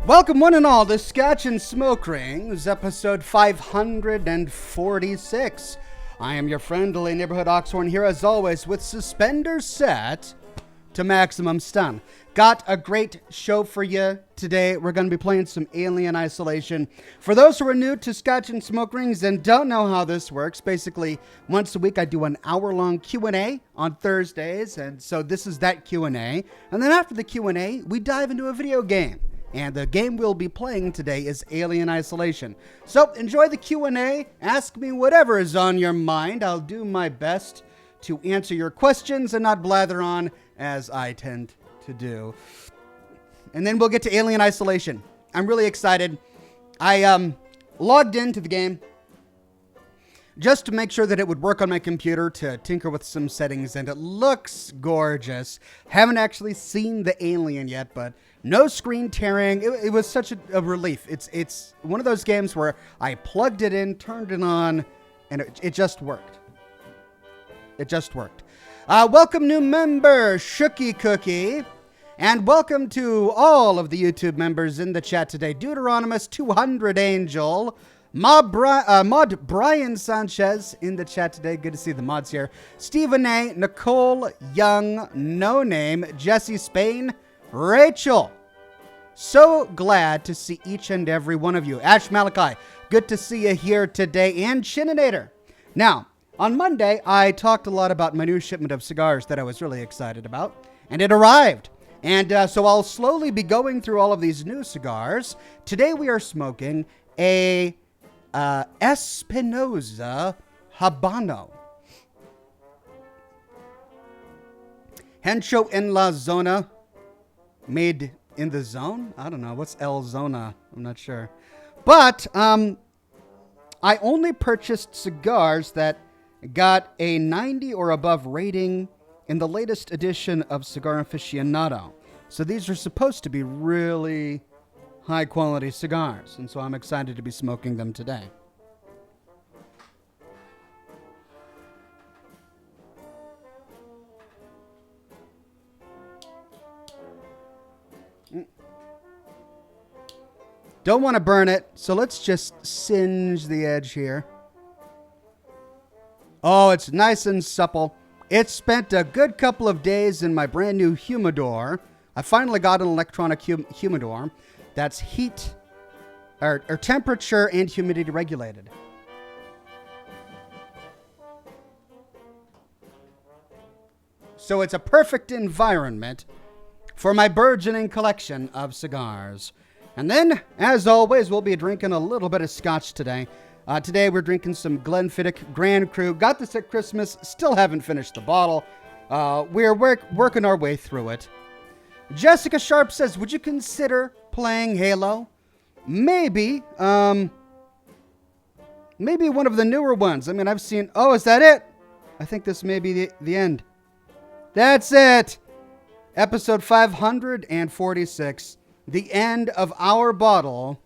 Welcome one and all to Scotch and Smoke Rings, episode 546. I am your friendly neighborhood Oxhorn here as always with suspenders set to maximum stun. Got a great show for you today. We're going to be playing some Alien Isolation. For those who are new to Scotch and Smoke Rings and don't know how this works, basically once a week I do an hour-long Q&A on Thursdays, and so this is that Q&A. And then after the Q&A, we dive into a video game. And the game we'll be playing today is Alien Isolation. So enjoy the Q&A. Ask me whatever is on your mind. I'll do my best to answer your questions and not blather on as I tend to do. And then we'll get to Alien Isolation. I'm really excited. I logged into the game just to make sure that it would work on my computer, to tinker with some settings, and it looks gorgeous. Haven't actually seen the alien yet, but no screen tearing. It was such a relief. It's one of those games where I plugged it in, turned it on, and it just worked. It just worked. Welcome new member, Shooky Cookie. And welcome to all of the YouTube members in the chat today. Deuteronomus 200 Angel. Mod Brian Sanchez in the chat today. Good to see the mods here. Stephen A. Nicole Young. No Name. Jesse Spain. Rachel. So glad to see each and every one of you. Ash Malachi. Good to see you here today. And Chininator. Now, on Monday, I talked a lot about my new shipment of cigars that I was really excited about. And it arrived. And so I'll slowly be going through all of these new cigars. Today we are smoking a Espinosa Habano. Hencho en la Zona. Made in the zone? I don't know. What's El Zona? I'm not sure. But I only purchased cigars that got a 90 or above rating in the latest edition of Cigar Aficionado. So these are supposed to be really high quality cigars, and so I'm excited to be smoking them today. Don't want to burn it, so let's just singe the edge here. Oh, it's nice and supple. It spent a good couple of days in my brand new humidor. I finally got an electronic humidor that's heat or temperature and humidity regulated. So it's a perfect environment for my burgeoning collection of cigars. And then, as always, we'll be drinking a little bit of scotch today. Today we're drinking some Glenfiddich Grand Cru. Got this at Christmas, still haven't finished the bottle. We're working our way through it. Jessica Sharp says, would you consider playing Halo? Maybe. Maybe one of the newer ones. I mean, I've seen... Oh, is that it? I think this may be the end. That's it. Episode 546. The end of our bottle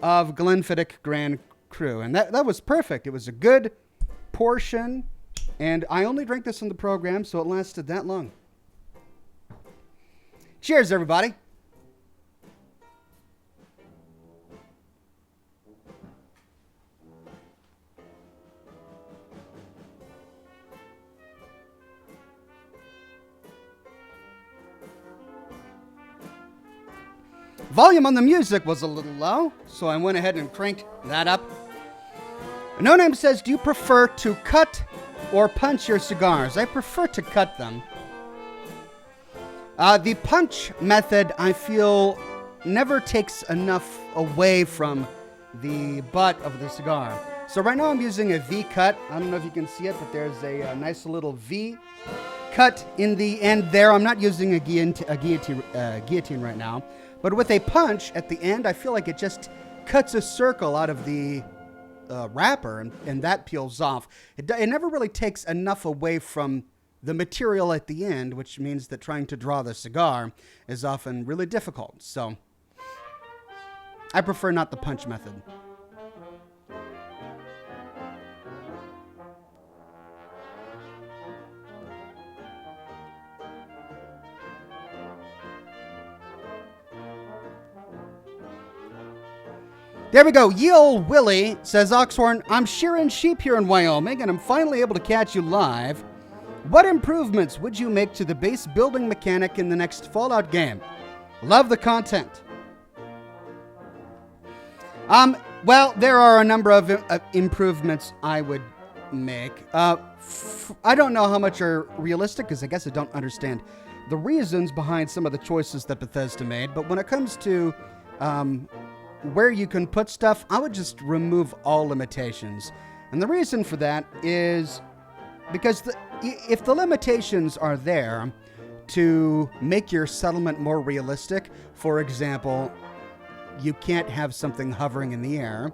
of Glenfiddich Grand Cru. And that was perfect. It was a good portion. And I only drank this in the program, so it lasted that long. Cheers, everybody. Volume on the music was a little low, so I went ahead and cranked that up. No Name says, do you prefer to cut or punch your cigars? I prefer to cut them. The punch method, I feel, never takes enough away from the butt of the cigar. So right now I'm using a V cut. I don't know if you can see it, but there's a nice little V cut in the end there. I'm not using a guillotine right now. But with a punch at the end, I feel like it just cuts a circle out of the wrapper, and that peels off. It never really takes enough away from the material at the end, which means that trying to draw the cigar is often really difficult. So I prefer not the punch method. There we go. Ye Olde Willie says, Oxhorn, I'm shearing sheep here in Wyoming, and I'm finally able to catch you live. What improvements would you make to the base building mechanic in the next Fallout game? Love the content. Well, there are a number of improvements I would make. I don't know how much are realistic, because I guess I don't understand the reasons behind some of the choices that Bethesda made. But when it comes to where you can put stuff, I would just remove all limitations. And the reason for that is because if the limitations are there to make your settlement more realistic, for example, you can't have something hovering in the air.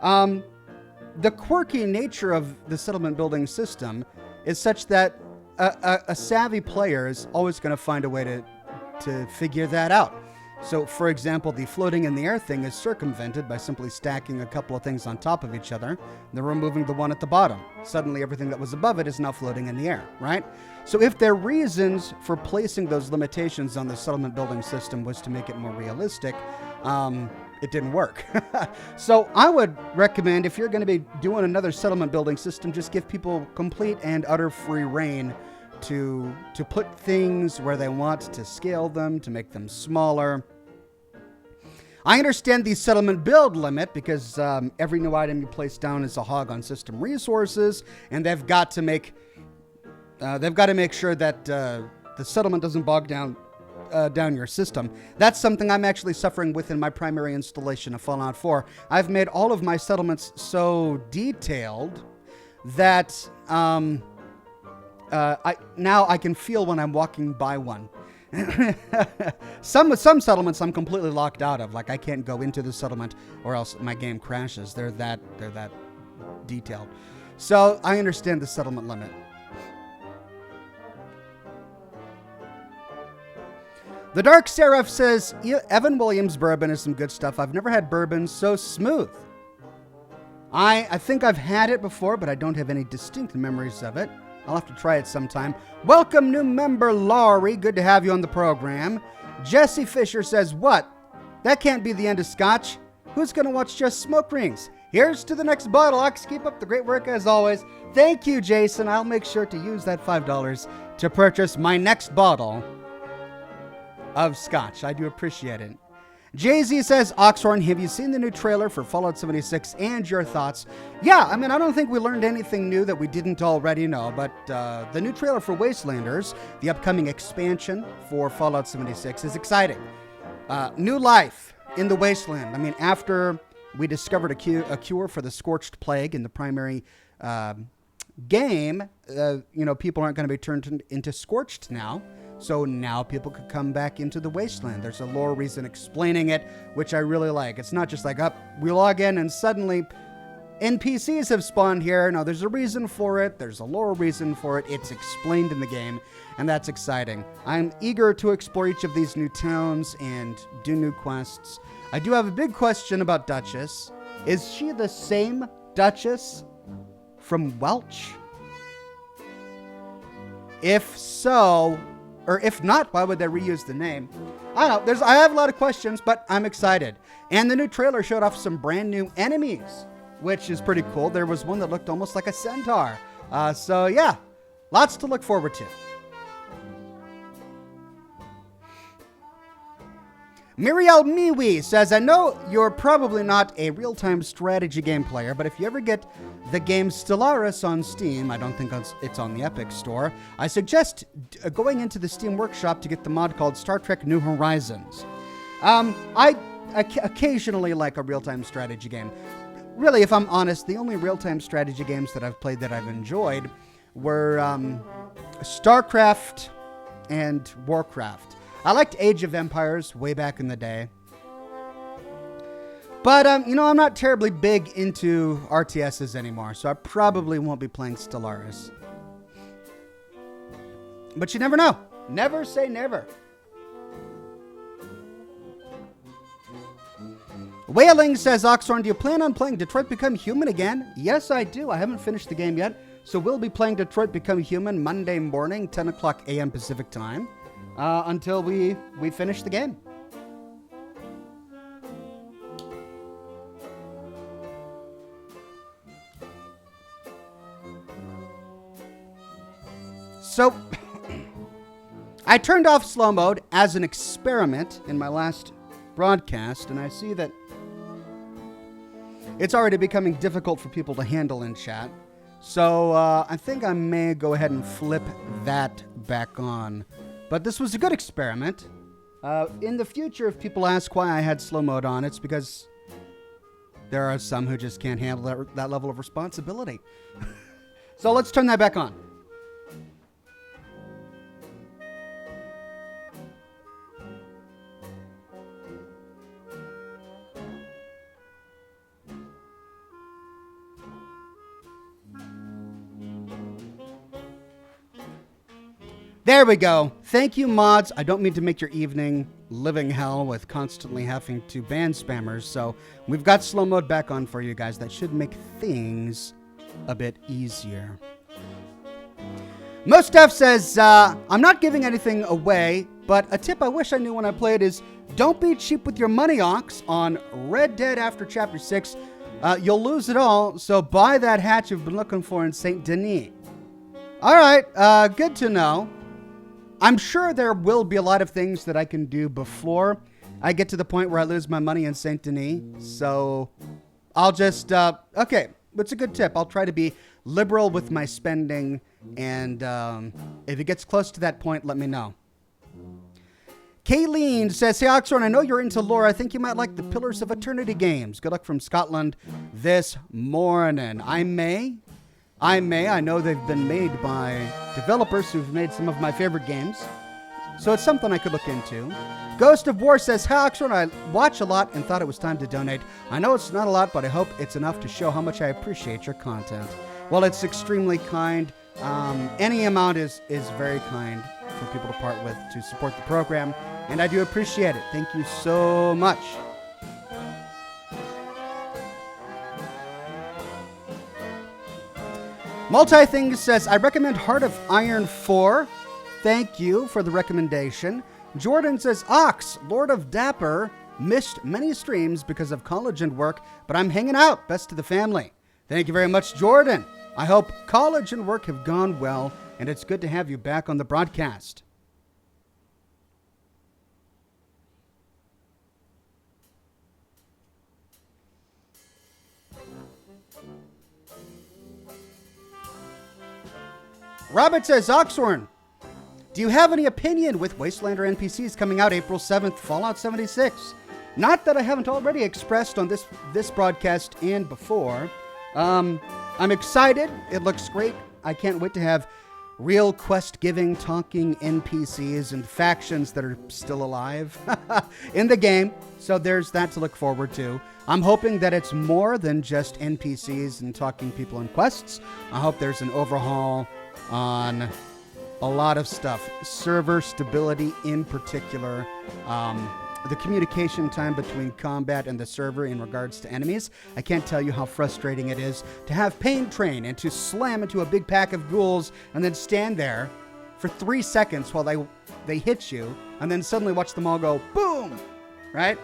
The quirky nature of the settlement building system is such that a savvy player is always going to find a way to figure that out. So, for example, the floating in the air thing is circumvented by simply stacking a couple of things on top of each other, and then removing the one at the bottom. Suddenly, everything that was above it is now floating in the air, right? So if their reasons for placing those limitations on the settlement building system was to make it more realistic, it didn't work. So I would recommend, if you're going to be doing another settlement building system, just give people complete and utter free reign to put things where they want, to scale them, to make them smaller. I understand the settlement build limit because every new item you place down is a hog on system resources, and they've got to make sure that the settlement doesn't bog down your system. That's something I'm actually suffering with in my primary installation of Fallout 4. I've made all of my settlements so detailed that I can feel when I'm walking by one. Some settlements I'm completely locked out of. Like, I can't go into the settlement or else my game crashes. They're that detailed. So I understand the settlement limit. The Dark Seraph says, Evan Williams bourbon is some good stuff. I've never had bourbon so smooth. I think I've had it before, but I don't have any distinct memories of it. I'll have to try it sometime. Welcome, new member Laurie. Good to have you on the program. Jesse Fisher says, what? That can't be the end of Scotch. Who's going to watch Just Smoke Rings? Here's to the next bottle. Ox, keep up the great work as always. Thank you, Jason. I'll make sure to use that $5 to purchase my next bottle of Scotch. I do appreciate it. Jay-Z says, Oxhorn, have you seen the new trailer for Fallout 76 and your thoughts? Yeah, I mean, I don't think we learned anything new that we didn't already know, but the new trailer for Wastelanders, the upcoming expansion for Fallout 76, is exciting. New life in the Wasteland. I mean, after we discovered a cure for the Scorched Plague in the primary game, people aren't going to be turned into Scorched now. So now people could come back into the Wasteland. There's a lore reason explaining it, which I really like. It's not just like, we log in and suddenly NPCs have spawned here. No, there's a reason for it. There's a lore reason for it. It's explained in the game, and that's exciting. I'm eager to explore each of these new towns and do new quests. I do have a big question about Duchess. Is she the same Duchess from Welch? If so, or if not, why would they reuse the name? I don't know. I have a lot of questions, but I'm excited. And the new trailer showed off some brand new enemies, which is pretty cool. There was one that looked almost like a centaur. So yeah, lots to look forward to. Miriel Miwi says, I know you're probably not a real-time strategy game player, but if you ever get the game Stellaris on Steam, I don't think it's on the Epic Store, I suggest going into the Steam Workshop to get the mod called Star Trek New Horizons. I occasionally like a real-time strategy game. Really, if I'm honest, the only real-time strategy games that I've played that I've enjoyed were StarCraft and Warcraft. I liked Age of Empires way back in the day. But, I'm not terribly big into RTSs anymore, so I probably won't be playing Stellaris. But you never know. Never say never. Whaling says, Oxhorn, do you plan on playing Detroit Become Human again? Yes, I do. I haven't finished the game yet. So we'll be playing Detroit Become Human Monday morning, 10 o'clock a.m. Pacific time. Until we finish the game. So, I turned off slow mode as an experiment in my last broadcast, and I see that it's already becoming difficult for people to handle in chat. So, I think I may go ahead and flip that back on. But this was a good experiment. In the future, if people ask why I had slow mode on, it's because there are some who just can't handle that level of responsibility. So let's turn that back on. There we go. Thank you, mods. I don't mean to make your evening living hell with constantly having to ban spammers, so we've got slow mode back on for you guys. That should make things a bit easier. Most Stuff says, I'm not giving anything away, but a tip I wish I knew when I played is don't be cheap with your money, Ox. On Red Dead after Chapter 6, you'll lose it all, so buy that hatch you've been looking for in St. Denis. All right, good to know. I'm sure there will be a lot of things that I can do before I get to the point where I lose my money in St. Denis. So I'll just, okay, it's a good tip. I'll try to be liberal with my spending. And if it gets close to that point, let me know. Kayleen says, hey, Oxhorn, I know you're into lore. I think you might like the Pillars of Eternity games. Good luck from Scotland this morning. I may. I know they've been made by developers who've made some of my favorite games. So it's something I could look into. Ghost of War says, hi, Oxford, I watch a lot and thought it was time to donate. I know it's not a lot, but I hope it's enough to show how much I appreciate your content. Well, it's extremely kind. Any amount is very kind for people to part with to support the program. And I do appreciate it. Thank you so much. Multi-Things says, I recommend Heart of Iron 4. Thank you for the recommendation. Jordan says, Ox, Lord of Dapper, missed many streams because of college and work, but I'm hanging out. Best to the family. Thank you very much, Jordan. I hope college and work have gone well, and it's good to have you back on the broadcast. Robert says, Oxhorn, do you have any opinion with Wastelander NPCs coming out April 7th, Fallout 76? Not that I haven't already expressed on this broadcast and before. I'm excited. It looks great. I can't wait to have real quest-giving, talking NPCs and factions that are still alive in the game. So there's that to look forward to. I'm hoping that it's more than just NPCs and talking people in quests. I hope there's an overhaul on a lot of stuff. Server stability in particular. The communication time between combat and the server in regards to enemies. I can't tell you how frustrating it is to have Pain Train and to slam into a big pack of ghouls and then stand there for 3 seconds while they hit you and then suddenly watch them all go boom, right?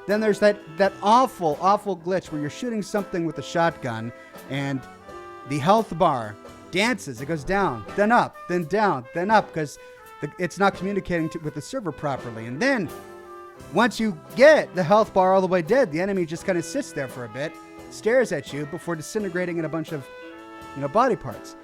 Then there's that awful glitch where you're shooting something with a shotgun and the health bar dances. It goes down, then up, then down, then up because it's not communicating with the server properly. And then once you get the health bar all the way dead, the enemy just kind of sits there for a bit, stares at you before disintegrating in a bunch of body parts.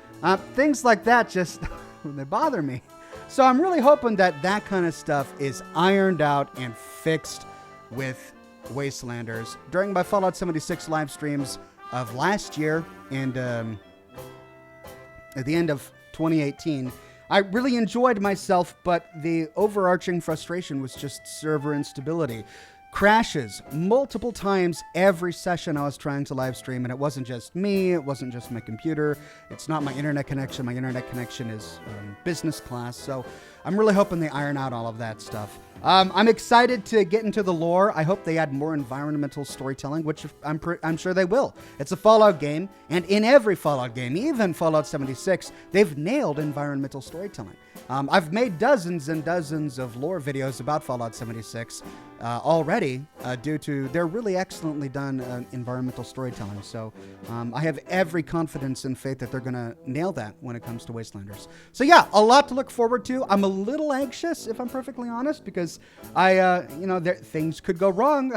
Things like that just they bother me. So I'm really hoping that kind of stuff is ironed out and fixed with Wastelanders. During my Fallout 76 live streams of last year and at the end of 2018, I really enjoyed myself, but the overarching frustration was just server instability. Crashes multiple times every session I was trying to live stream, and it wasn't just me, it wasn't just my computer, it's not my internet connection. My internet connection is business class, so I'm really hoping they iron out all of that stuff. I'm excited to get into the lore. I hope they add more environmental storytelling, which I'm sure they will. It's a Fallout game, and in every Fallout game, even Fallout 76, they've nailed environmental storytelling. I've made dozens and dozens of lore videos about Fallout 76 already due to their really excellently done environmental storytelling. So I have every confidence and faith that they're going to nail that when it comes to Wastelanders. So yeah, a lot to look forward to. I'm a little anxious, if I'm perfectly honest, because things could go wrong.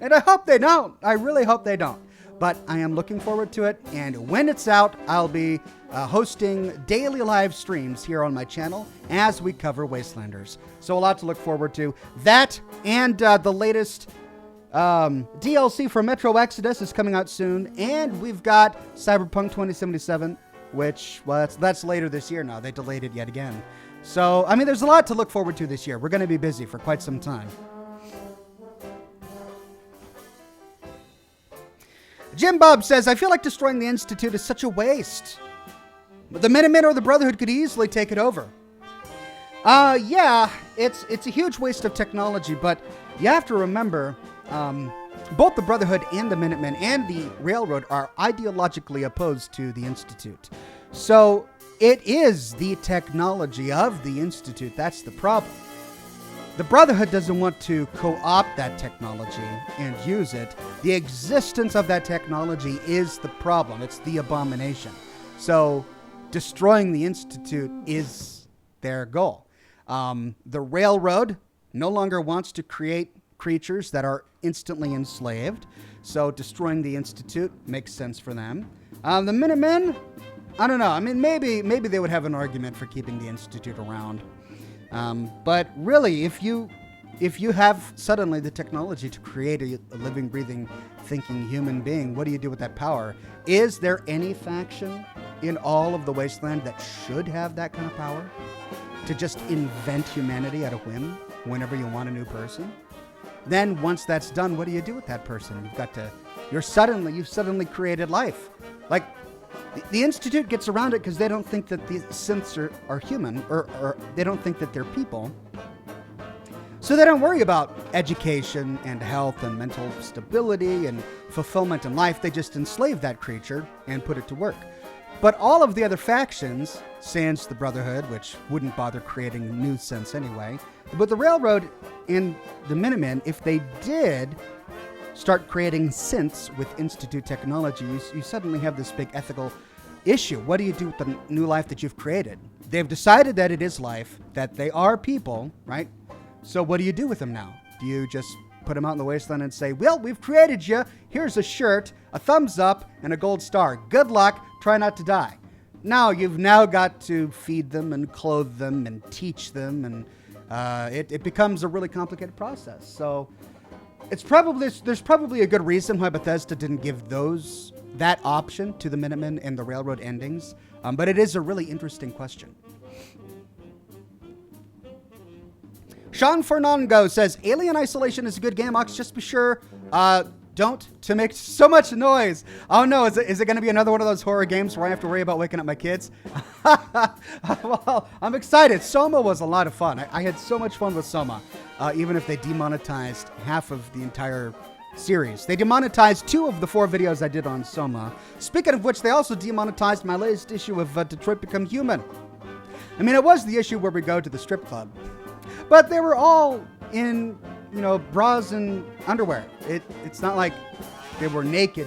And I hope they don't. I really hope they don't. But I am looking forward to it, and when it's out, I'll be hosting daily live streams here on my channel as we cover Wastelanders. So a lot to look forward to. That and the latest DLC for Metro Exodus is coming out soon, and we've got Cyberpunk 2077, which, well, that's later this year now. They delayed it yet again. So, I mean, there's a lot to look forward to this year. We're going to be busy for quite some time. Jim Bob says, I feel like destroying the Institute is such a waste. The Minutemen or the Brotherhood could easily take it over. Yeah, it's a huge waste of technology, but you have to remember, both the Brotherhood and the Minutemen and the Railroad are ideologically opposed to the Institute. So it is the technology of the Institute that's the problem. The Brotherhood doesn't want to co-opt that technology and use it. The existence of that technology is the problem. It's the abomination. So destroying the Institute is their goal. The Railroad no longer wants to create creatures that are instantly enslaved. So destroying the Institute makes sense for them. The Minutemen, I don't know. I mean, maybe they would have an argument for keeping the Institute around. But really, if you have suddenly the technology to create a living, breathing, thinking human being, what do you do with that power? Is there any faction in all of the Wasteland that should have that kind of power? To just invent humanity at a whim whenever you want a new person? Then once that's done, what do you do with that person? You've suddenly created life. Like, the Institute gets around it because they don't think that the synths are human, or they don't think that they're people. So they don't worry about education and health and mental stability and fulfillment in life. They just enslave that creature and put it to work. But all of the other factions, sans the Brotherhood, which wouldn't bother creating new synths anyway, but the Railroad and the Minutemen, if they did start creating synths with Institute technology, you suddenly have this big ethical issue. What do you do with the new life that you've created? They've decided that it is life, that they are people, right? So what do you do with them now? Do you just put them out in the wasteland and say, well, we've created you. Here's a shirt, a thumbs up, and a gold star. Good luck. Try not to die. Now you've now got to feed them and clothe them and teach them, and it becomes a really complicated process. So there's probably a good reason why Bethesda didn't give that option to the Minutemen and the Railroad endings, but it is a really interesting question. Sean Fernando says, Alien Isolation is a good game, Ox. Just be sure don't to make so much noise. Oh no, is it going to be another one of those horror games where I have to worry about waking up my kids? Well, I'm excited. Soma was a lot of fun. I had so much fun with Soma, even if they demonetized half of the entire series. They demonetized 2 of the 4 videos I did on Soma. Speaking of which, they also demonetized my latest issue of Detroit Become Human. I mean, it was the issue where we go to the strip club, but they were all in, bras and underwear. It's not like they were naked.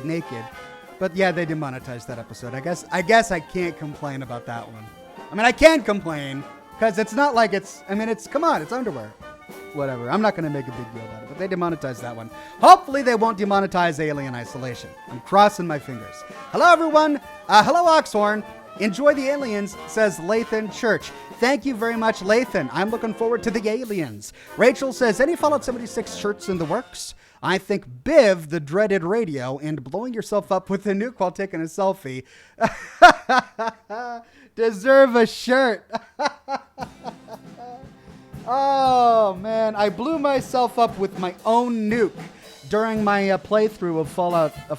But yeah, they demonetized that episode. I guess I can't complain about that one. I mean, I can complain because it's not like come on, it's underwear. Whatever. I'm not going to make a big deal about it, but they demonetized that one. Hopefully they won't demonetize Alien Isolation. I'm crossing my fingers. Hello, everyone. Hello, Oxhorn. Enjoy the aliens, says Lathan Church. Thank you very much, Lathan. I'm looking forward to the aliens. Rachel says, any Fallout 76 shirts in the works? I think Biv, the dreaded radio, and blowing yourself up with a nuke while taking a selfie deserve a shirt. Oh, man. I blew myself up with my own nuke during my playthrough of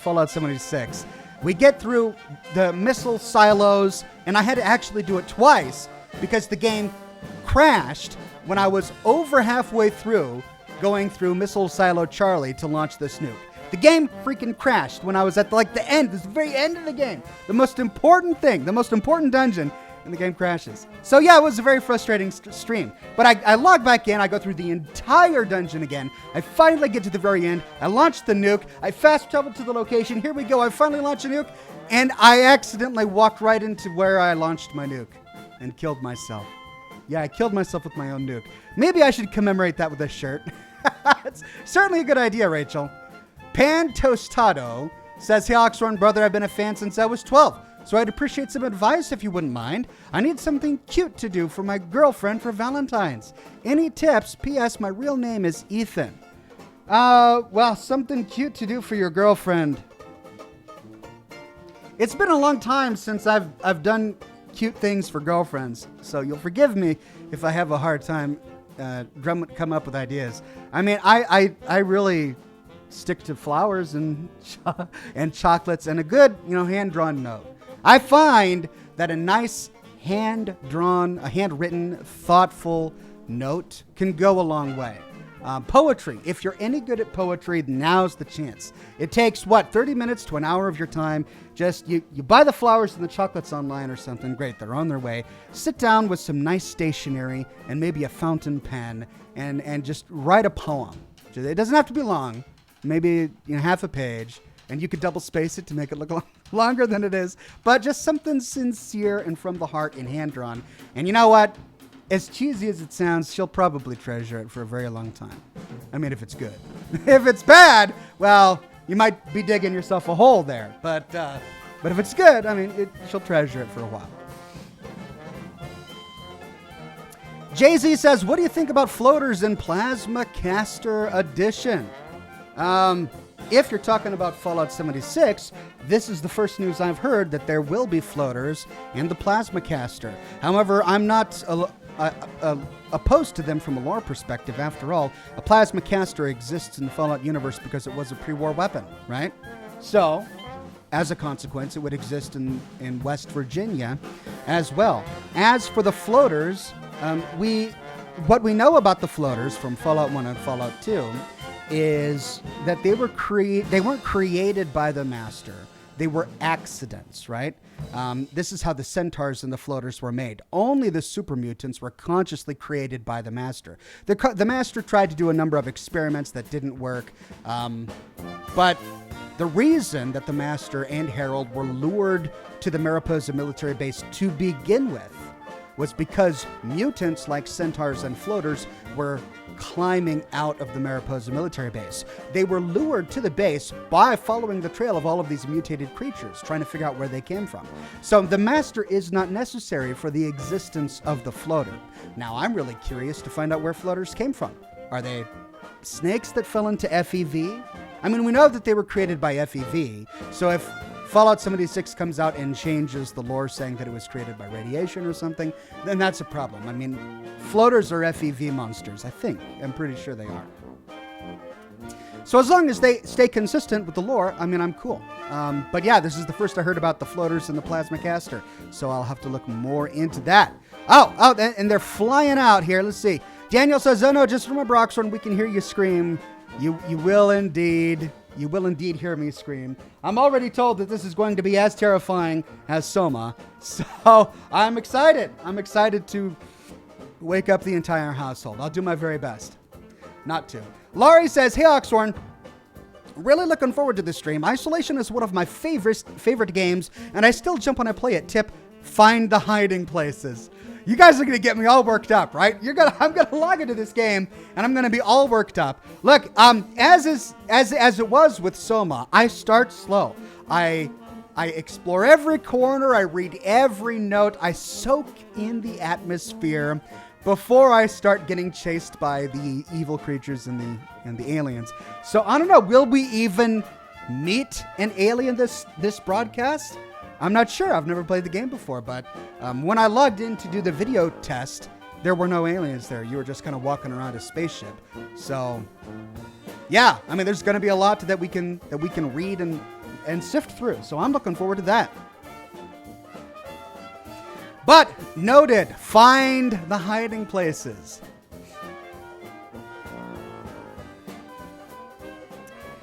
Fallout 76. We get through the missile silos, and I had to actually do it twice because the game crashed when I was over halfway through going through Missile Silo Charlie to launch this nuke. The game freaking crashed when I was at the end, this very end of the game. The most important thing, the most important dungeon, and the game crashes. So yeah, it was a very frustrating stream. But I log back in, I go through the entire dungeon again. I finally get to the very end. I launch the nuke. I fast travel to the location. Here we go. I finally launch a nuke. And I accidentally walked right into where I launched my nuke and killed myself. Yeah, I killed myself with my own nuke. Maybe I should commemorate that with a shirt. It's certainly a good idea, Rachel. Pan Tostado says, "Hey, Oxhorn, brother, I've been a fan since I was 12. So I'd appreciate some advice if you wouldn't mind. I need something cute to do for my girlfriend for Valentine's. Any tips? P.S. My real name is Ethan." Well, something cute to do for your girlfriend. It's been a long time since I've done cute things for girlfriends, so you'll forgive me if I have a hard time come up with ideas. I mean, I really stick to flowers and chocolates and a good, hand-drawn note. I find that a nice handwritten, thoughtful note can go a long way. Poetry. If you're any good at poetry, now's the chance. It takes, 30 minutes to an hour of your time. Just, you buy the flowers and the chocolates online or something. Great, they're on their way. Sit down with some nice stationery and maybe a fountain pen and just write a poem. It doesn't have to be long. Maybe half a page. And you could double space it to make it look longer than it is. But just something sincere and from the heart and hand-drawn. And you know what? As cheesy as it sounds, she'll probably treasure it for a very long time. I mean, if it's good. If it's bad, well, you might be digging yourself a hole there. But if it's good, I mean, she'll treasure it for a while. Jay-Z says, "What do you think about floaters in Plasma Caster Edition?" If you're talking about Fallout 76, this is the first news I've heard that there will be floaters in the Plasma Caster. However, I'm not opposed to them from a lore perspective. After all, a Plasma Caster exists in the Fallout universe because it was a pre-war weapon, right? So, as a consequence, it would exist in West Virginia as well. As for the floaters, what we know about the floaters from Fallout 1 and Fallout 2 is that they weren't created by the Master. They were accidents, right? This is how the centaurs and the floaters were made. Only the super mutants were consciously created by the Master. The Master tried to do a number of experiments that didn't work, but the reason that the Master and Harold were lured to the Mariposa military base to begin with was because mutants like centaurs and floaters were climbing out of the Mariposa military base. They were lured to the base by following the trail of all of these mutated creatures, trying to figure out where they came from. So the Master is not necessary for the existence of the floater. Now, I'm really curious to find out where floaters came from. Are they snakes that fell into FEV? I mean, we know that they were created by FEV, so if Fallout 76 comes out and changes the lore saying that it was created by radiation or something, then that's a problem. I mean, floaters are FEV monsters, I think. I'm pretty sure they are. So as long as they stay consistent with the lore, I mean, I'm cool. But yeah, this is the first I heard about the floaters and the Plasma Caster, so I'll have to look more into that. Oh, and they're flying out here. Let's see. Daniel says, "Oh no, just remember, Oxhorn, we can hear you scream. You will indeed. You will indeed hear me scream. I'm already told that this is going to be as terrifying as Soma. So I'm excited. I'm excited to wake up the entire household. I'll do my very best not to." Laurie says, "Hey, Oxhorn, really looking forward to this stream. Isolation is one of my favorite games, and I still jump when I play it. Tip, find the hiding places." You guys are going to get me all worked up, right? I'm going to log into this game, and I'm going to be all worked up. Look, as it was with Soma, I start slow. I explore every corner. I read every note. I soak in the atmosphere before I start getting chased by the evil creatures and the aliens. So I don't know. Will we even meet an alien this broadcast? I'm not sure. I've never played the game before, but when I logged in to do the video test, there were no aliens there. You were just kind of walking around a spaceship. So, yeah, I mean, there's going to be a lot that we can read and sift through. So I'm looking forward to that. But noted, find the hiding places.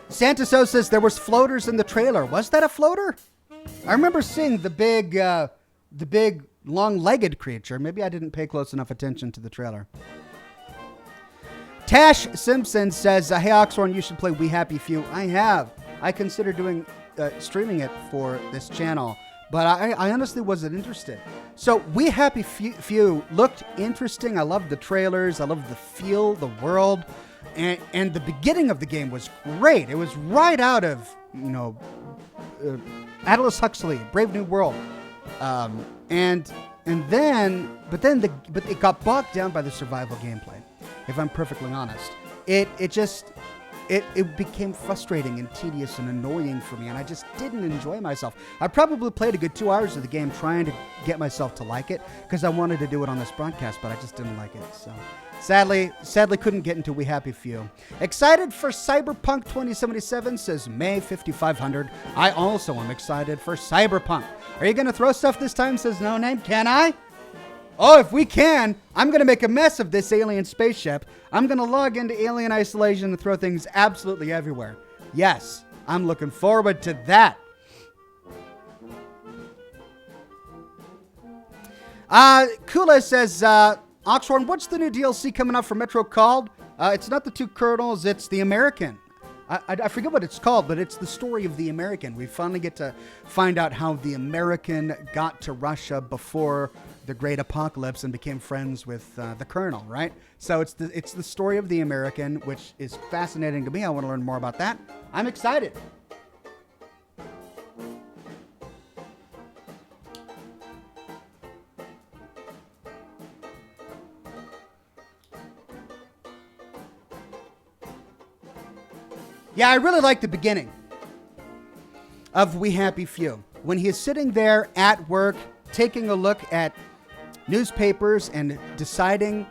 Santa So says there was floaters in the trailer. Was that a floater? I remember seeing the big long-legged creature. Maybe I didn't pay close enough attention to the trailer. Tash Simpson says, hey, Oxhorn, you should play We Happy Few. I have. I consider doing streaming it for this channel, but I honestly wasn't interested. So We Happy Few looked interesting. I loved the trailers. I loved the feel, the world. And the beginning of the game was great. It was right out of, Aldous Huxley, Brave New World. But it got bogged down by the survival gameplay. If I'm perfectly honest, it became frustrating and tedious and annoying for me, and I just didn't enjoy myself. I probably played a good 2 hours of the game trying to get myself to like it because I wanted to do it on this broadcast, but I just didn't like it. So sadly couldn't get into We Happy Few. Excited for Cyberpunk 2077, says May 5500. I also am excited for Cyberpunk. Are you going to throw stuff this time, says No Name? Can I? Oh, if we can, I'm going to make a mess of this alien spaceship. I'm going to log into Alien Isolation and throw things absolutely everywhere. Yes, I'm looking forward to that. Kula says, Oxhorn, what's the new DLC coming up for Metro called? It's not the two Colonels, it's the American. I forget what it's called, but it's the story of the American. We finally get to find out how the American got to Russia before the Great Apocalypse and became friends with the Colonel, right? So it's the story of the American, which is fascinating to me. I want to learn more about that. I'm excited. Yeah, I really like the beginning of We Happy Few. When he's sitting there at work, taking a look at newspapers and deciding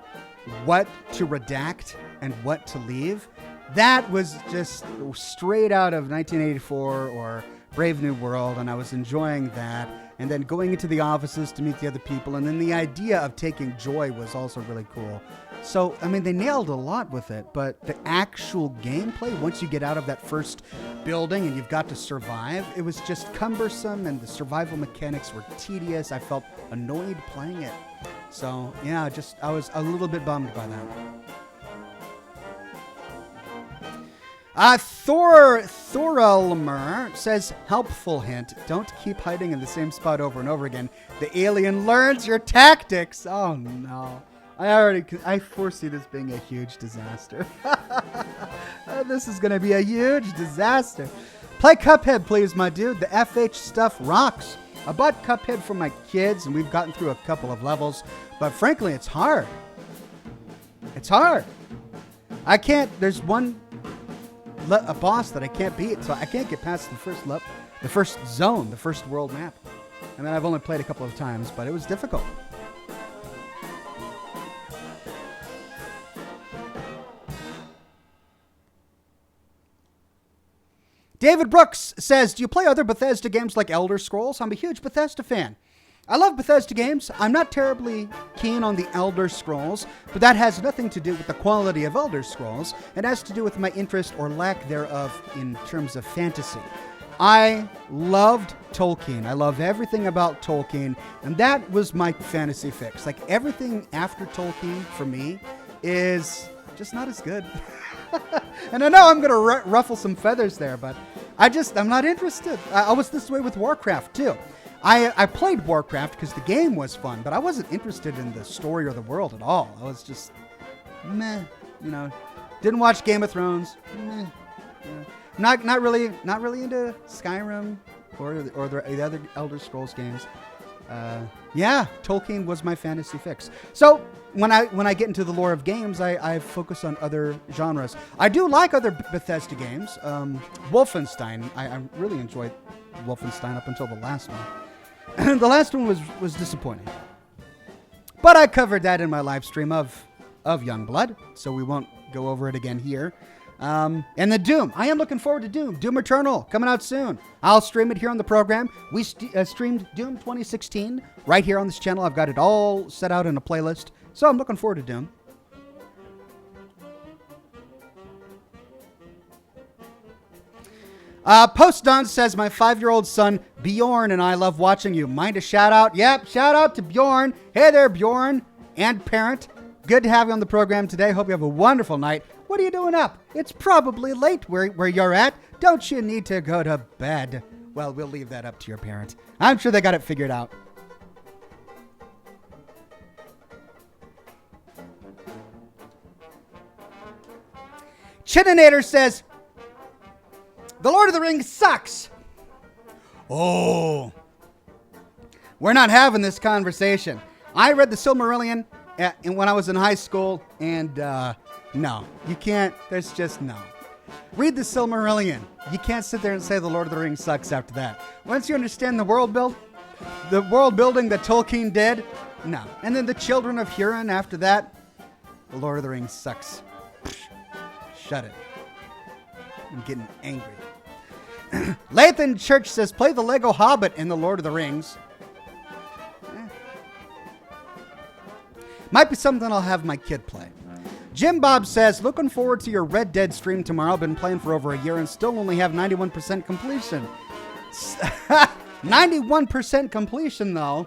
what to redact and what to leave. That was just straight out of 1984 or Brave New World, and I was enjoying that. And then going into the offices to meet the other people, and then the idea of taking joy was also really cool. So, I mean, they nailed a lot with it, but the actual gameplay, once you get out of that first building and you've got to survive, it was just cumbersome, and the survival mechanics were tedious. I felt annoyed playing it. So, yeah, I was a little bit bummed by that. Thorelmer says, helpful hint, don't keep hiding in the same spot over and over again. The alien learns your tactics. Oh, no. I foresee this being a huge disaster. This is going to be a huge disaster. Play Cuphead, please, my dude. The FH stuff rocks. I bought Cuphead for my kids, and we've gotten through a couple of levels. But frankly, it's hard. It's hard. I can't. There's a boss that I can't beat, so I can't get past the first zone, the first world map. And then I've only played a couple of times, but it was difficult. David Brooks says, do you play other Bethesda games like Elder Scrolls? I'm a huge Bethesda fan. I love Bethesda games. I'm not terribly keen on the Elder Scrolls, but that has nothing to do with the quality of Elder Scrolls. It has to do with my interest or lack thereof in terms of fantasy. I loved Tolkien. I love everything about Tolkien, and that was my fantasy fix. Like, everything after Tolkien, for me, is just not as good. And I know I'm going to ruffle some feathers there, but I'm not interested. I was this way with Warcraft, too. I played Warcraft because the game was fun, but I wasn't interested in the story or the world at all. I was just, meh, Didn't watch Game of Thrones. Meh. Not really into Skyrim or the other Elder Scrolls games. Tolkien was my fantasy fix. So when I get into the lore of games, I focus on other genres. I do like other Bethesda games. Wolfenstein, I really enjoyed Wolfenstein up until the last one. The last one was disappointing. But I covered that in my live stream of Youngblood, so we won't go over it again here. And then Doom. I am looking forward to Doom. Doom Eternal coming out soon. I'll stream it here on the program. We streamed Doom 2016 right here on this channel. I've got it all set out in a playlist. So I'm looking forward to Doom. Post Don says, my 5-year-old son Bjorn and I love watching you. Mind a shout out? Yep, shout out to Bjorn. Hey there, Bjorn and parent. Good to have you on the program today. Hope you have a wonderful night. What are you doing up? It's probably late where you're at. Don't you need to go to bed? Well, we'll leave that up to your parent. I'm sure they got it figured out. Chininator says, The Lord of the Rings sucks. Oh. We're not having this conversation. I read the Silmarillion when I was in high school, and no, you can't. There's just no. Read the Silmarillion. You can't sit there and say the Lord of the Rings sucks after that. Once you understand the world building that Tolkien did, no. And then the Children of Hurin after that, the Lord of the Rings sucks. Shut it. I'm getting angry. Lathan Church says, play the Lego Hobbit in the Lord of the Rings. Might be something I'll have my kid play. Jim Bob says, looking forward to your Red Dead stream tomorrow. Been playing for over a year and still only have 91% completion. 91% completion, though.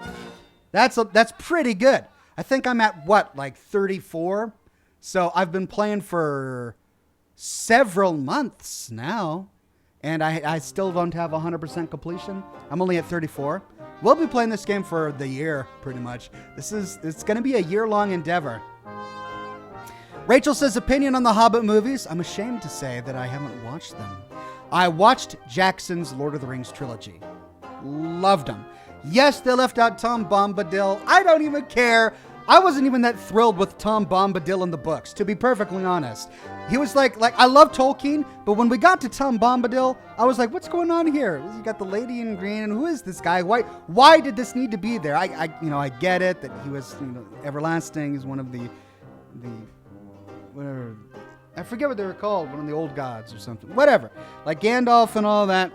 That's pretty good. I think I'm at, like 34? So I've been playing for several months now. And I still don't have 100% completion. I'm only at 34. We'll be playing this game for the year, pretty much. It's going to be a year-long endeavor. Rachel says, opinion on the Hobbit movies. I'm ashamed to say that I haven't watched them. I watched Jackson's Lord of the Rings trilogy. Loved them. Yes, they left out Tom Bombadil. I don't even care. I wasn't even that thrilled with Tom Bombadil in the books, to be perfectly honest. He was like I love Tolkien, but when we got to Tom Bombadil, I was like, what's going on here? You got the lady in green, and who is this guy? Why did this need to be there? I get it that he was everlasting. He's one of the whatever. I forget what they were called, one of the old gods or something. Whatever, like Gandalf and all that.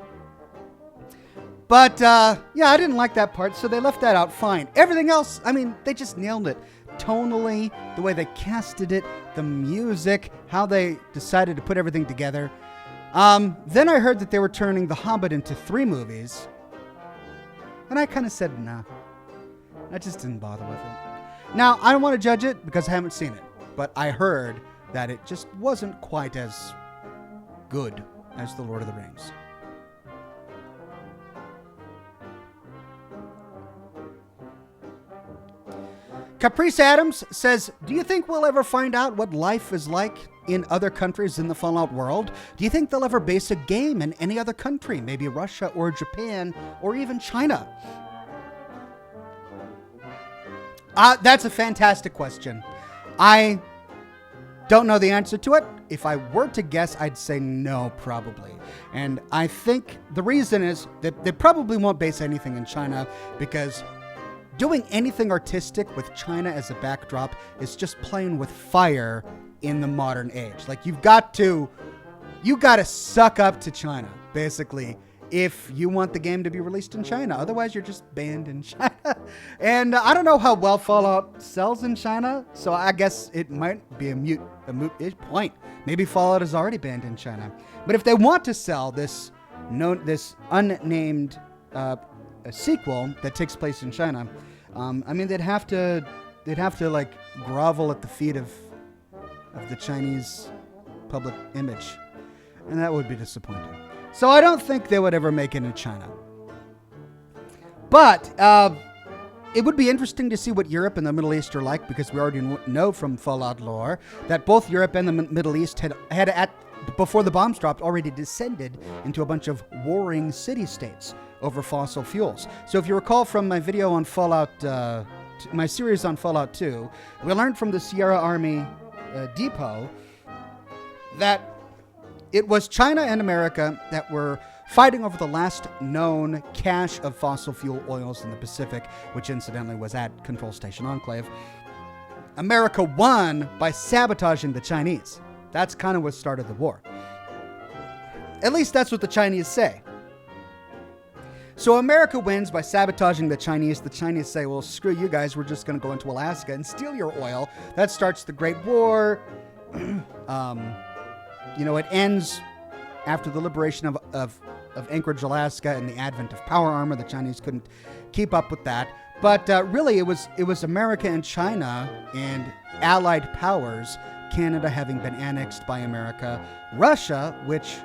But, yeah, I didn't like that part, so they left that out fine. Everything else, I mean, they just nailed it. Tonally, the way they casted it, the music, how they decided to put everything together. Then I heard that they were turning The Hobbit into 3 movies. And I kind of said, nah. I just didn't bother with it. Now, I don't want to judge it because I haven't seen it. But I heard that it just wasn't quite as good as The Lord of the Rings. Caprice Adams says, do you think we'll ever find out what life is like in other countries in the Fallout world? Do you think they'll ever base a game in any other country, maybe Russia or Japan or even China? That's a fantastic question. I don't know the answer to it. If I were to guess, I'd say no, probably. And I think the reason is that they probably won't base anything in China because doing anything artistic with China as a backdrop is just playing with fire in the modern age. Like you got to suck up to China, basically, if you want the game to be released in China. Otherwise, you're just banned in China. And I don't know how well Fallout sells in China, so I guess it might be a moot point. Maybe Fallout is already banned in China. But if they want to sell this unnamed a sequel that takes place in China, I mean, they'd have to like grovel at the feet of the Chinese public image, and that would be disappointing. So I don't think they would ever make it in China. But it would be interesting to see what Europe and the Middle East are like, because we already know from Fallout lore that both Europe and the Middle East had before the bombs dropped already descended into a bunch of warring city-states over fossil fuels. So if you recall from my video on Fallout, my series on Fallout 2, we learned from the Sierra Army depot that it was China and America that were fighting over the last known cache of fossil fuel oils in the Pacific, which incidentally was at Control Station Enclave. America won by sabotaging the Chinese. That's kind of what started the war. At least that's what the Chinese say. So America wins by sabotaging the Chinese. The Chinese say, well, screw you guys. We're just going to go into Alaska and steal your oil. That starts the Great War. It ends after the liberation of Anchorage, Alaska, and the advent of power armor. The Chinese couldn't keep up with that. But really, it was America and China and allied powers, Canada having been annexed by America, Russia, which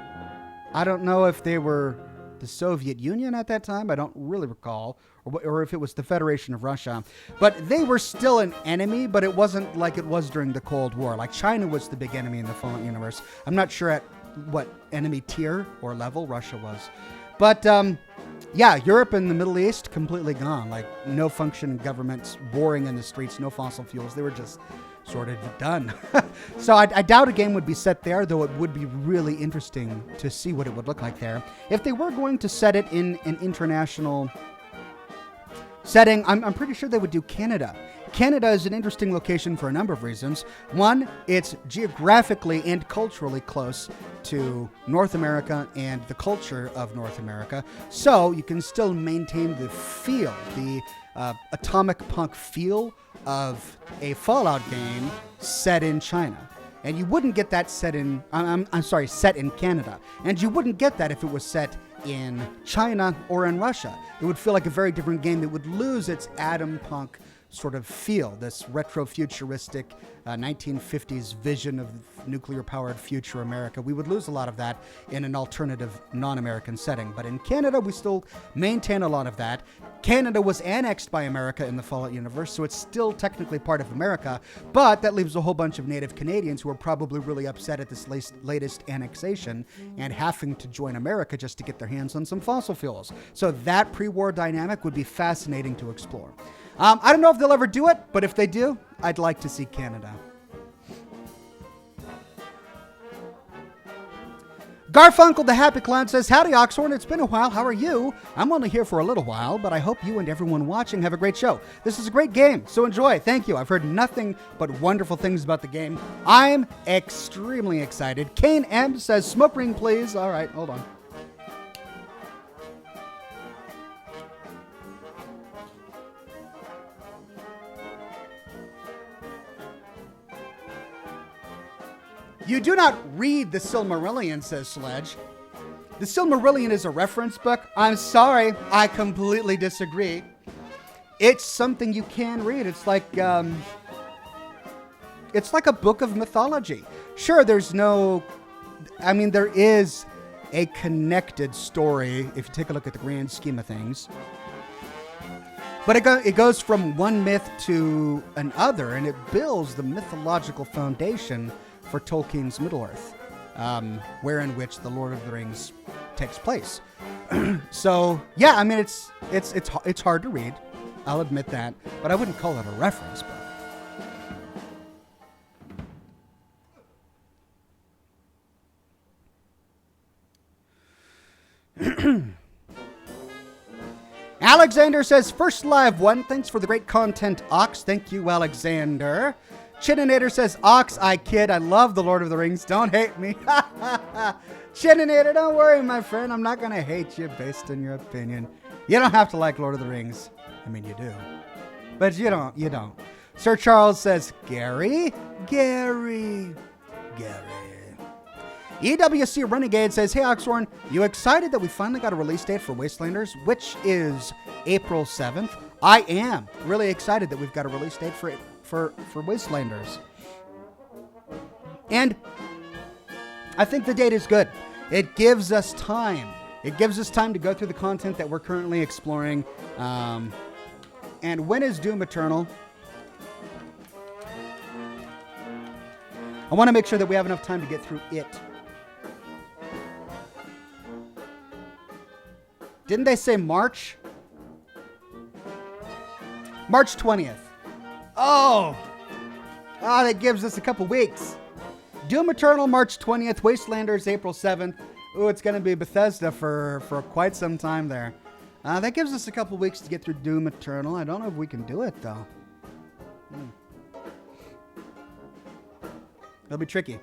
I don't know if they were the Soviet Union at that time. I don't really recall, or if it was the Federation of Russia. But they were still an enemy, but it wasn't like it was during the Cold War. Like China was the big enemy in the Fallen Universe. I'm not sure at what enemy tier or level Russia was. But Europe and the Middle East completely gone. Like no functioning governments, warring in the streets, no fossil fuels. They were just sort of done. So I doubt a game would be set there, though it would be really interesting to see what it would look like there. If they were going to set it in an international setting, I'm pretty sure they would do Canada. Canada is an interesting location for a number of reasons. One, it's geographically and culturally close to North America and the culture of North America, so you can still maintain the feel, the atomic punk feel of a Fallout game set in China. And you wouldn't get that set in Canada. And you wouldn't get that if it was set in China or in Russia. It would feel like a very different game. It would lose its atom punk sort of feel, this retro-futuristic 1950s vision of nuclear-powered future America. We would lose a lot of that in an alternative non-American setting. But in Canada, we still maintain a lot of that. Canada was annexed by America in the Fallout universe, so it's still technically part of America, but that leaves a whole bunch of native Canadians who are probably really upset at this latest annexation and having to join America just to get their hands on some fossil fuels. So that pre-war dynamic would be fascinating to explore. I don't know if they'll ever do it, but if they do, I'd like to see Canada. Garfunkel the Happy Clown says, howdy Oxhorn, it's been a while, how are you? I'm only here for a little while, but I hope you and everyone watching have a great show. This is a great game, so enjoy. Thank you. I've heard nothing but wonderful things about the game. I'm extremely excited. Kane M says, smoke ring please. All right, hold on. You do not read the Silmarillion, says Sledge. The Silmarillion is a reference book. I'm sorry, I completely disagree. It's something you can read. It's like a book of mythology. Sure, there is a connected story if you take a look at the grand scheme of things. But it goes from one myth to another, and it builds the mythological foundation for Tolkien's Middle-earth, wherein which the Lord of the Rings takes place. So yeah, I mean it's hard to read, I'll admit that, but I wouldn't call it a reference book. Alexander says, first live one, thanks for the great content, Ox. Thank you, Alexander. Chininator says, Ox, I kid. I love the Lord of the Rings. Don't hate me. Chininator, don't worry, my friend. I'm not going to hate you based on your opinion. You don't have to like Lord of the Rings. I mean, you do. But you don't. Sir Charles says, Gary. EWC Renegade says, hey, Oxhorn, you excited that we finally got a release date for Wastelanders, which is April 7th? I am really excited that we've got a release date for Wastelanders. And I think the date is good. It gives us time. It gives us time to go through the content that we're currently exploring. And when is Doom Eternal? I want to make sure that we have enough time to get through it. Didn't they say March? March 20th. Oh, that gives us a couple weeks. Doom Eternal, March 20th. Wastelanders, April 7th. Ooh, it's going to be Bethesda for quite some time there. That gives us a couple weeks to get through Doom Eternal. I don't know if we can do it, though. It'll be tricky.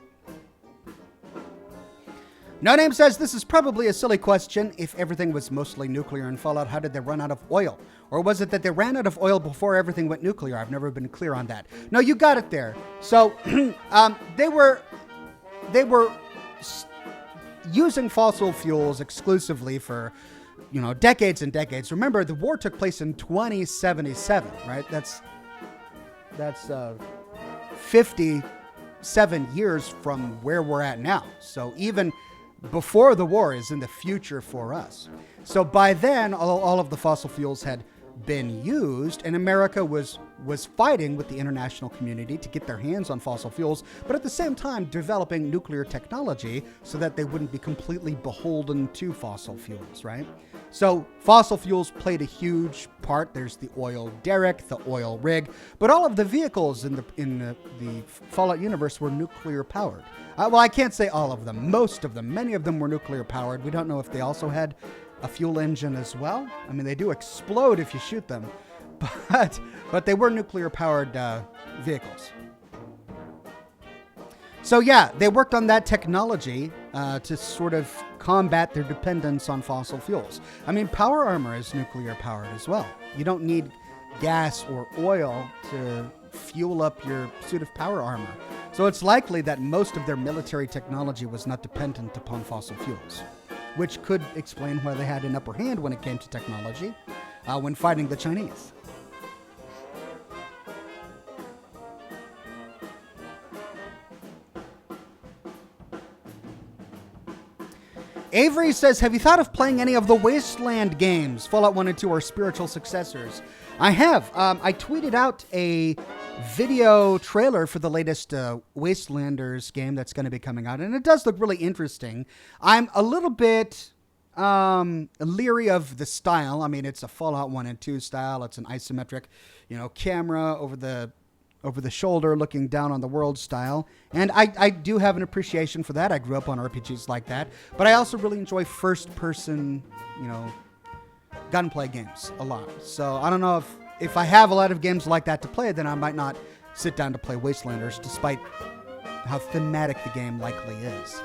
No Name says, this is probably a silly question. If everything was mostly nuclear in Fallout, how did they run out of oil? Or was it that they ran out of oil before everything went nuclear? I've never been clear on that. No, you got it there. So they were using fossil fuels exclusively for, decades and decades. Remember, the war took place in 2077, right? That's 57 years from where we're at now. So even before the war is in the future for us. So by then, all of the fossil fuels had been used, and America was fighting with the international community to get their hands on fossil fuels, but at the same time developing nuclear technology so that they wouldn't be completely beholden to fossil fuels, right? So fossil fuels played a huge part. There's the oil derrick, the oil rig, but all of the vehicles in the Fallout universe were nuclear powered. Well, I can't say all of them. Most of them. Many of them were nuclear powered. We don't know if they also had a fuel engine as well. I mean, they do explode if you shoot them, but they were nuclear powered vehicles. So yeah, they worked on that technology to sort of combat their dependence on fossil fuels. I mean, power armor is nuclear powered as well. You don't need gas or oil to fuel up your suit of power armor. So it's likely that most of their military technology was not dependent upon fossil fuels, which could explain why they had an upper hand when it came to technology when fighting the Chinese. Avery says, have you thought of playing any of the Wasteland games? Fallout 1 and 2 are spiritual successors. I have. I tweeted out a video trailer for the latest Wastelanders game that's going to be coming out, and it does look really interesting. I'm a little bit leery of the style. I mean, it's a Fallout 1 and 2 style. It's an isometric, camera over the shoulder looking down on the world style. And I do have an appreciation for that. I grew up on RPGs like that. But I also really enjoy first-person, gunplay games a lot. So I don't know if I have a lot of games like that to play, then I might not sit down to play Wastelanders, despite how thematic the game likely is.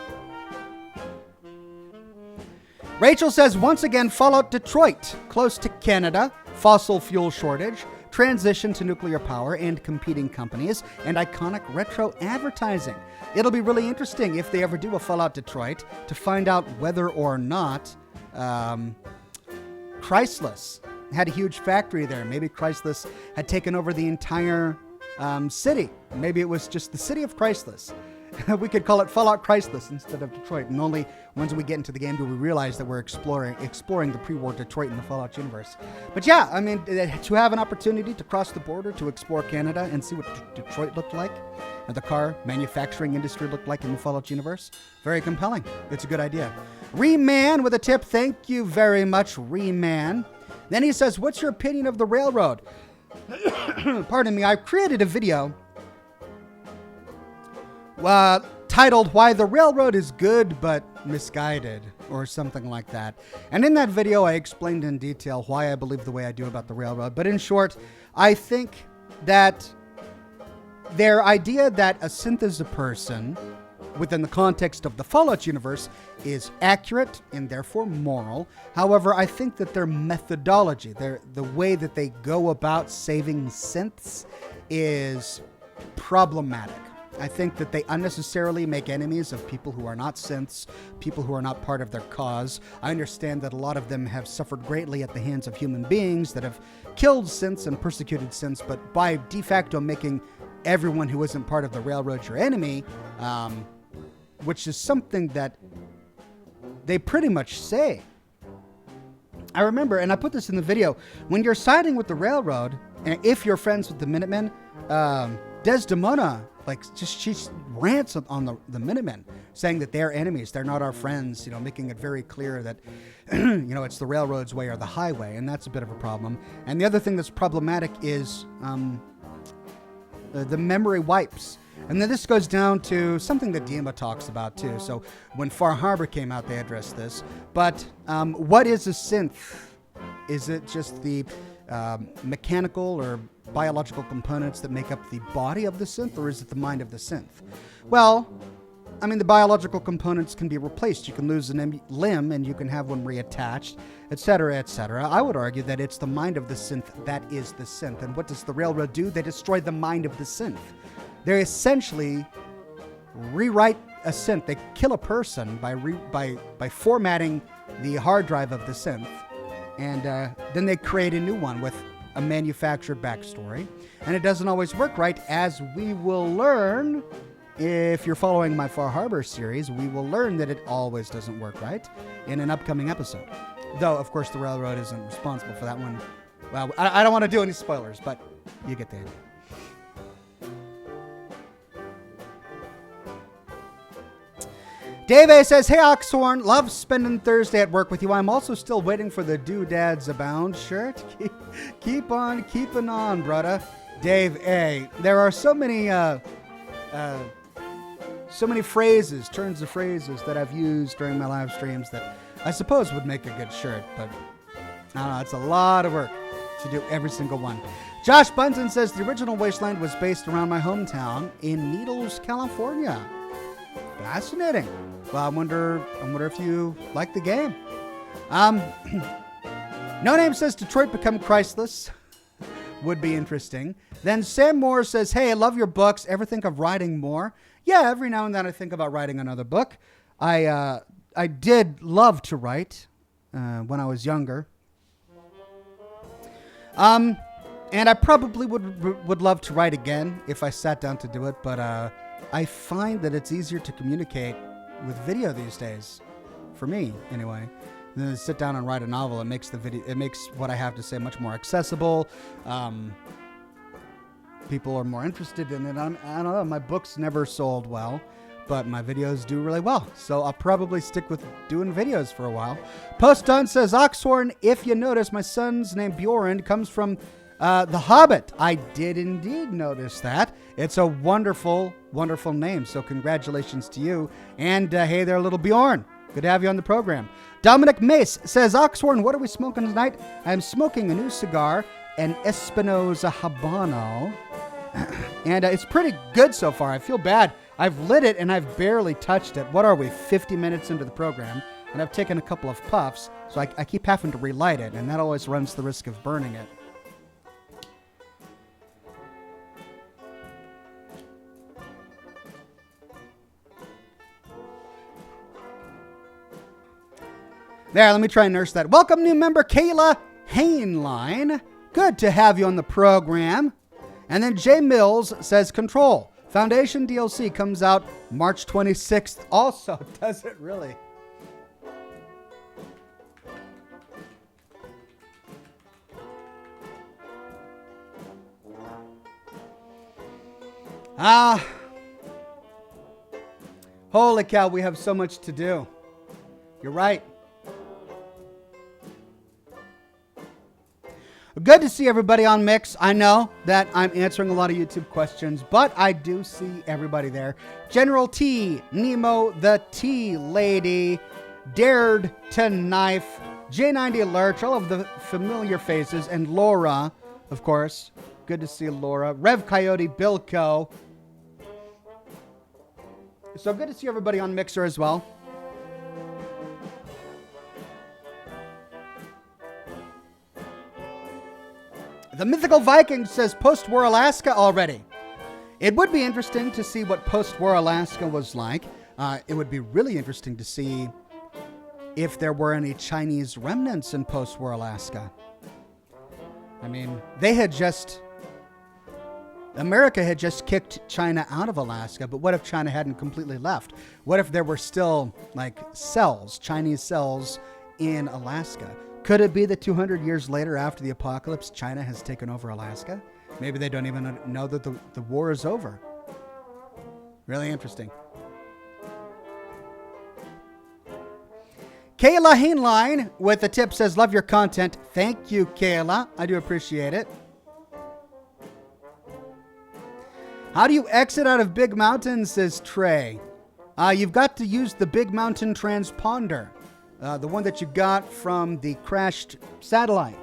Rachel says, once again, Fallout Detroit, close to Canada, fossil fuel shortage, transition to nuclear power and competing companies, and iconic retro advertising. It'll be really interesting if they ever do a Fallout Detroit to find out whether or not Chrysler had a huge factory there. Maybe Chrysler had taken over the entire city. Maybe it was just the city of Chrysler. We could call it Fallout Chrysler instead of Detroit. And only once we get into the game do we realize that we're exploring the pre-war Detroit in the Fallout universe. But yeah, I mean, to have an opportunity to cross the border to explore Canada and see what Detroit looked like, and the car manufacturing industry looked like in the Fallout universe, very compelling. It's a good idea. Reman with a tip. Thank you very much, Reman. Then he says, what's your opinion of the railroad? Pardon me, I've created a video titled Why the Railroad is Good But Misguided, or something like that. And in that video, I explained in detail why I believe the way I do about the railroad. But in short, I think that their idea that a synth is a person within the context of the Fallout universe is accurate and therefore moral. However, I think that their methodology, the way that they go about saving synths is problematic. I think that they unnecessarily make enemies of people who are not synths, people who are not part of their cause. I understand that a lot of them have suffered greatly at the hands of human beings that have killed synths and persecuted synths, but by de facto making everyone who isn't part of the railroad your enemy, which is something that they pretty much say. I remember, and I put this in the video, when you're siding with the railroad, and if you're friends with the Minutemen, Desdemona, she rants on the Minutemen, saying that they're enemies, they're not our friends, making it very clear that, it's the railroad's way or the highway, and that's a bit of a problem. And the other thing that's problematic is the memory wipes. And then this goes down to something that Dima talks about too. So when Far Harbor came out, they addressed this. But what is a synth? Is it just the mechanical or biological components that make up the body of the synth, or is it the mind of the synth? Well, I mean, the biological components can be replaced. You can lose a limb and you can have one reattached, etc., etc. I would argue that it's the mind of the synth that is the synth. And what does the railroad do? They destroy the mind of the synth. They essentially rewrite a synth. They kill a person by formatting the hard drive of the synth, and then they create a new one with a manufactured backstory. And it doesn't always work right, as we will learn. If you're following my Far Harbor series, we will learn that it always doesn't work right in an upcoming episode. Though, of course, the railroad isn't responsible for that one. Well, I don't want to do any spoilers, but you get the idea. Dave A says, hey, Oxhorn, love spending Thursday at work with you. I'm also still waiting for the Doodads Abound shirt. Keep on keeping on, brother. Dave A. There are so many phrases, turns of phrases that I've used during my live streams that I suppose would make a good shirt, but I don't know, it's a lot of work to do every single one. Josh Bunsen says the original Wasteland was based around my hometown in Needles, California. Fascinating. Well, I wonder if you like the game. No Name says Detroit Become Christless. Would be interesting. Then Sam Moore says, hey, I love your books. Ever think of writing more? Yeah, every now and then I think about writing another book. I did love to write when I was younger. And I probably would love to write again if I sat down to do it, but I find that it's easier to communicate with video these days, for me anyway, than to sit down and write a novel. It makes what I have to say much more accessible. People are more interested in it. I don't know, my books never sold well, but my videos do really well. So I'll probably stick with doing videos for a while. Post Done says, Oxhorn, if you notice, my son's name Bjorn comes from The Hobbit. I did indeed notice that. It's a wonderful, wonderful name. So congratulations to you. And hey there, little Bjorn. Good to have you on the program. Dominic Mace says, Oxhorn, what are we smoking tonight? I'm smoking a new cigar, an Espinosa Habano. And it's pretty good so far. I feel bad. I've lit it and I've barely touched it. What are we, 50 minutes into the program? And I've taken a couple of puffs, so I keep having to relight it, and that always runs the risk of burning it. There, let me try and nurse that. Welcome, new member Kayla Hainline. Good to have you on the program. And then Jay Mills says, Control. Foundation DLC comes out March 26th. Also, does it really? Holy cow, we have so much to do. You're right. Good to see everybody on Mix. I know that I'm answering a lot of YouTube questions, but I do see everybody there. General T, Nemo the T Lady, Dared to Knife, J90 Lurch, all of the familiar faces, and Laura, of course. Good to see Laura. Rev Coyote, Bilko. So good to see everybody on Mixer as well. The Mythical Viking says post-war Alaska already. It would be interesting to see what post-war Alaska was like. It would be really interesting to see if there were any Chinese remnants in post-war Alaska. I mean, America had just kicked China out of Alaska, but what if China hadn't completely left? What if there were still, like, Chinese cells in Alaska? Could it be that 200 years later, after the apocalypse, China has taken over Alaska? Maybe they don't even know that the war is over. Really interesting. Kayla Hainline with the tip says, love your content. Thank you, Kayla. I do appreciate it. How do you exit out of Big Mountain, says Trey. You've got to use the Big Mountain transponder. The one that you got from the crashed satellite.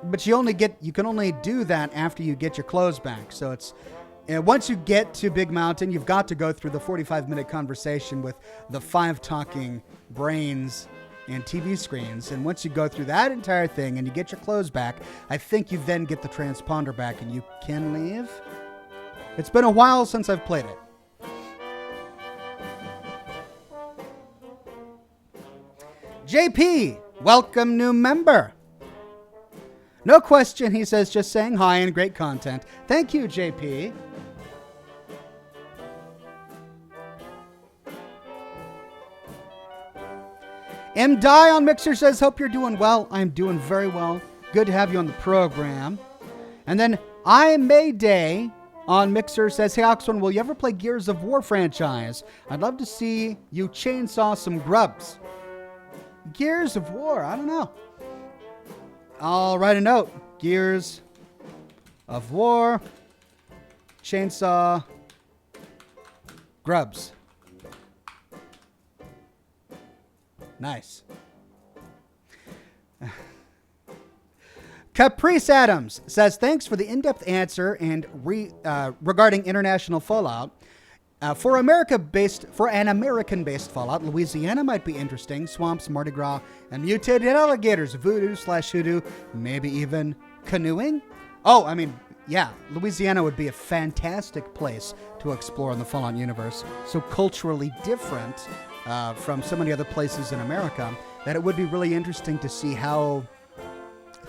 But you can only do that after you get your clothes back. So And once you get to Big Mountain, you've got to go through the 45-minute conversation with the 5 talking brains and TV screens. And once you go through that entire thing and you get your clothes back, I think you then get the transponder back and you can leave. It's been a while since I've played it. JP, welcome new member. No question, he says, just saying hi and great content. Thank you, JP. M. Die on Mixer says, hope you're doing well. I'm doing very well. Good to have you on the program. And then I Mayday on Mixer says, hey, Oxhorn, will you ever play Gears of War franchise? I'd love to see you chainsaw some grubs. Gears of War, I don't know. I'll write a note. Gears of War, chainsaw, grubs. Nice. Caprice Adams says, thanks for the in-depth answer and regarding international Fallout. For an American-based Fallout, Louisiana might be interesting. Swamps, Mardi Gras, and mutated alligators, voodoo/hoodoo, maybe even canoeing. Oh, I mean, yeah, Louisiana would be a fantastic place to explore in the Fallout universe. So culturally different from so many other places in America that it would be really interesting to see how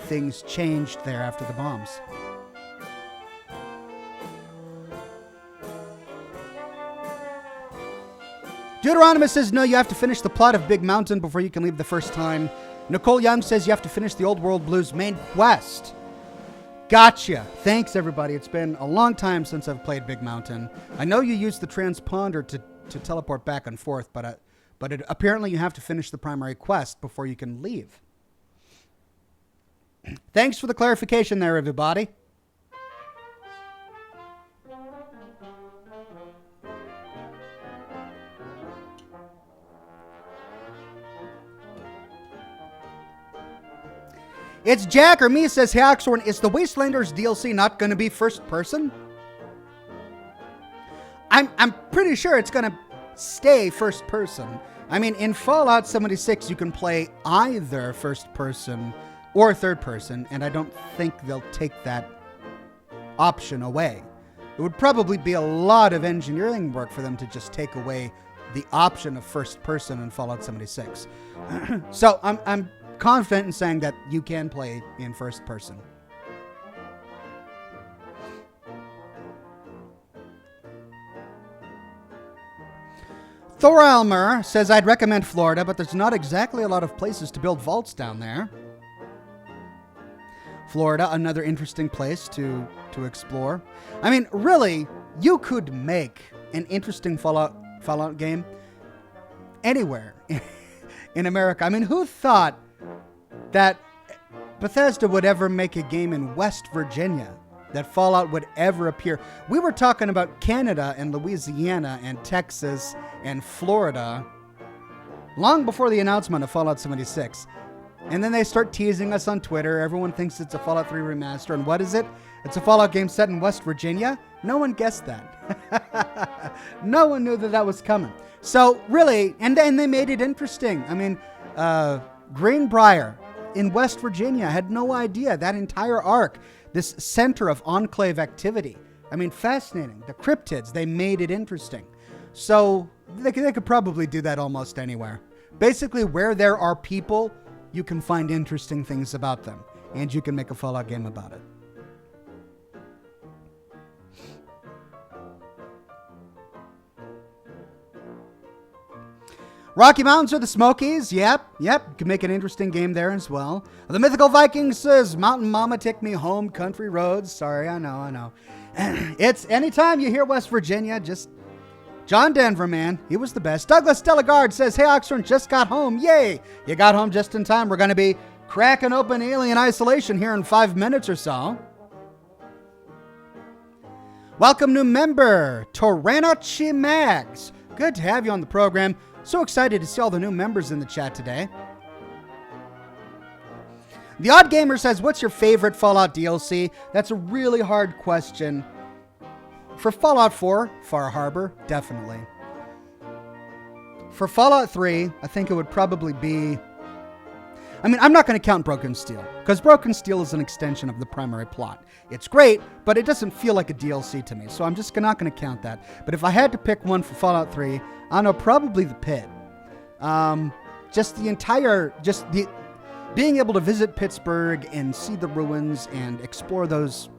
things changed there after the bombs. Deuteronomus says, no, you have to finish the plot of Big Mountain before you can leave the first time. Nicole Young says you have to finish the Old World Blues main quest. Gotcha. Thanks, everybody. It's been a long time since I've played Big Mountain. I know you use the transponder to teleport back and forth, but apparently you have to finish the primary quest before you can leave. Thanks for the clarification there, everybody. It's Jack or me says, hey, Oxhorn, is the Wastelanders DLC not going to be first person? I'm pretty sure it's going to stay first person. I mean, in Fallout 76, you can play either first person or third person, and I don't think they'll take that option away. It would probably be a lot of engineering work for them to just take away the option of first person in Fallout 76. So I'm confident in saying that you can play in first person. Thoralmer says, I'd recommend Florida, but there's not exactly a lot of places to build vaults down there. Florida, another interesting place to explore. I mean, really, you could make an interesting Fallout game anywhere in America. I mean, who thought that Bethesda would ever make a game in West Virginia, that Fallout would ever appear? We were talking about Canada and Louisiana and Texas and Florida long before the announcement of Fallout 76. And then they start teasing us on Twitter. Everyone thinks it's a Fallout 3 remaster. And what is it? It's a Fallout game set in West Virginia? No one guessed that. No one knew that was coming. So really, and then they made it interesting. I mean, Greenbrier in West Virginia, had no idea that entire arc, this center of enclave activity. I mean, fascinating. The cryptids, they made it interesting. So they could probably do that almost anywhere. Basically, where there are people, you can find interesting things about them, and you can make a Fallout game about it. Rocky Mountains or the Smokies? Yep. You can make an interesting game there as well. The Mythical Vikings says, Mountain Mama, take me home, country roads. Sorry, I know. It's anytime you hear West Virginia, just John Denver, man. He was the best. Douglas Delegard says, hey, Oxhorn, just got home. Yay. You got home just in time. We're going to be cracking open Alien Isolation here in 5 minutes or so. Welcome, new member, Toranochi Mags. Good to have you on the program. So excited to see all the new members in the chat today. The Odd Gamer says, what's your favorite Fallout DLC? That's a really hard question For Fallout 4, Far Harbor, definitely. For Fallout 3, I think it would probably be... I mean, I'm not going to count Broken Steel, because Broken Steel is an extension of the primary plot. It's great, but it doesn't feel like a DLC to me, so I'm just not going to count that. But if I had to pick one for Fallout 3, I don't know, probably the Pit. Being able to visit Pittsburgh and see the ruins and explore those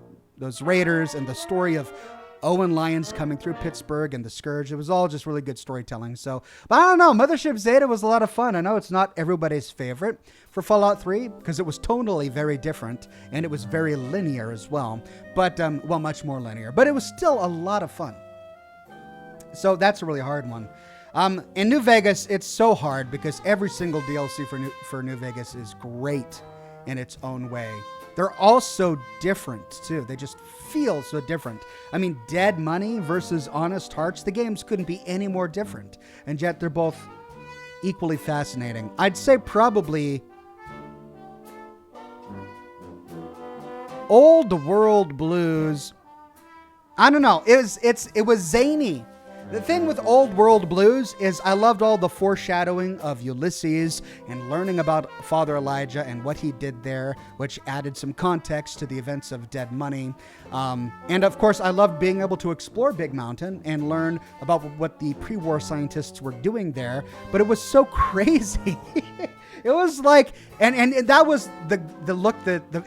raiders and the story of Owen Lyons coming through Pittsburgh and the Scourge. It was all just really good storytelling. So, but I don't know. Mothership Zeta was a lot of fun. I know it's not everybody's favorite for Fallout 3 because it was tonally very different and it was very linear as well. But, much more linear. But it was still a lot of fun. So that's a really hard one. In New Vegas, it's so hard because every single DLC for New Vegas is great in its own way. They're all so different, too. They just feel so different. I mean, Dead Money versus Honest Hearts, the games couldn't be any more different. And yet they're both equally fascinating. I'd say probably Old World Blues. I don't know. It was zany. The thing with Old World Blues is I loved all the foreshadowing of Ulysses and learning about Father Elijah and what he did there, which added some context to the events of Dead Money. And of course, I loved being able to explore Big Mountain and learn about what the pre-war scientists were doing there. But it was so crazy. It was like, and that was the look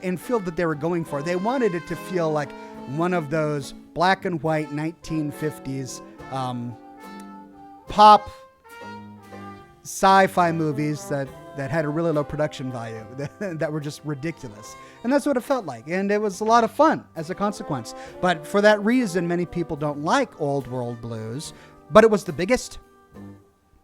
and feel that they were going for. They wanted it to feel like one of those black and white 1950s pop sci-fi movies that had a really low production value, that were just ridiculous. And that's what it felt like. And it was a lot of fun as a consequence. But for that reason, many people don't like Old World Blues. But it was the biggest.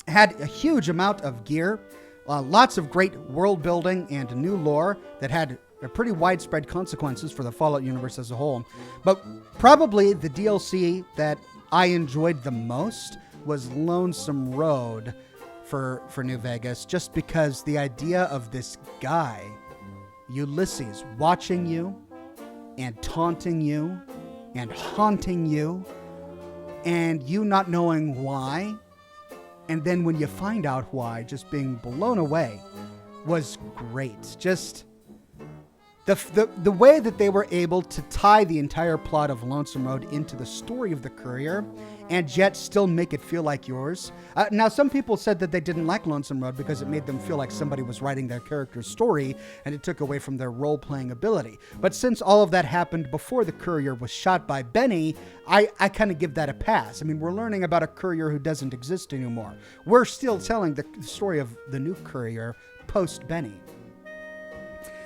It had a huge amount of gear, lots of great world building and new lore that had pretty widespread consequences for the Fallout universe as a whole. But probably the DLC that I enjoyed the most was Lonesome Road for New Vegas, just because the idea of this guy, Ulysses, watching you and taunting you and haunting you and you not knowing why, and then when you find out why, just being blown away, was great. Just the way that they were able to tie the entire plot of Lonesome Road into the story of the Courier and yet still make it feel like yours. Now, some people said that they didn't like Lonesome Road because it made them feel like somebody was writing their character's story and it took away from their role-playing ability. But since all of that happened before the Courier was shot by Benny, I kind of give that a pass. I mean, we're learning about a Courier who doesn't exist anymore. We're still telling the story of the new Courier post-Benny.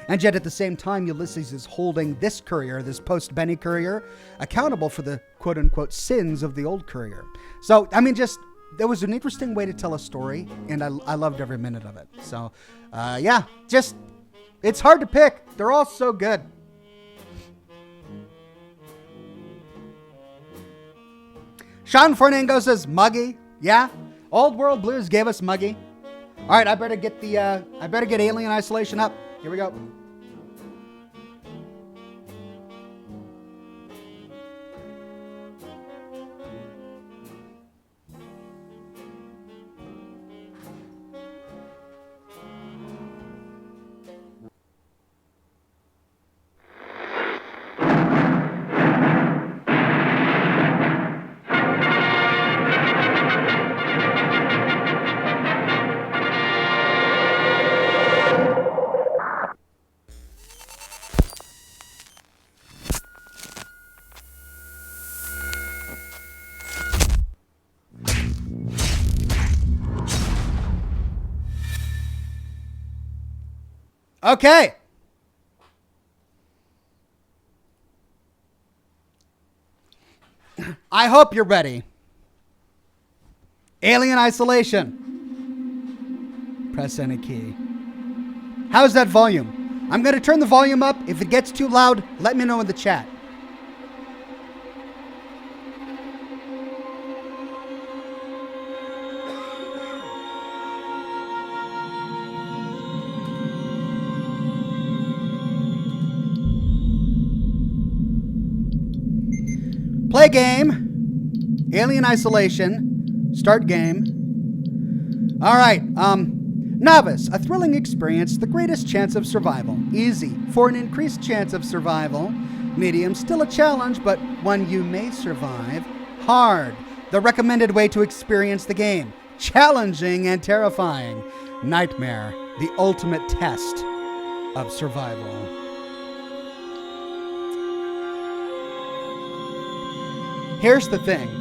And yet at the same time, Ulysses is holding this Courier, this post-Benny Courier, accountable for the quote-unquote sins of the old Courier. So, I mean, just, there was an interesting way to tell a story, and I loved every minute of it. So, yeah, just, it's hard to pick. They're all so good. Sean Fernando says, Muggy. Yeah, Old World Blues gave us Muggy. All right, I better get Alien Isolation up. Here we go. Okay. I hope you're ready. Alien Isolation. Press any key. How's that volume? I'm going to turn the volume up. If it gets too loud, let me know in the chat. Play game. Alien Isolation. Start game. All right. Novice, a thrilling experience, the greatest chance of survival. Easy, for an increased chance of survival. Medium, still a challenge, but one you may survive. Hard, the recommended way to experience the game. Challenging and terrifying. Nightmare, the ultimate test of survival. Here's the thing.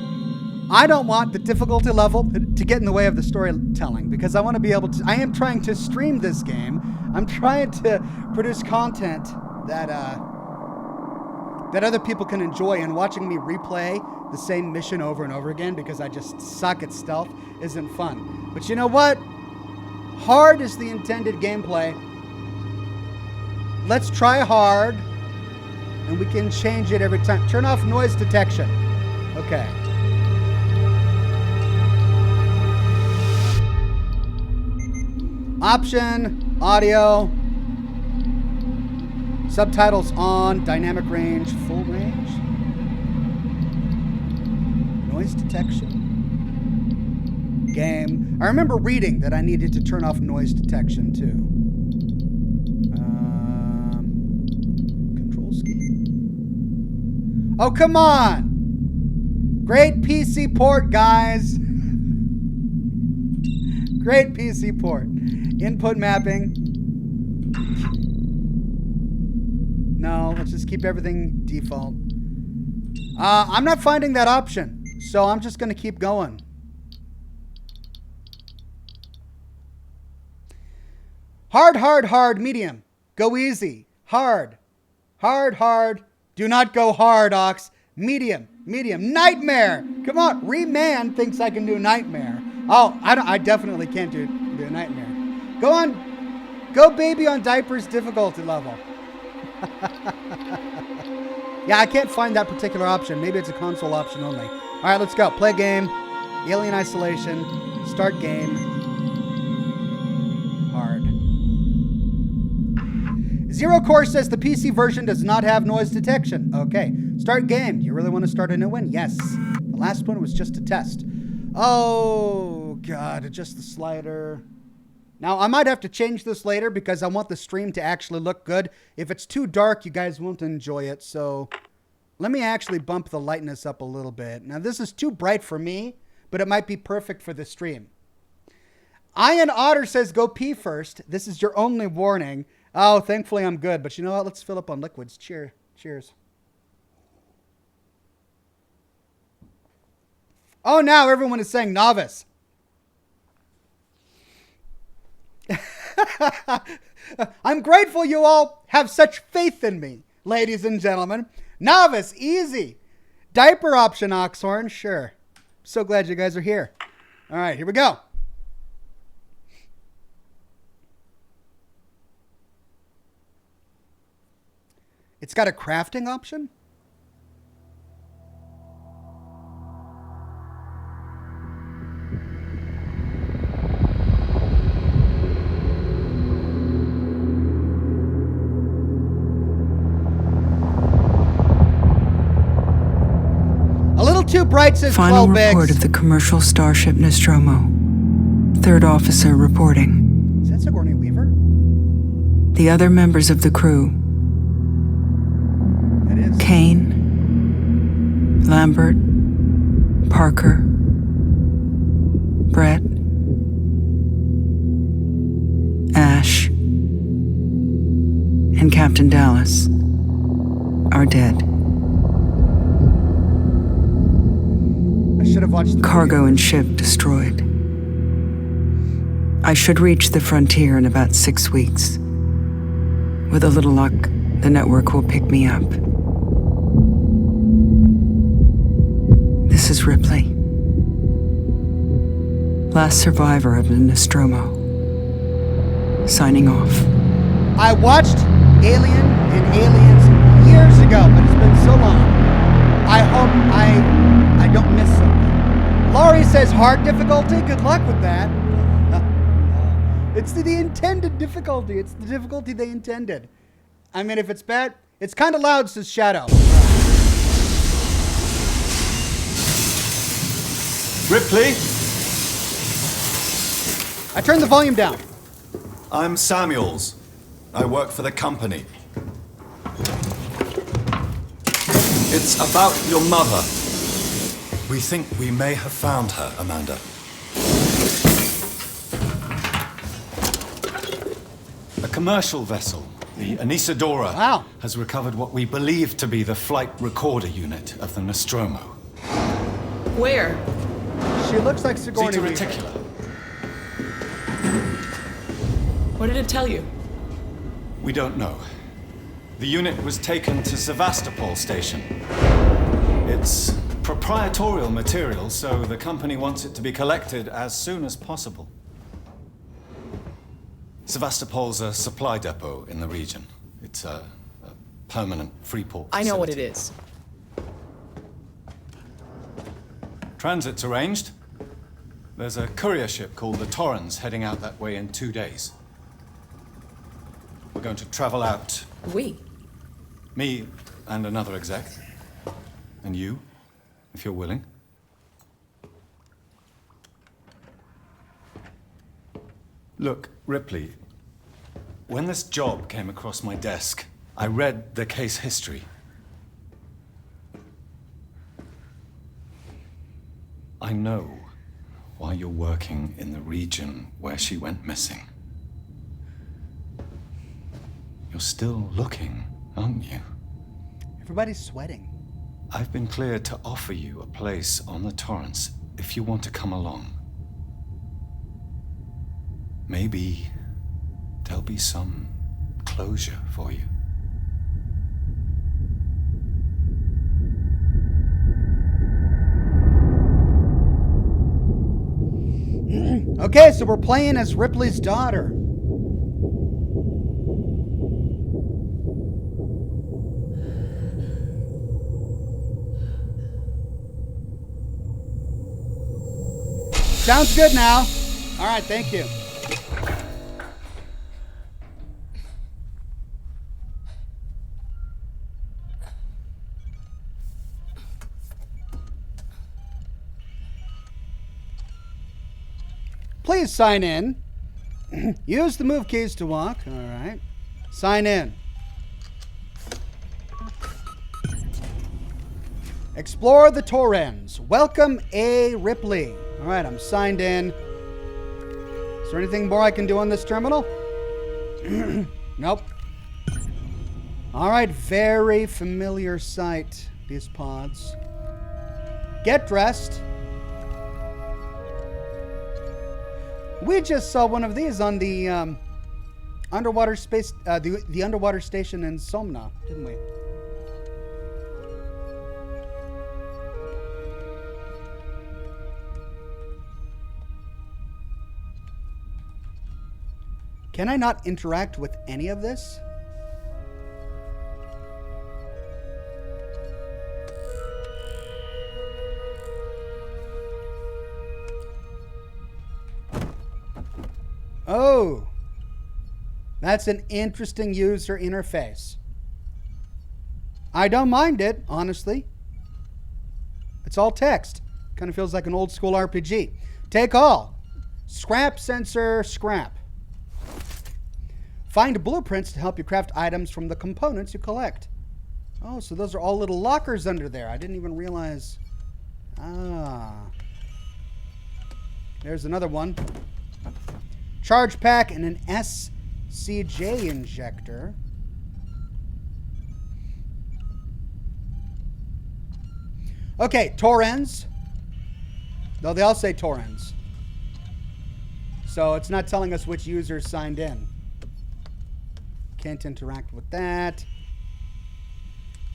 I don't want the difficulty level to get in the way of the storytelling because I want to be able to. I am trying to stream this game. I'm trying to produce content that other people can enjoy, and watching me replay the same mission over and over again because I just suck at stealth isn't fun. But you know what? Hard is the intended gameplay. Let's try hard, and we can change it every time. Turn off noise detection. Okay. Option, audio, subtitles on, dynamic range, full range, noise detection, game. I remember reading that I needed to turn off noise detection too. Control scheme. Oh, come on. Great PC port, guys. Great PC port. Input mapping. No, let's just keep everything default. I'm not finding that option, so I'm just going to keep going. Hard, hard, hard, medium. Go easy. Hard. Hard, hard. Do not go hard, Ox. Medium, medium. Nightmare. Come on. Reman thinks I can do nightmare. Oh, I definitely can't do nightmare. Go on. Go baby on diapers difficulty level. Yeah, I can't find that particular option. Maybe it's a console option only. All right, let's go. Play game. Alien Isolation. Start game. Hard. Zero Core says the PC version does not have noise detection. Okay. Start game. Do you really want to start a new one? Yes. The last one was just a test. Oh, God. Adjust the slider. Now, I might have to change this later because I want the stream to actually look good. If it's too dark, you guys won't enjoy it. So let me actually bump the lightness up a little bit. Now, this is too bright for me, but it might be perfect for the stream. Ian Otter says, go pee first. This is your only warning. Oh, thankfully I'm good. But you know what? Let's fill up on liquids. Cheers. Oh, now everyone is saying novice. I'm grateful you all have such faith in me, ladies and gentlemen. Novice, easy. Diaper option, Oxhorn, sure. So glad you guys are here. All right, here we go. It's got a crafting option? Too bright, says Final report of the commercial starship Nostromo. Third officer reporting. Is that Sigourney Weaver? The other members of the crew. It is. Kane, Lambert, Parker, Brett, Ash, and Captain Dallas are dead. I should have watched the cargo video. And ship destroyed. I should reach the frontier in about 6 weeks. With a little luck, the network will pick me up. This is Ripley. Last survivor of the Nostromo. Signing off. I watched Alien and Aliens years ago, but it's been so long. I hope I don't miss something. Laurie says hard difficulty. Good luck with that. It's the intended difficulty. It's the difficulty they intended. I mean, if it's bad, it's kind of loud, says Shadow. Ripley? I turned the volume down. I'm Samuels. I work for the company. It's about your mother. We think we may have found her, Amanda. A commercial vessel, the Anesidora, Wow. has recovered what we believe to be the flight recorder unit of the Nostromo. Where? She looks like Sigourney Zeta Weaver. Reticula. What did it tell you? We don't know. The unit was taken to Sevastopol station. It's proprietorial material, so the company wants it to be collected as soon as possible. Sevastopol's a supply depot in the region. It's a permanent free port I know what it facility. is. Transit's arranged. There's a courier ship called the Torrens heading out that way in 2 days. We're going to travel out. We? Me and another exec. And you, if you're willing. Look, Ripley, when this job came across my desk, I read the case history. I know why you're working in the region where she went missing. You're still looking, aren't you? Everybody's sweating. I've been cleared to offer you a place on the Torrens if you want to come along. Maybe there'll be some closure for you. Okay, so we're playing as Ripley's daughter. Sounds good now. All right, thank you. Please sign in. Use the move keys to walk. All right. Sign in. Explore the Torrens. Welcome A. Ripley. All right, I'm signed in. Is there anything more I can do on this terminal? Nope. All right, very familiar sight, these pods. Get dressed. We just saw one of these on the underwater space, the underwater station in Somna, didn't we? Can I not interact with any of this? Oh, that's an interesting user interface. I don't mind it, honestly. It's all text. Kind of feels like an old school RPG. Take all. Scrap sensor, scrap. Find blueprints to help you craft items from the components you collect. Oh, so those are all little lockers under there. I didn't even realize. Ah. There's another one. Charge pack and an SCJ injector. Okay, Torrens. No, they all say Torrens. So it's not telling us which user signed in. Can't interact with that.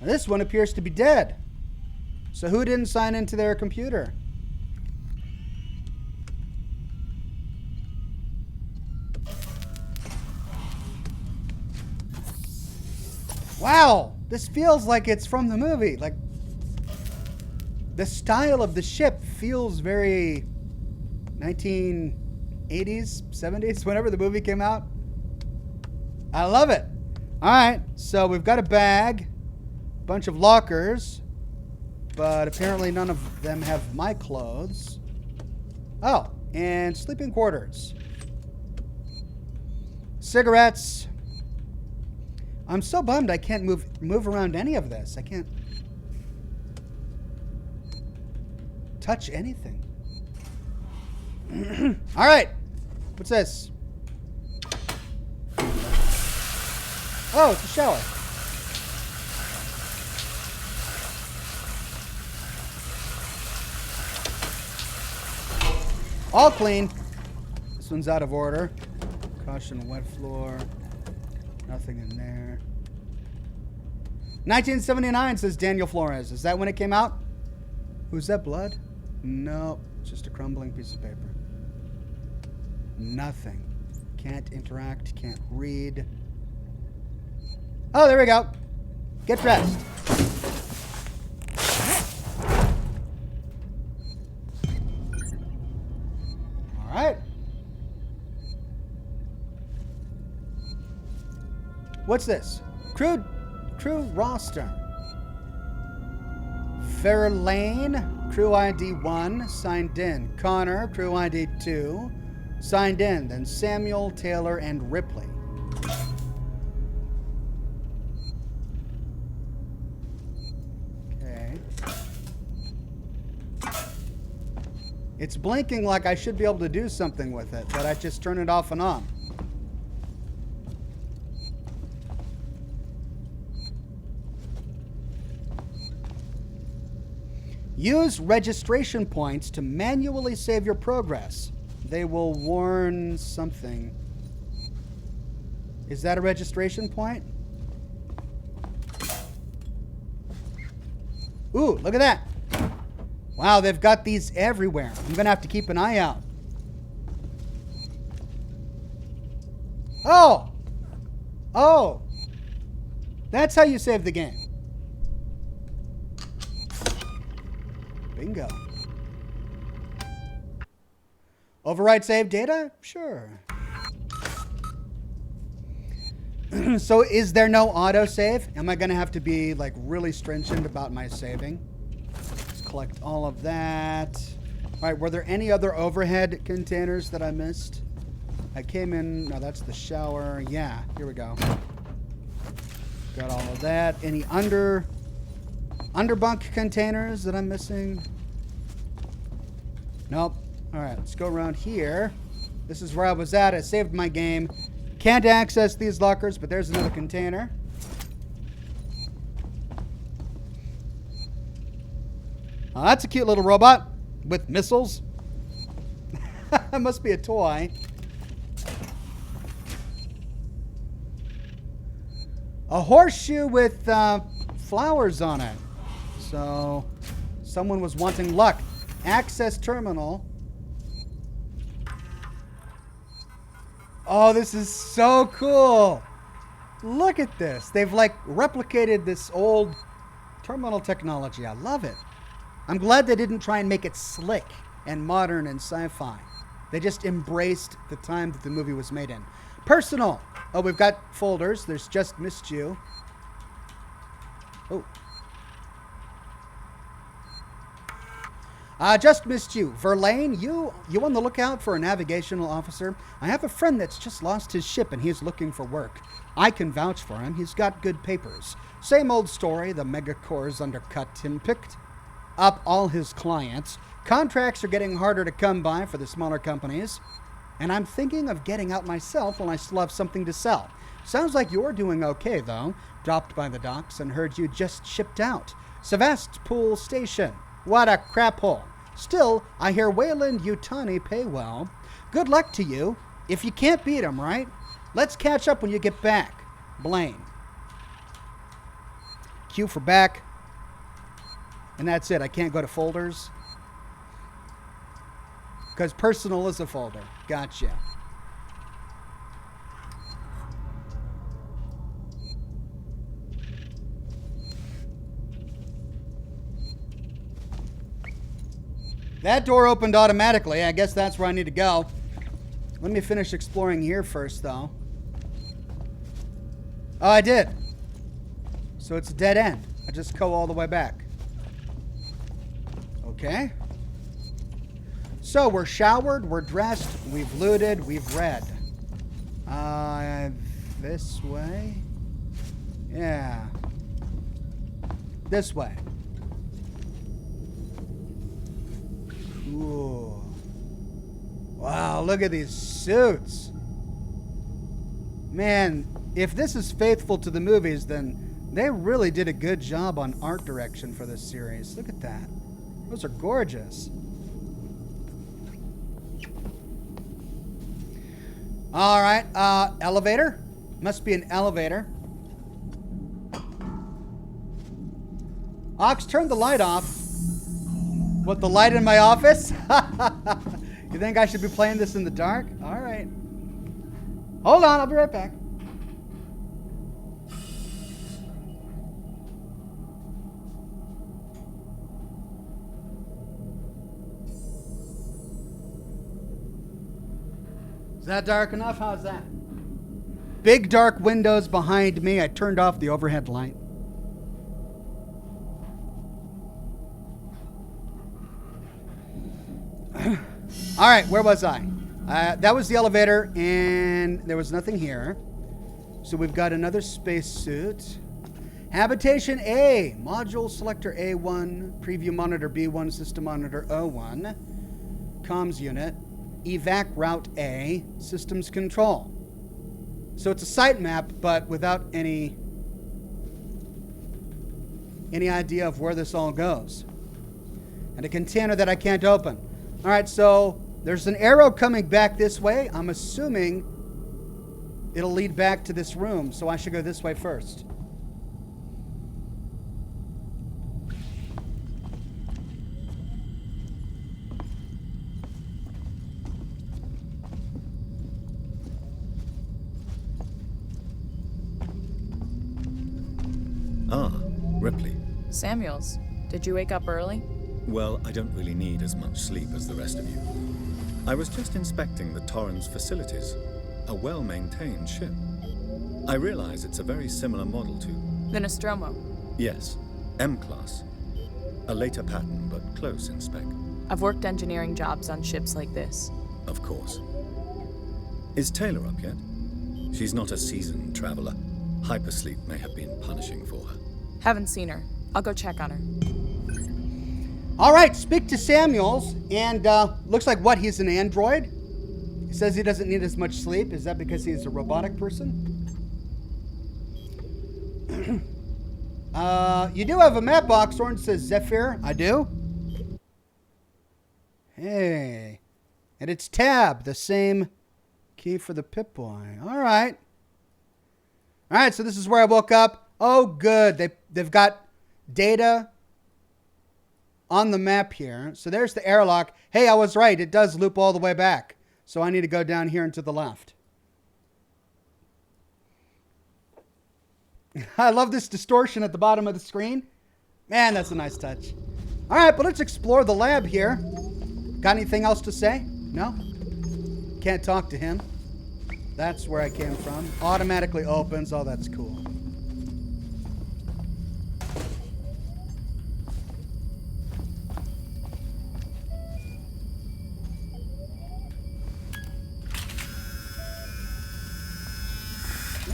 Now, this one appears to be dead. So who didn't sign into their computer? Wow, this feels like it's from the movie. Like, the style of the ship feels very 1980s, 70s, whenever the movie came out. I love it. All right, so we've got a bag, a bunch of lockers, but apparently none of them have my clothes. Oh, and sleeping quarters. Cigarettes. I'm so bummed I can't move around any of this. I can't touch anything. All right. What's this? Oh, it's a shower. All clean. This one's out of order. Caution, wet floor. Nothing in there. 1979, says Daniel Flores. Is that when it came out? Who's that, blood? No, it's just a crumbling piece of paper. Nothing. Can't interact, can't read. Oh, there we go. Get dressed. All right. What's this? Crew roster. Fairlane, crew ID 1, signed in. Connor, crew ID 2, signed in. Then Samuel, Taylor, and Ripley. Okay. It's blinking like I should be able to do something with it, but I just turn it off and on. Use registration points to manually save your progress. They will warn something. Is that a registration point? Ooh, look at that. Wow, they've got these everywhere. I'm going to have to keep an eye out. Oh! Oh! That's how you save the game. Bingo. Override save data? Sure. So is there no autosave? Am I going to have to be like really stringent about my saving? Let's collect all of that. All right, were there any other overhead containers that I missed? I came in, no, that's the shower. Yeah, here we go. Got all of that. Any underbunk containers that I'm missing? Nope. All right, let's go around here. This is where I was at. I saved my game. Can't access these lockers, but there's another container. Oh, that's a cute little robot with missiles. That must be a toy. A horseshoe with flowers on it. So someone was wanting luck. Access terminal. Oh, this is so cool. Look at this. They've like replicated this old terminal technology. I love it. I'm glad they didn't try and make it slick and modern and sci-fi. They just embraced the time that the movie was made in. Personal. Oh, we've got folders. There's Just Missed You. Oh. Just missed you. Verlaine, you on the lookout for a navigational officer? I have a friend that's just lost his ship and he's looking for work. I can vouch for him. He's got good papers. Same old story. The megacorps undercut him, picked up all his clients. Contracts are getting harder to come by for the smaller companies. And I'm thinking of getting out myself when I still have something to sell. Sounds like you're doing okay, though. Dropped by the docks and heard you just shipped out. Sevastopol Station. What a crap hole. Still, I hear Wayland Yutani pay well. Good luck to you. If you can't beat him, right? Let's catch up when you get back. Blaine. Q for back. And that's it. I can't go to folders. Because personal is a folder. Gotcha. That door opened automatically. I guess that's where I need to go. Let me finish exploring here first, though. Oh, I did. So it's a dead end. I just go all the way back. Okay. So we're showered, we're dressed, we've looted, we've read. This way? Yeah. This way. Cool. Wow, look at these suits. Man, if this is faithful to the movies, then they really did a good job on art direction for this series. Look at that. Those are gorgeous. All right, elevator. Must be an elevator. Ox, turn the light off. What, the light in my office? You think I should be playing this in the dark? All right. Hold on, I'll be right back. Is that dark enough? How's that? Big dark windows behind me. I turned off the overhead light. All right, where was I? That was the elevator, and there was nothing here. So we've got another spacesuit. Habitation A, module selector A1, preview monitor B1, system monitor O1, comms unit, evac route A, systems control. So it's a site map, but without any idea of where this all goes. And a container that I can't open. All right, so there's an arrow coming back this way. I'm assuming it'll lead back to this room, so I should go this way first. Ah, Ripley. Samuels, did you wake up early? Well, I don't really need as much sleep as the rest of you. I was just inspecting the Torrens facilities. A well-maintained ship. I realize it's a very similar model to... The Nostromo. Yes, M-class. A later pattern, but close in spec. I've worked engineering jobs on ships like this. Of course. Is Taylor up yet? She's not a seasoned traveler. Hypersleep may have been punishing for her. Haven't seen her. I'll go check on her. All right, speak to Samuels, and looks like what, he's an android? He says he doesn't need as much sleep. Is that because he's a robotic person? You do have a map, Oxhorn, says Zephyr. I do. Hey. And it's tab, the same key for the Pip-Boy. All right. All right, so this is where I woke up. Oh, good. They've got data on the map here. So there's the airlock. Hey, I was right. It does loop all the way back. So I need to go down here and to the left. I love this distortion at the bottom of the screen. Man, that's a nice touch. All right, but let's explore the lab here. Got anything else to say? No? Can't talk to him. That's where I came from. Automatically opens. Oh, that's cool.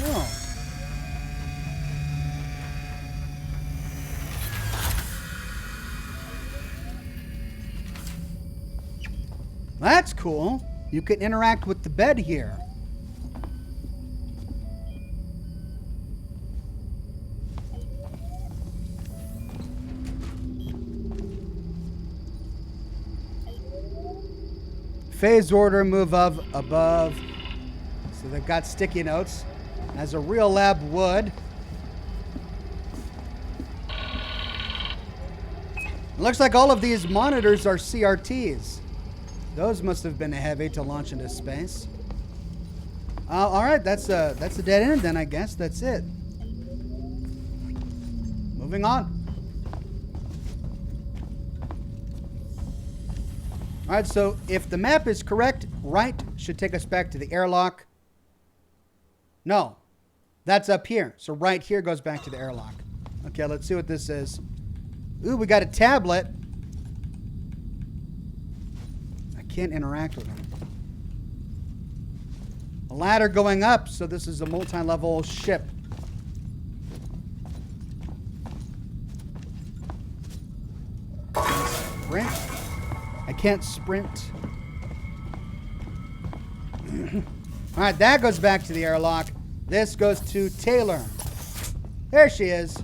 Oh. That's cool. You can interact with the bed here. Phase order, move of above. So they've got sticky notes. As a real lab would. It looks like all of these monitors are CRTs. Those must have been heavy to launch into space. All right, that's a dead end then, I guess. That's it. Moving on. All right, so if the map is correct, right should take us back to the airlock. No, that's up here. So right here goes back to the airlock. Okay, let's see what this is. Ooh, we got a tablet. I can't interact with him. A ladder going up, so this is a multi-level ship. Sprint. I can't sprint. Alright, that goes back to the airlock. This goes to Taylor. There she is.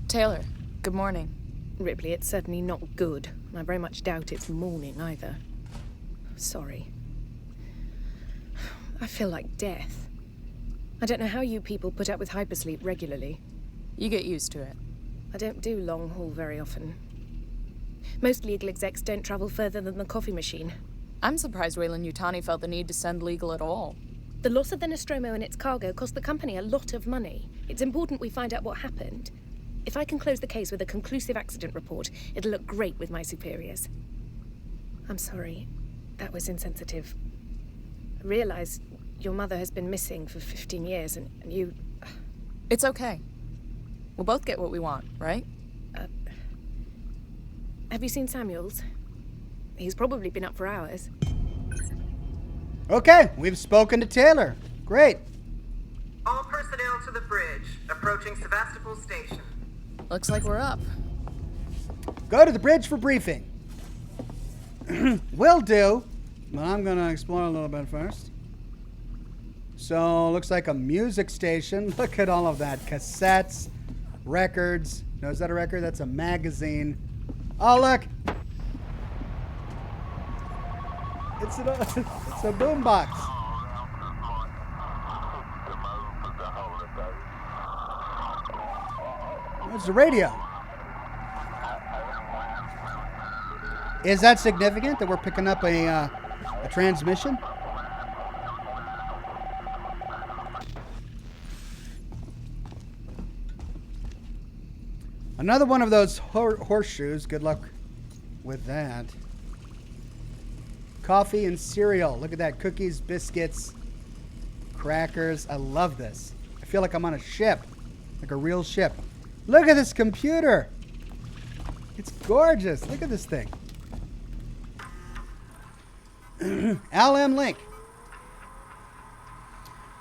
Taylor, good morning. Ripley, it's certainly not good. I very much doubt it's morning either. Sorry. I feel like death. I don't know how you people put up with hypersleep regularly. You get used to it. I don't do long haul very often. Most legal execs don't travel further than the coffee machine. I'm surprised Weyland-Yutani felt the need to send legal at all. The loss of the Nostromo and its cargo cost the company a lot of money. It's important we find out what happened. If I can close the case with a conclusive accident report, it'll look great with my superiors. I'm sorry. That was insensitive. I realize your mother has been missing for 15 years, and you... It's okay. We'll both get what we want, right? Have you seen Samuels? He's probably been up for hours. Okay, we've spoken to Taylor. Great. All personnel to the bridge, approaching Sevastopol Station. Looks like we're up. Go to the bridge for briefing. Will do. But I'm going to explore a little bit first. So, looks like a music station. Look at all of that. Cassettes, records. No, is that a record? That's a magazine. Oh, look. It's a boombox. Where's the radio? Is that significant that we're picking up a transmission? Another one of those horseshoes. Good luck with that. Coffee and cereal. Look at that. Cookies, biscuits, crackers. I love this. I feel like I'm on a ship. Like a real ship. Look at this computer. It's gorgeous. Look at this thing. LM Link.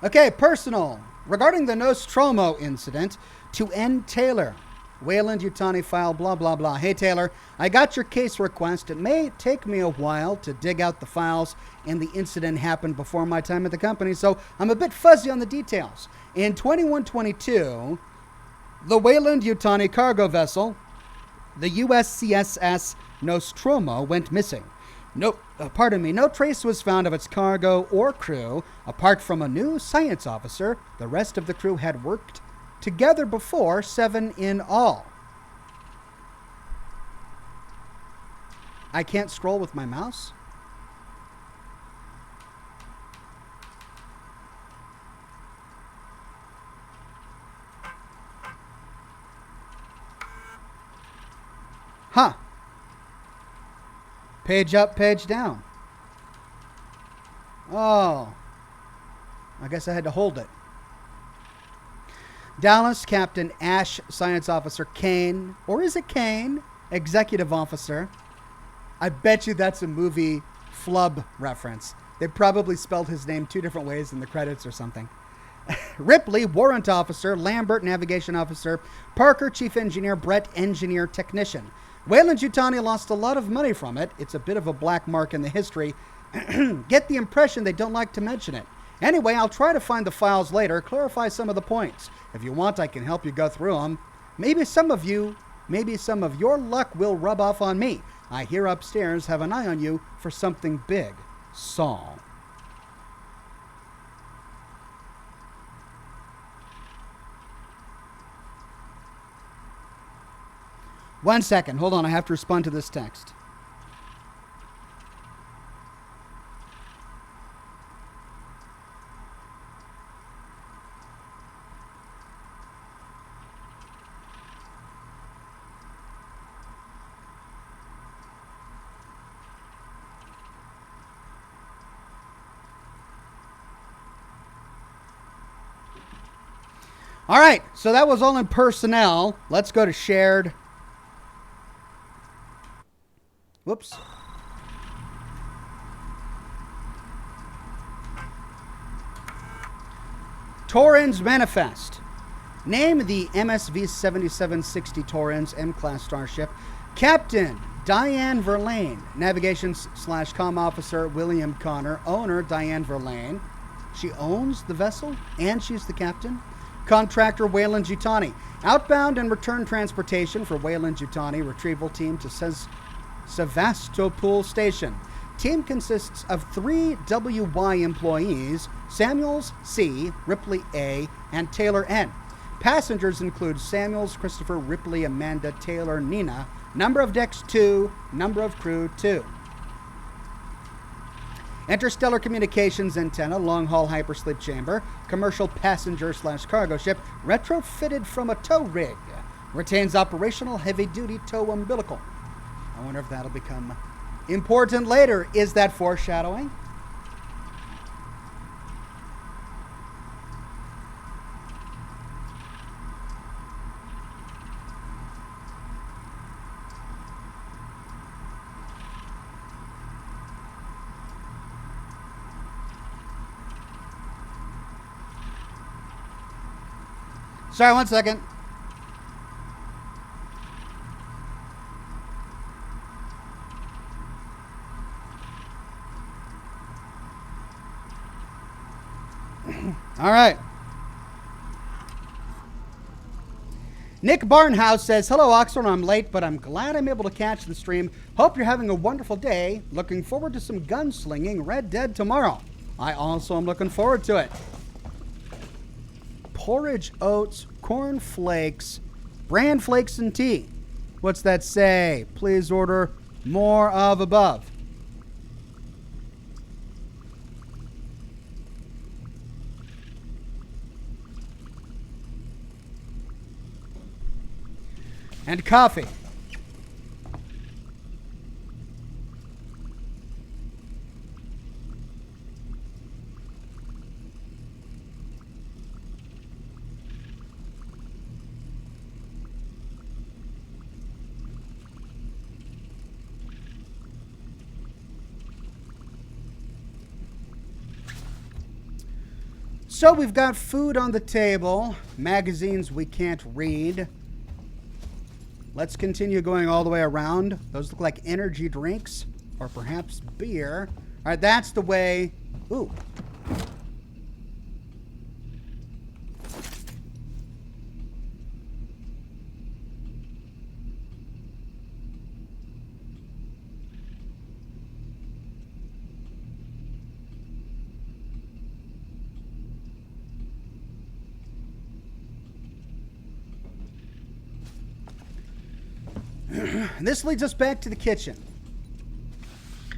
Okay, personal. Regarding the Nostromo incident, to N. Taylor. Weyland-Yutani file, blah, blah, blah. Hey, Taylor, I got your case request. It may take me a while to dig out the files, and the incident happened before my time at the company, so I'm a bit fuzzy on the details. In 2122, the Weyland-Yutani cargo vessel, the USCSS Nostromo, went missing. No trace was found of its cargo or crew, apart from a new science officer. The rest of the crew had worked together before, 7 in all. I can't scroll with my mouse? Huh. Page up, page down. Oh. I guess I had to hold it. Dallas, Captain Ash, Science Officer Kane, or is it Kane? Executive Officer. I bet you that's a movie flub reference. They probably spelled his name 2 different ways in the credits or something. Ripley, Warrant Officer. Lambert, Navigation Officer. Parker, Chief Engineer. Brett, Engineer Technician. Weyland-Yutani lost a lot of money from it. It's a bit of a black mark in the history. Get the impression they don't like to mention it. Anyway, I'll try to find the files later, clarify some of the points. If you want, I can help you go through them. Maybe some of your luck will rub off on me. I hear upstairs have an eye on you for something big. Saul. One second. Hold on. I have to respond to this text. All right, so that was all in personnel. Let's go to shared. Whoops. Torrens Manifest. Name the MSV 7760 Torrens M-Class starship. Captain Diane Verlaine. Navigation/comm officer William Connor. Owner Diane Verlaine. She owns the vessel and she's the captain. Contractor Wayland Jutani. Outbound and return transportation for Wayland Jutani. Retrieval team to Sevastopol Station. Team consists of 3 WY employees, Samuels C., Ripley A., and Taylor N. Passengers include Samuels, Christopher, Ripley, Amanda, Taylor, Nina. Number of decks 2, number of crew 2. Interstellar communications antenna, long-haul hypersleep chamber, commercial passenger/cargo ship, retrofitted from a tow rig. Retains operational heavy-duty tow umbilical. I wonder if that'll become important later. Is that foreshadowing? Sorry, one second. All right. Nick Barnhouse says, hello, Oxhorn. I'm late, but I'm glad I'm able to catch the stream. Hope you're having a wonderful day. Looking forward to some gunslinging Red Dead tomorrow. I also am looking forward to it. Porridge, oats, corn flakes, bran flakes, and tea. What's that say? Please order more of above. And coffee. So we've got food on the table, magazines we can't read. Let's continue going all the way around. Those look like energy drinks or perhaps beer. All right, that's the way. Ooh. This leads us back to the kitchen.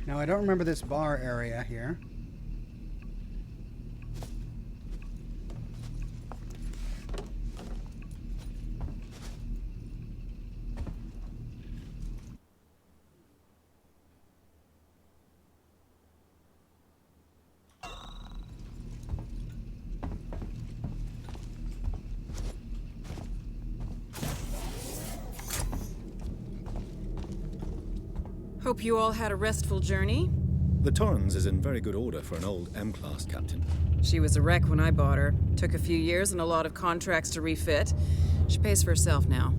Now, I don't remember this bar area here. Hope you all had a restful journey. The Torrens is in very good order for an old M-Class, Captain. She was a wreck when I bought her. Took a few years and a lot of contracts to refit. She pays for herself now.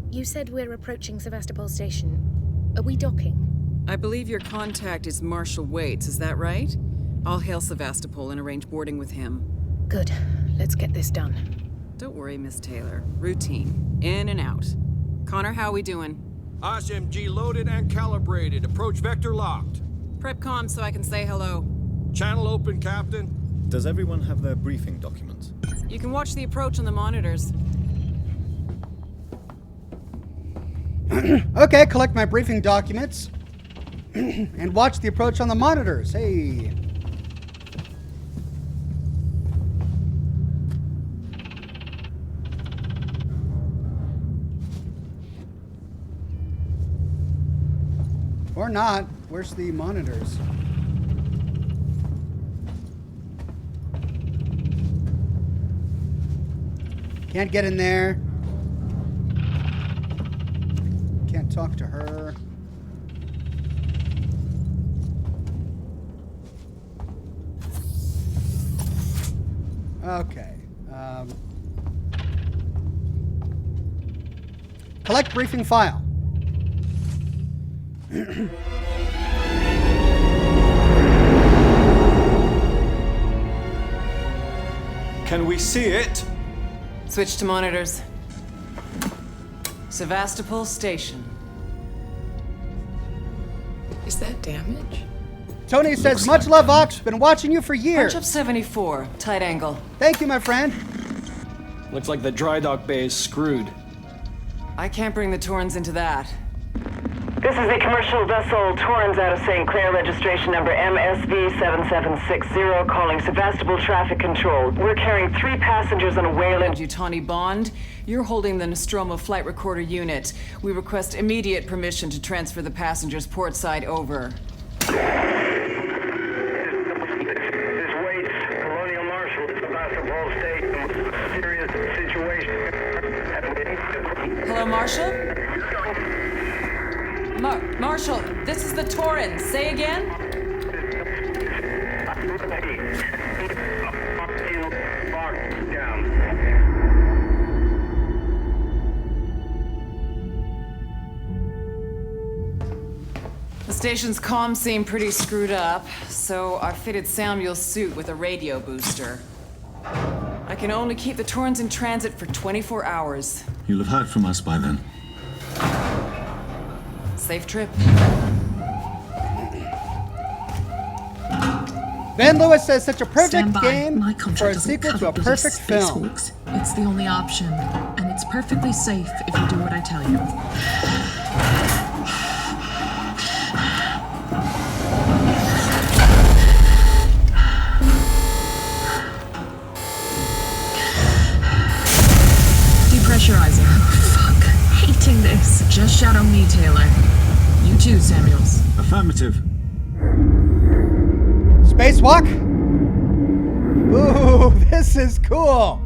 You said we're approaching Sevastopol Station. Are we docking? I believe your contact is Marshal Waits, is that right? I'll hail Sevastopol and arrange boarding with him. Good. Let's get this done. Don't worry, Miss Taylor. Routine. In and out. Connor, how we doing? SMG loaded and calibrated. Approach vector locked. Prep comm so I can say hello. Channel open, Captain. Does everyone have their briefing documents? You can watch the approach on the monitors. Okay, collect my briefing documents and watch the approach on the monitors. Hey. Or not. Where's the monitors? Can't get in there. Can't talk to her. Okay. Collect briefing file. Can we see it? Switch to monitors. Sevastopol Station. Is that damage? Tony says, much love, Ox. Been watching you for years. Punch up 74, tight angle. Thank you, my friend. Looks like the dry dock bay is screwed. I can't bring the Torrens into that. This is the commercial vessel Torrens out of St. Clair, registration number MSV7760, calling Sevastopol Traffic Control. We're carrying 3 passengers on a whale in... Yutani Bond, you're holding the Nostromo flight recorder unit. We request immediate permission to transfer the passengers port side over. This waits Colonial Marshal Sevastopol Station. Serious situation. Hello, Marshal? Marshal, this is the Torrens. Say again? The station's comms seem pretty screwed up, so I fitted Samuel's suit with a radio booster. I can only keep the Torrens in transit for 24 hours. You'll have heard from us by then. Safe trip. Ben Lewis says such a perfect Stand by. game My for contract a doesn't sequel to cover a perfect police film. spacewalks. It's the only option, and it's perfectly safe if you do what I tell you. Depressurizing. Fuck. Hating this. Just shadow me, Taylor. You too, Samuels. Affirmative. Spacewalk? Ooh, this is cool.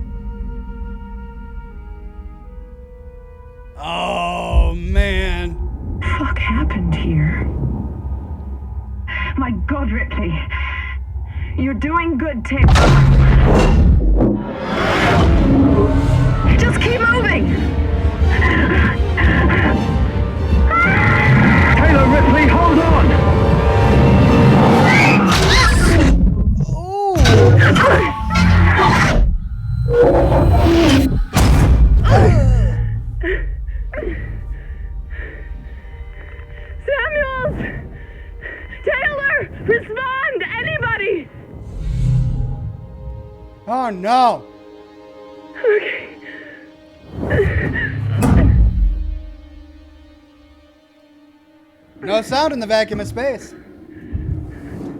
Oh, man. Fuck happened here? My God, Ripley. You're doing good, Taylor. Just keep moving! Taylor, Ripley, hold on! Samuels! Taylor! Respond! Anybody! Oh, no. Okay. No sound in the vacuum of space.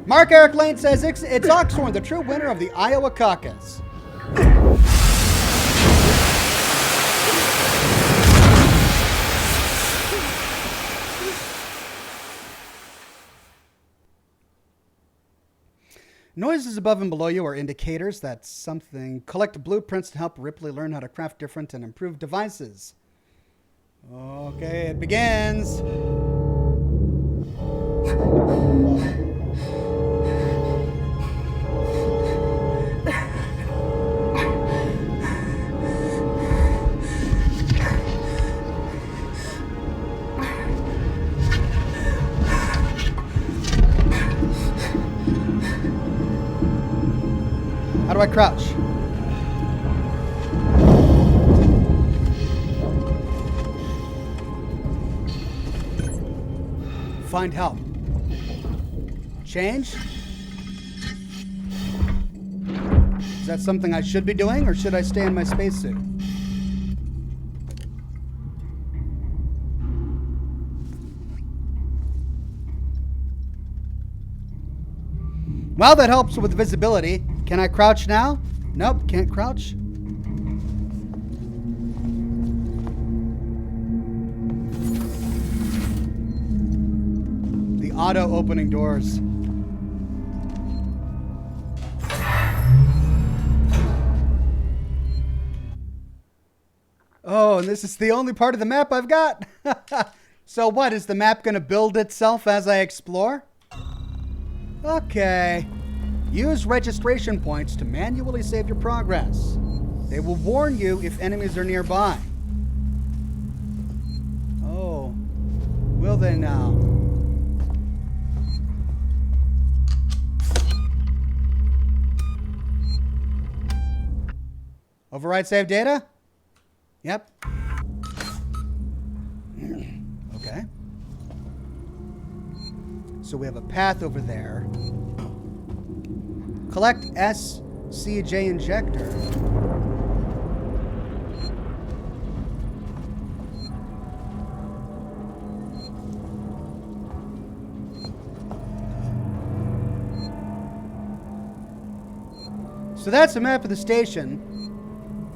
Mark Eric Lane says it's Oxhorn, the true winner of the Iowa caucus. Noises above and below you are indicators that something. Collect blueprints to help Ripley learn how to craft different and improved devices. Okay, it begins. How do I crouch? Find help. Change? Is that something I should be doing, or should I stay in my spacesuit? Well, that helps with visibility. Can I crouch now? Nope, can't crouch. The auto opening doors. Oh, and this is the only part of the map I've got. So what, is the map going to build itself as I explore? Okay. Use registration points to manually save your progress. They will warn you if enemies are nearby. Oh. Will they now? Override save data? Yep. Okay. So we have a path over there. Collect SCJ injector. So that's a map of the station.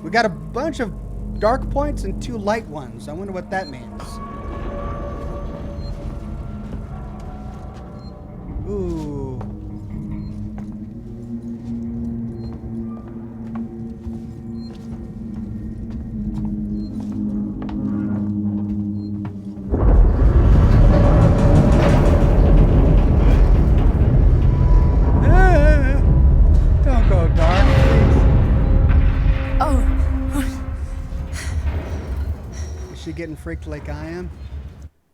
We got a bunch of dark points and 2 light ones. I wonder what that means. Ooh. Don't go dark, please. Is she getting freaked like I am?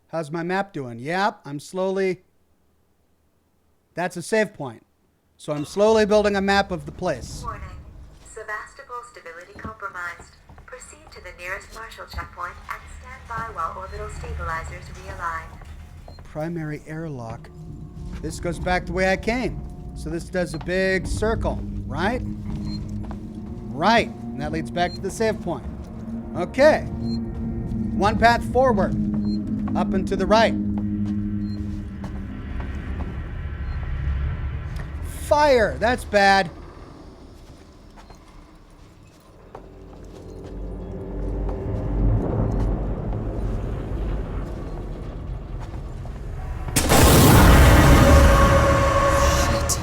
How's my map doing? Yep, I'm slowly... That's a save point. So I'm slowly building a map of the place. Warning. Sevastopol stability compromised. Proceed to the nearest Marshall checkpoint and stand by while orbital stabilizers realign. Primary airlock. This goes back the way I came. So this does a big circle, right? Right. And that leads back to the save point. Okay. One path forward. Up and to the right. Fire! That's bad. Shit.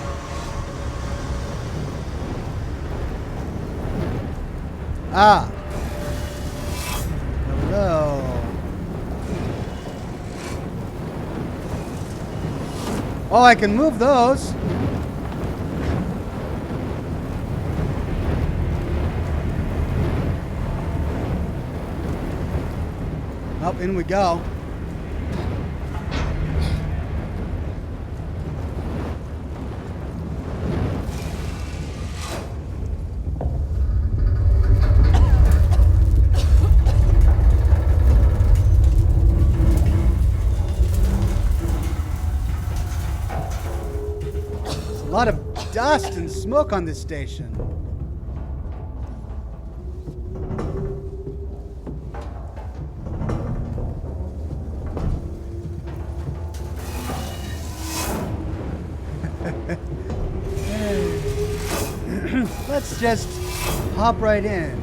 Ah. Hello. Oh, I can move those. Oh, in we go. There's a lot of dust and smoke on this station. Let's just hop right in.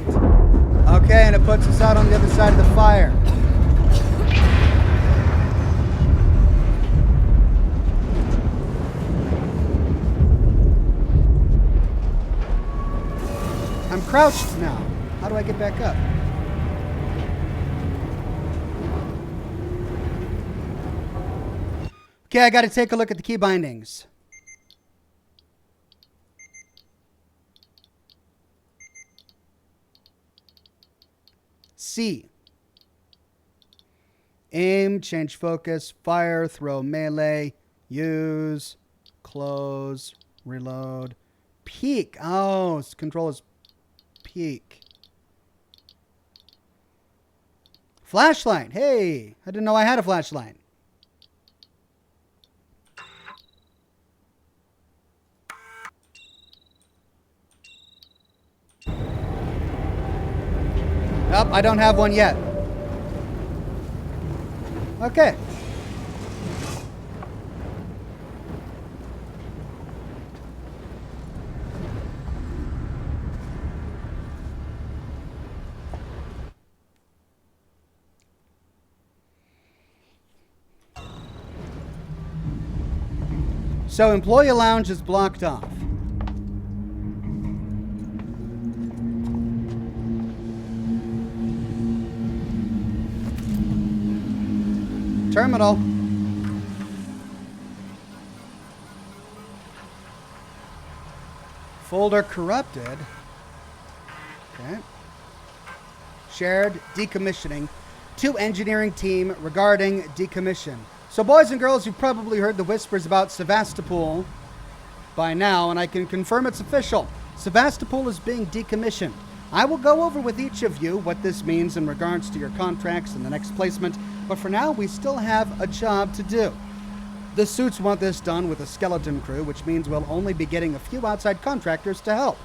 Right. Okay, and it puts us out on the other side of the fire. I'm crouched now. How do I get back up? Okay, I got to take a look at the key bindings. C. Aim, change focus, fire, throw melee, use, close, reload, peek. Oh, control is peek. Flashlight. Hey, I didn't know I had a flashlight. Nope, I don't have one yet. Okay. So employee lounge is blocked off. Terminal. Folder corrupted. Okay. Shared decommissioning to engineering team regarding decommission. So, boys and girls, you've probably heard the whispers about Sevastopol by now, and I can confirm it's official. Sevastopol is being decommissioned. I will go over with each of you what this means in regards to your contracts and the next placement, but for now, we still have a job to do. The suits want this done with a skeleton crew, which means we'll only be getting a few outside contractors to help.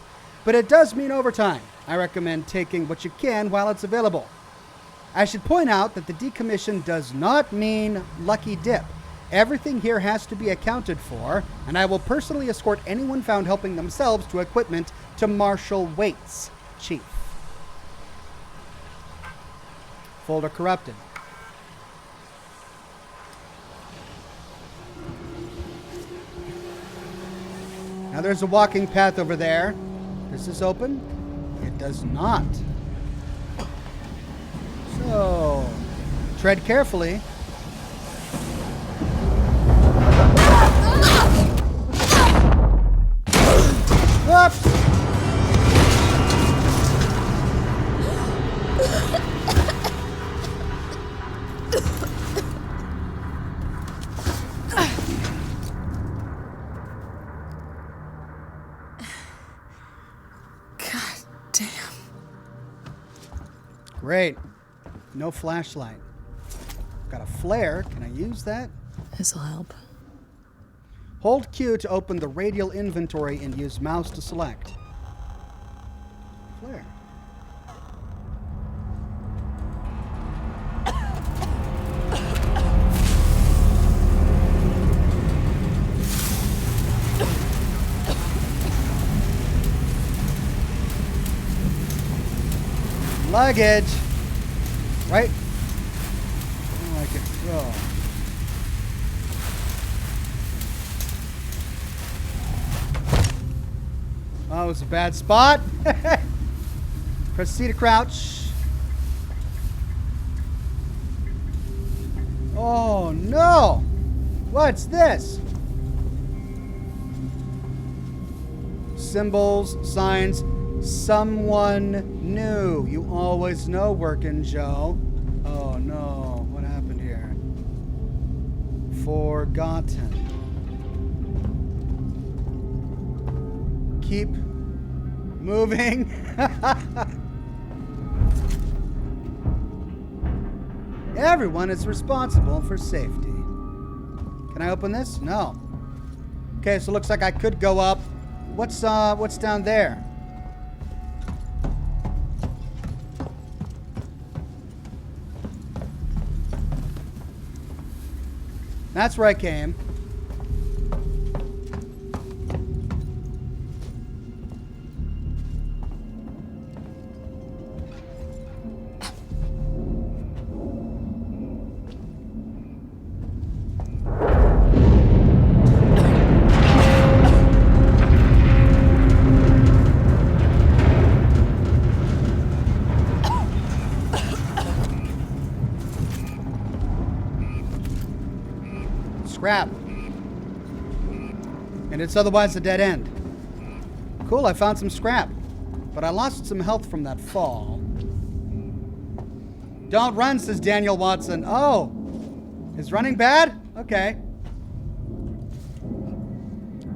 But it does mean overtime. I recommend taking what you can while it's available. I should point out that the decommission does not mean lucky dip. Everything here has to be accounted for, and I will personally escort anyone found helping themselves to equipment to Marshal Waits, Chief. Folder corrupted. Now there's a walking path over there. Does this open? It does not. So, tread carefully. Whoops! Great. No flashlight. Got a flare. Can I use that? This'll help. Hold Q to open the radial inventory and use mouse to select. Flare. Luggage. Right? Oh, I can throw. Oh, it was a bad spot. Press C to crouch. Oh no! What's this? Symbols, signs. Someone new. You always know, Workin' Joe. Oh no, what happened here? Forgotten. Keep moving. Everyone is responsible for safety. Can I open this? No. Okay, so it looks like I could go up. What's down there? That's where I came. Scrap. And it's otherwise a dead end. Cool, I found some scrap. But I lost some health from that fall. Don't run, says Daniel Watson. Oh, is running bad? Okay.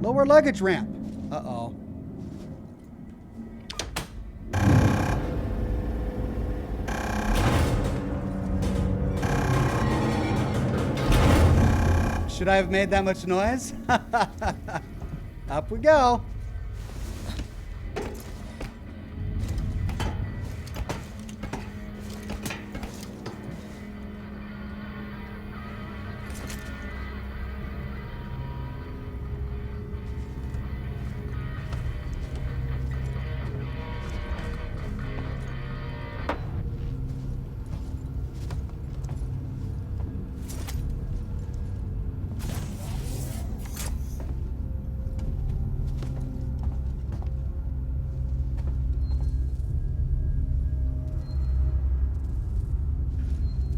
Lower luggage ramp. Uh-oh. Should I have made that much noise? Up we go.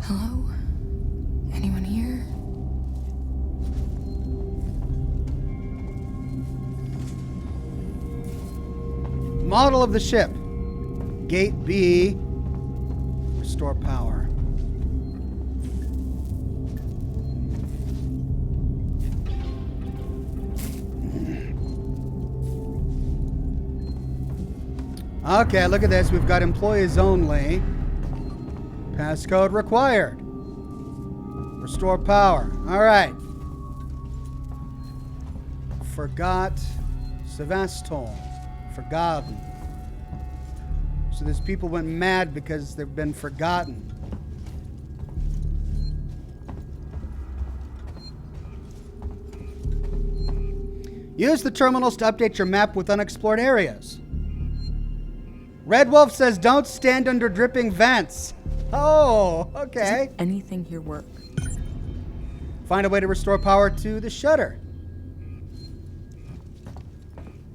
Hello? Anyone here? Model of the ship. Gate B. Restore power. Okay, look at this. We've got employees only. Passcode required. Restore power. All right. Forgot Sevastopol. Forgotten. So these people went mad because they've been forgotten. Use the terminals to update your map with unexplored areas. Red Wolf says don't stand under dripping vents. Oh, okay. Does anything here work? Find a way to restore power to the shutter.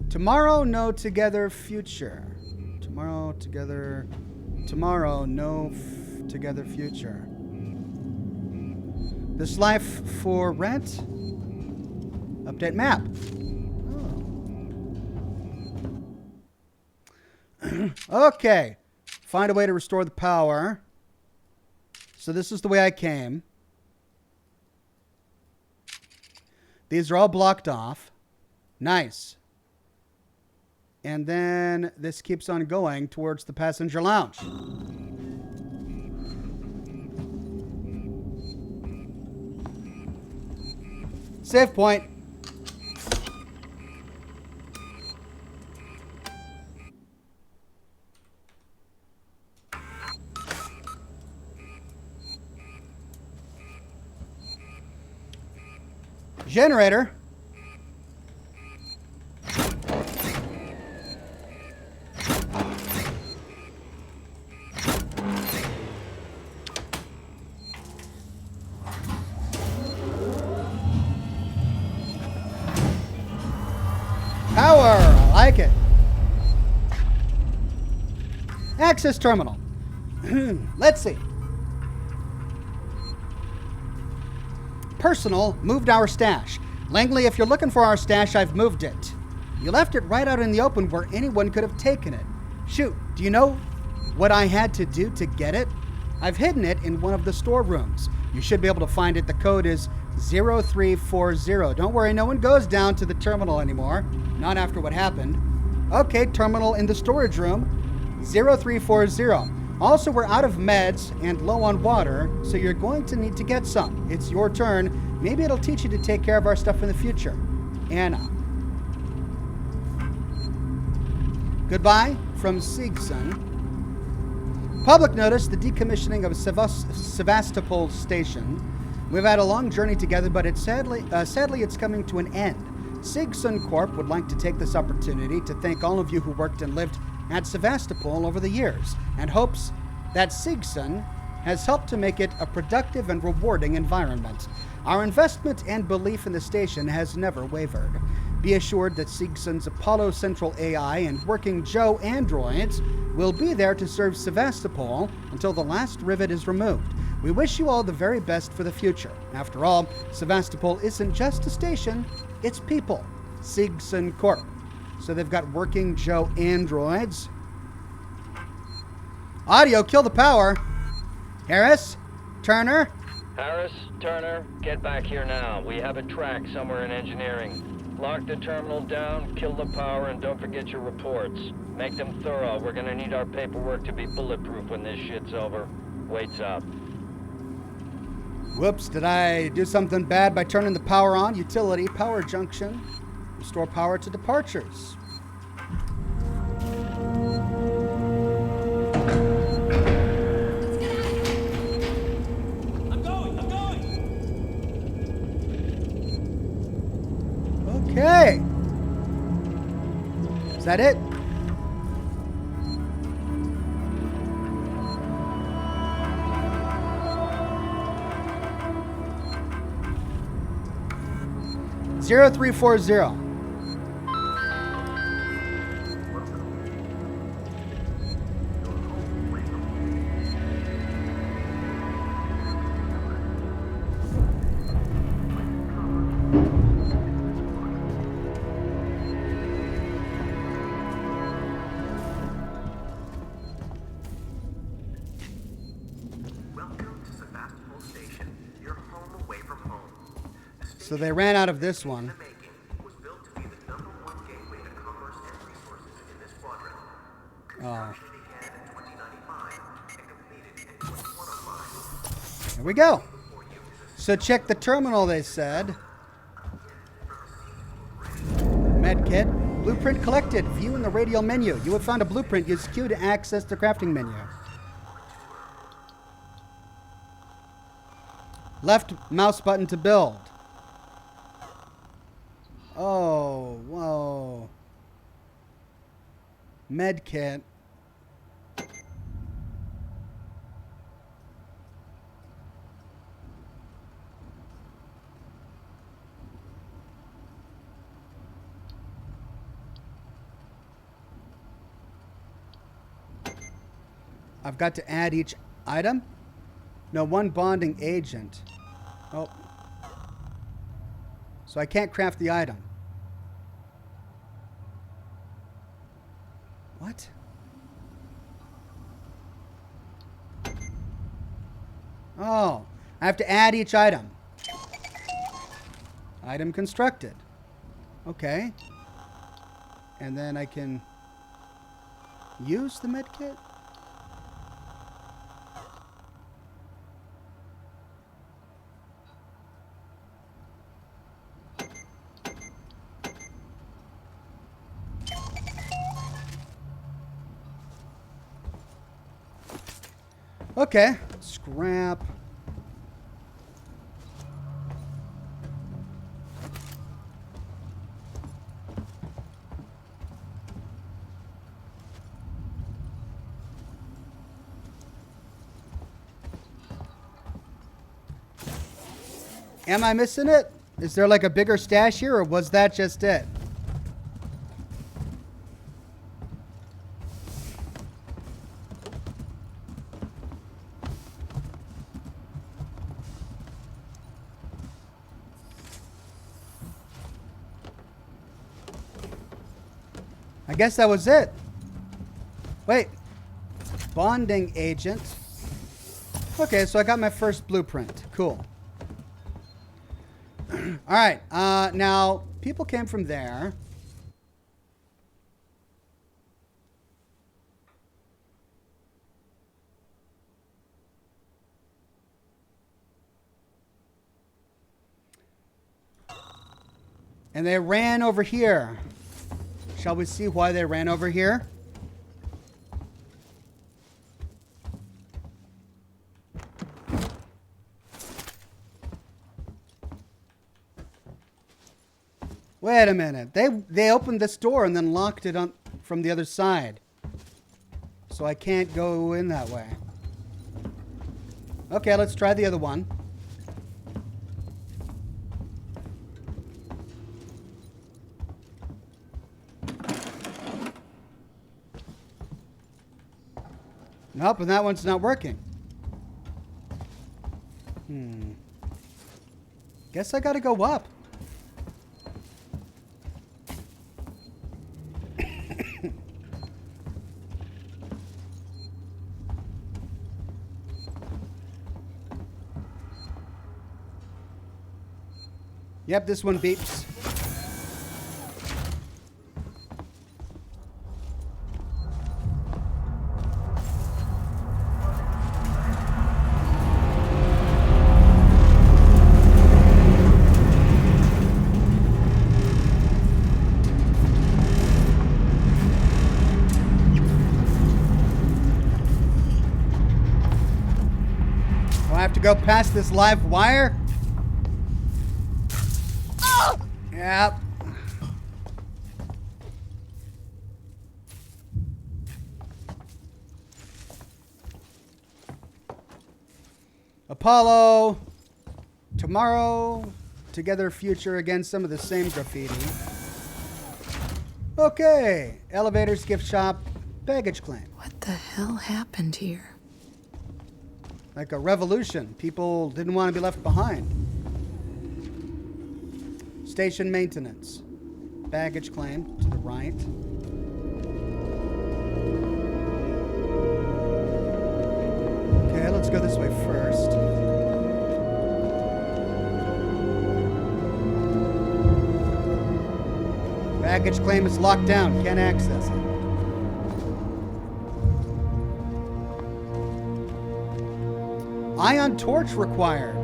Tomorrow, no together future. Tomorrow, together. Tomorrow, no together future. This life for rent. Update map. Oh. Okay. Find a way to restore the power. So this is the way I came. These are all blocked off. Nice. And then this keeps on going towards the passenger lounge. Save point. Generator. Power. I like it. Access terminal. Let's see. Personal moved our stash. Langley, if you're looking for our stash, I've moved it. You left it right out in the open where anyone could have taken it. Shoot, do you know what I had to do to get it? I've hidden it in one of the storerooms. You should be able to find it. The code is 0340. Don't worry, no one goes down to the terminal anymore. Not after what happened. Okay, terminal in the storage room. 0340. Also, we're out of meds and low on water, so you're going to need to get some. It's your turn. Maybe it'll teach you to take care of our stuff in the future. Anna. Goodbye from Sigson. Public notice, the decommissioning of Sevastopol Station. We've had a long journey together, but sadly it's coming to an end. Sigson Corp would like to take this opportunity to thank all of you who worked and lived at Sevastopol over the years, and hopes that Sigson has helped to make it a productive and rewarding environment. Our investment and belief in the station has never wavered. Be assured that Sigson's Apollo Central AI and Working Joe androids will be there to serve Sevastopol until the last rivet is removed. We wish you all the very best for the future. After all, Sevastopol isn't just a station, it's people. Sigson Corp. So they've got Working Joe androids. Audio, kill the power. Harris? Turner? Harris, Turner, get back here now. We have a track somewhere in engineering. Lock the terminal down, kill the power, and don't forget your reports. Make them thorough. We're gonna need our paperwork to be bulletproof when this shit's over. Waits up. Whoops, did I do something bad by turning the power on? Utility, power junction. Restore power to departures. I'm going. Okay. Is that it? Zero 0340. So they ran out of this one. Oh. Here we go. So check the terminal, they said. Medkit. Blueprint collected. View in the radial menu. You have found a blueprint. Use Q to access the crafting menu. Left mouse button to build. Oh, whoa. Medkit. I've got to add each item? No, one bonding agent. Oh. So I can't craft the item. What? Oh, I have to add each item. Item constructed. Okay. And then I can use the medkit? Okay, scrap. Am I missing it? Is there like a bigger stash here, or was that just it? I guess that was it. Wait. Bonding agent. Okay, so I got my first blueprint. Cool. All right. Now, people came from there. And they ran over here. Shall we see why they ran over here? Wait a minute. They opened this door and then locked it on from the other side. So I can't go in that way. Okay, let's try the other one. Nope, and that one's not working. Guess I gotta go up. Yep, this one beeps. I have to go past this live wire? Oh! Yep. Apollo. Tomorrow. Together future. Again, some of the same graffiti. Okay. Elevators, gift shop, baggage claim. What the hell happened here? Like a revolution. People didn't want to be left behind. Station maintenance. Baggage claim to the right. Okay, let's go this way first. Baggage claim is locked down. Can't access it. Ion torch required.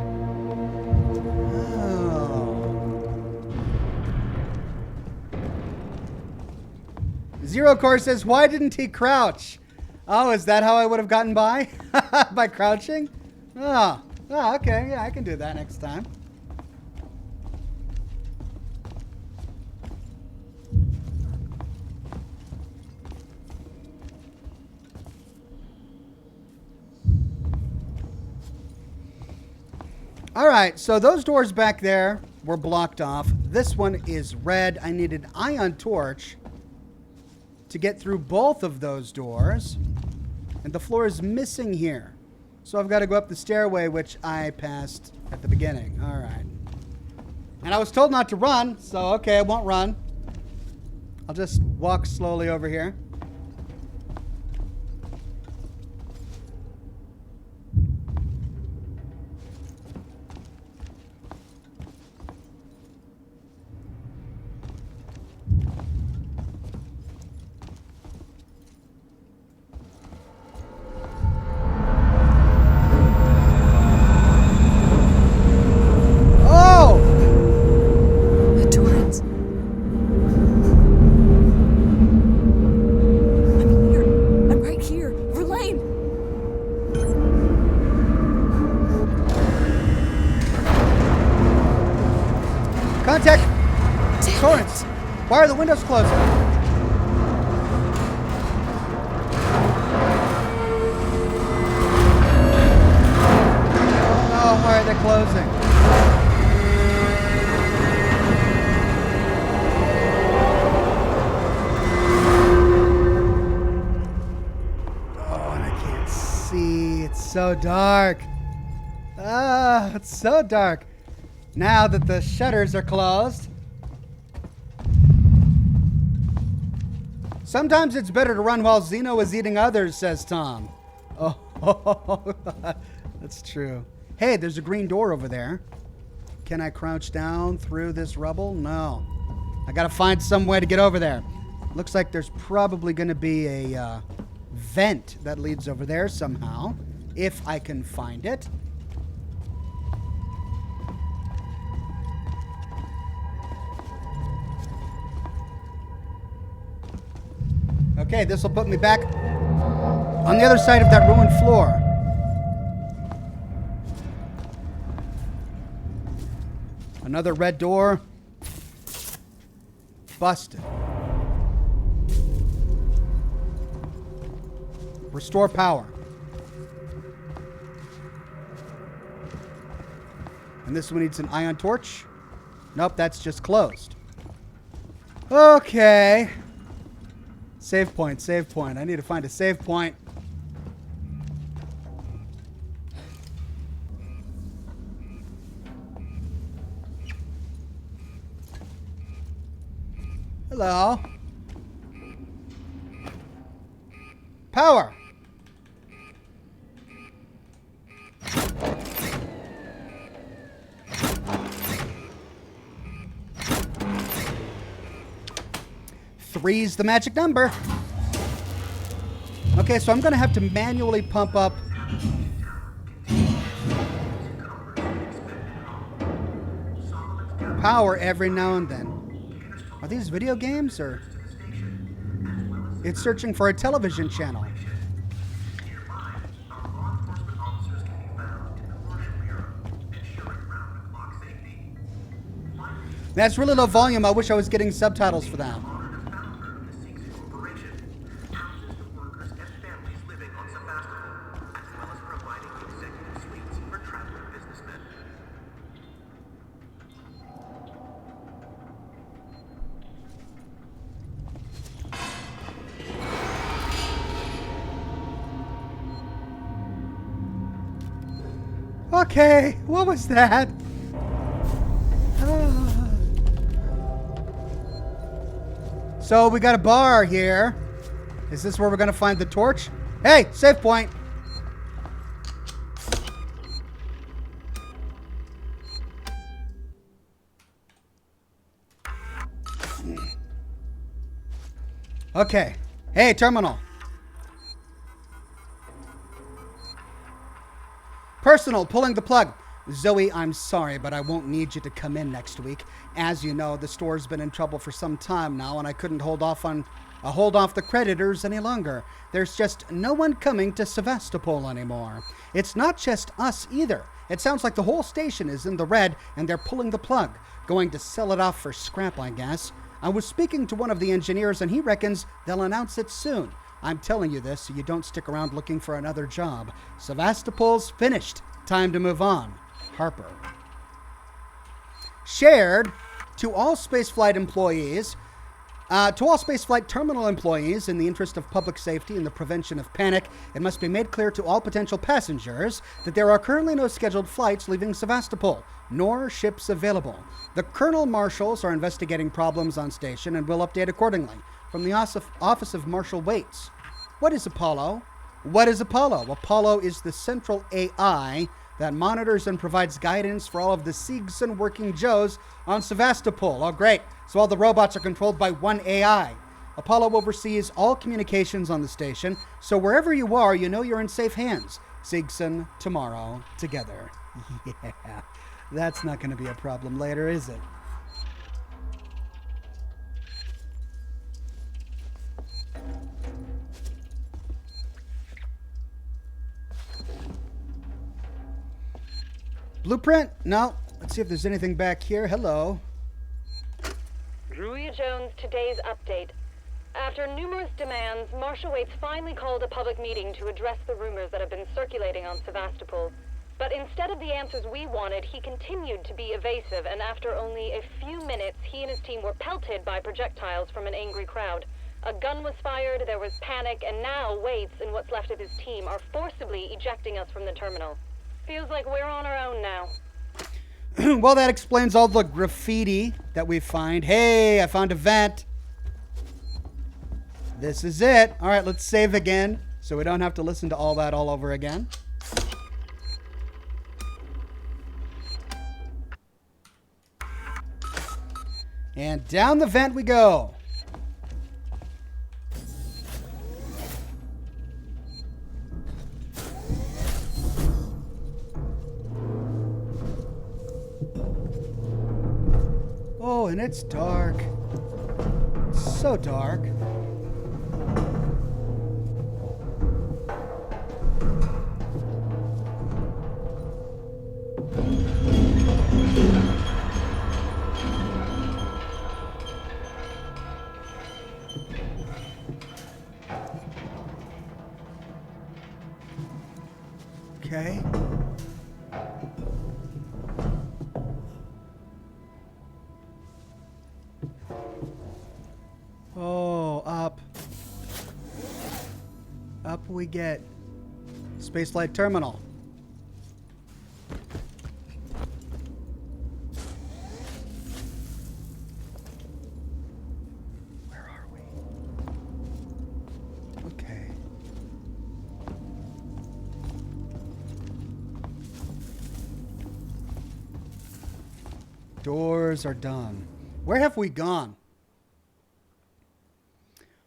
Oh. Zero Core says, why didn't he crouch? Oh, is that how I would have gotten by? By crouching? Oh. Oh, okay. Yeah, I can do that next time. All right, so those doors back there were blocked off. This one is red. I need an ion torch to get through both of those doors. And the floor is missing here. So I've got to go up the stairway, which I passed at the beginning. All right. And I was told not to run, so okay, I won't run. I'll just walk slowly over here. Why are the windows closing? Oh, why are they closing? Oh, and I can't see. It's so dark. Ah, it's so dark. Now that the shutters are closed. Sometimes it's better to run while Zeno is eating others, says Tom. Oh, that's true. Hey, there's a green door over there. Can I crouch down through this rubble? No. I gotta find some way to get over there. Looks like there's probably gonna be a vent that leads over there somehow, if I can find it. Okay, this will put me back on the other side of that ruined floor. Another red door. Busted. Restore power. And this one needs an ion torch. Nope, that's just closed. Okay. Save point, save point. I need to find a save point. Hello. Power. Three's the magic number. Okay, so I'm going to have to manually pump up power every now and then. Are these video games or? It's searching for a television channel. That's really low volume. I wish I was getting subtitles for that. Okay, what was that? So we got a bar here. Is this where we're going to find the torch? Hey, save point. Okay. Hey, terminal. Personal, pulling the plug. Zoe, I'm sorry, but I won't need you to come in next week. As you know, the store's been in trouble for some time now, and I couldn't hold off the creditors any longer. There's just no one coming to Sevastopol anymore. It's not just us either. It sounds like the whole station is in the red, and they're pulling the plug. Going to sell it off for scrap, I guess. I was speaking to one of the engineers, and he reckons they'll announce it soon. I'm telling you this so you don't stick around looking for another job. Sevastopol's finished. Time to move on. Harper. Shared to all spaceflight employees, to all spaceflight terminal employees, in the interest of public safety and the prevention of panic, it must be made clear to all potential passengers that there are currently no scheduled flights leaving Sevastopol, nor ships available. The Colonel Marshals are investigating problems on station and will update accordingly. From the Office of Marshal Waits. What is Apollo? What is Apollo? Apollo is the central AI that monitors and provides guidance for all of the Siegs and Working Joes on Sevastopol. Oh, great. So all the robots are controlled by one AI. Apollo oversees all communications on the station, so wherever you are, you know you're in safe hands. Siegson tomorrow together. Yeah, that's not going to be a problem later, is it? Blueprint? No. Let's see if there's anything back here. Hello. Druia Jones, today's update. After numerous demands, Marshal Waits finally called a public meeting to address the rumors that have been circulating on Sevastopol. But instead of the answers we wanted, he continued to be evasive, and after only a few minutes, he and his team were pelted by projectiles from an angry crowd. A gun was fired, there was panic, and now Waits and what's left of his team are forcibly ejecting us from the terminal. Feels like we're on our own now. Well, that explains all the graffiti that we find. Hey, I found a vent. This is it. All right, let's save again so we don't have to listen to all that all over again. And down the vent we go. Oh, and it's dark. So dark. Okay. Oh, up. Up we get. Spaceflight terminal. Where are we? Okay. Doors are done. Where have we gone?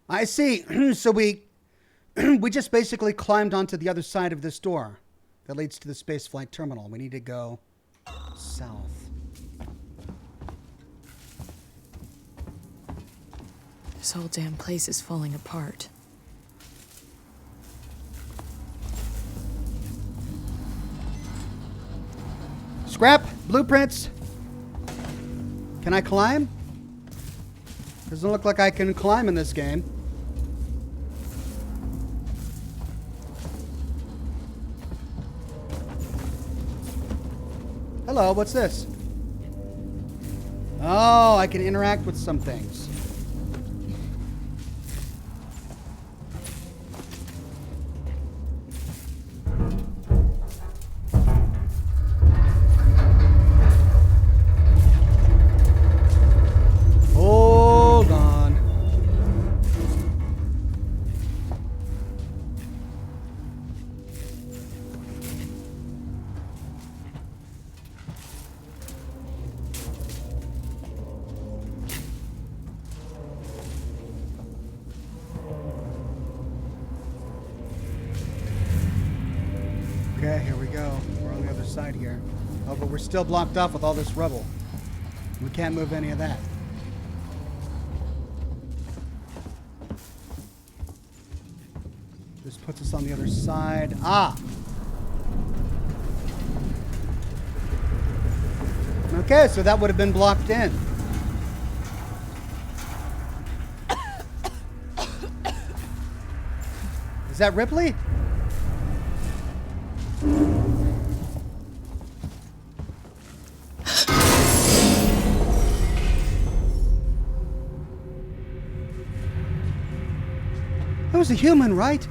I see. So we just basically climbed onto the other side of this door that leads to the spaceflight terminal. We need to go south. This whole damn place is falling apart. Scrap, blueprints. Can I climb? Doesn't look like I can climb in this game. Hello, what's this? Oh, I can interact with some things. Hold on. Okay, here we go. We're on the other side here. Oh, but we're still blocked off with all this rubble. We can't move any of that. This puts us on the other side. Ah! Okay, so that would have been blocked in. Is that Ripley? That was a human, right?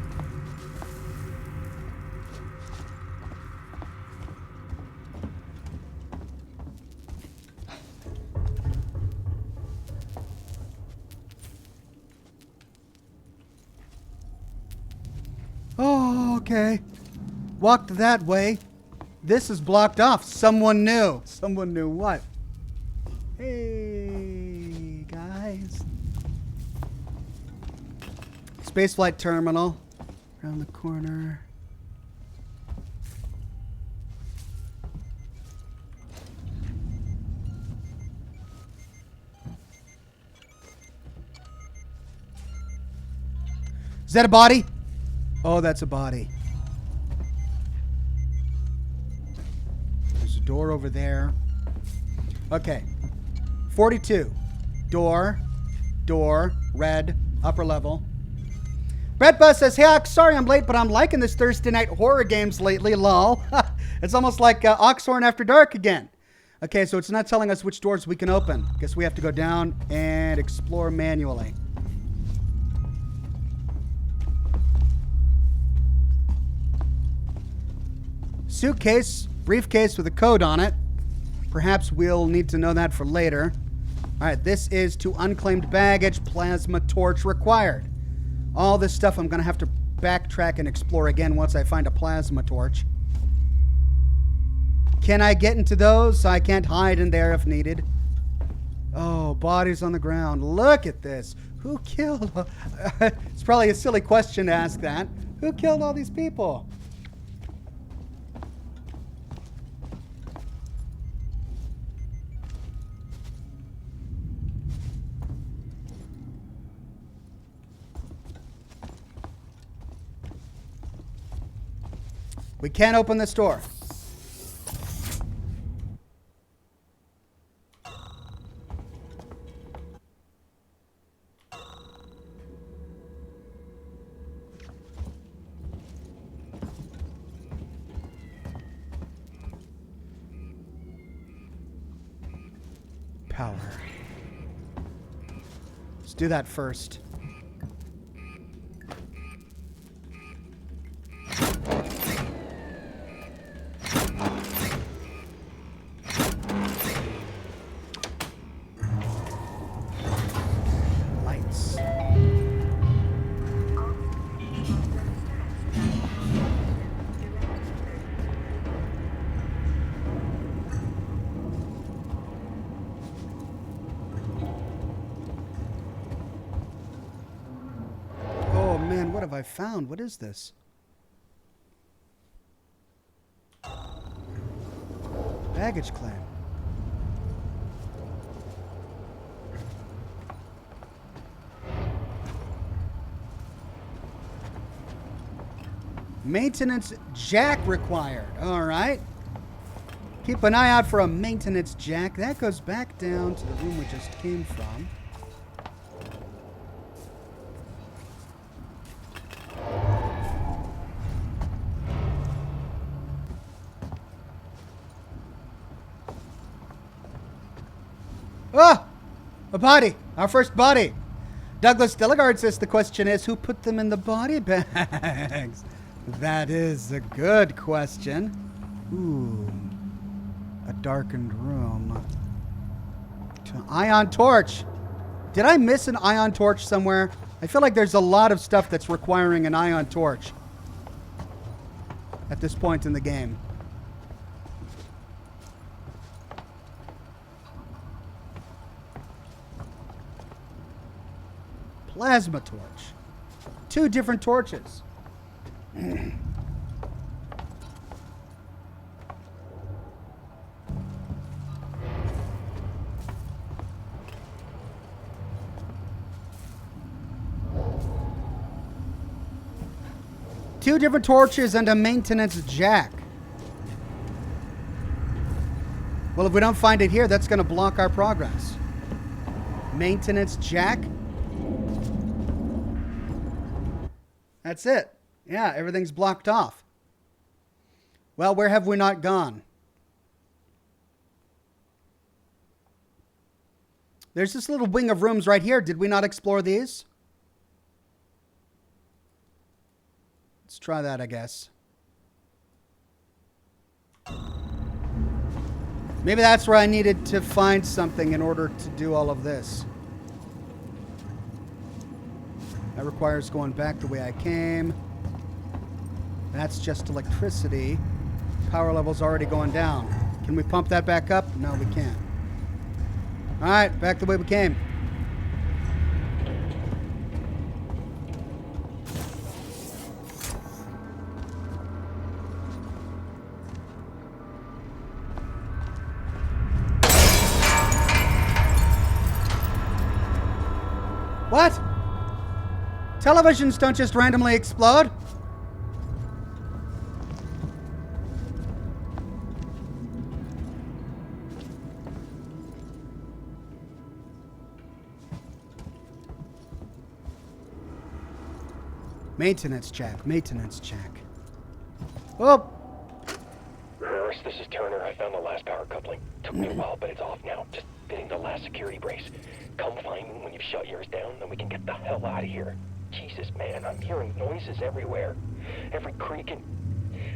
Oh, okay. Walked that way. This is blocked off. Someone knew. Someone knew what? Hey, guys. Spaceflight terminal. Around the corner. Is that a body? Oh, that's a body. There's a door over there. Okay. 42. Door. Red. Upper level. Brett Buzz says, hey, Ox, sorry I'm late, but I'm liking this Thursday night horror games lately, lol. It's almost like Oxhorn After Dark again. Okay, so it's not telling us which doors we can open. Guess we have to go down and explore manually. Suitcase, briefcase with a code on it. Perhaps we'll need to know that for later. All right, this is to unclaimed baggage, plasma torch required. All this stuff I'm going to have to backtrack and explore again once I find a plasma torch. Can I get into those? I can't hide in there if needed. Oh, bodies on the ground. Look at this. Who killed? It's probably a silly question to ask that. Who killed all these people? We can't open this door. Power. Let's do that first. What have I found? What is this? Baggage claim. Maintenance jack required. All right. Keep an eye out for a maintenance jack. That goes back down to the room we just came from. Ah! A body! Our first body! Douglas Delegard says the question is, who put them in the body bags? That is a good question. Ooh. A darkened room. Ion torch! Did I miss an ion torch somewhere? I feel like there's a lot of stuff that's requiring an ion torch at this point in the game. Plasma torch. 2 different torches. 2 different torches and a maintenance jack. Well, if we don't find it here, that's going to block our progress. Maintenance jack. That's it. Yeah, everything's blocked off. Well, where have we not gone? There's this little wing of rooms right here. Did we not explore these? Let's try that, I guess. Maybe that's where I needed to find something in order to do all of this. That requires going back the way I came. That's just electricity. Power level's already going down. Can we pump that back up? No, we can't. All right, back the way we came. What? Televisions don't just randomly explode. Maintenance jack, maintenance jack. Oh! Reverse, this is Turner. I found the last power coupling. Took me a while, but it's off now. Just fitting the last security brace. Come find me when you've shut yours down, then we can get the hell out of here. Jesus, man, I'm hearing noises everywhere. Every creak and...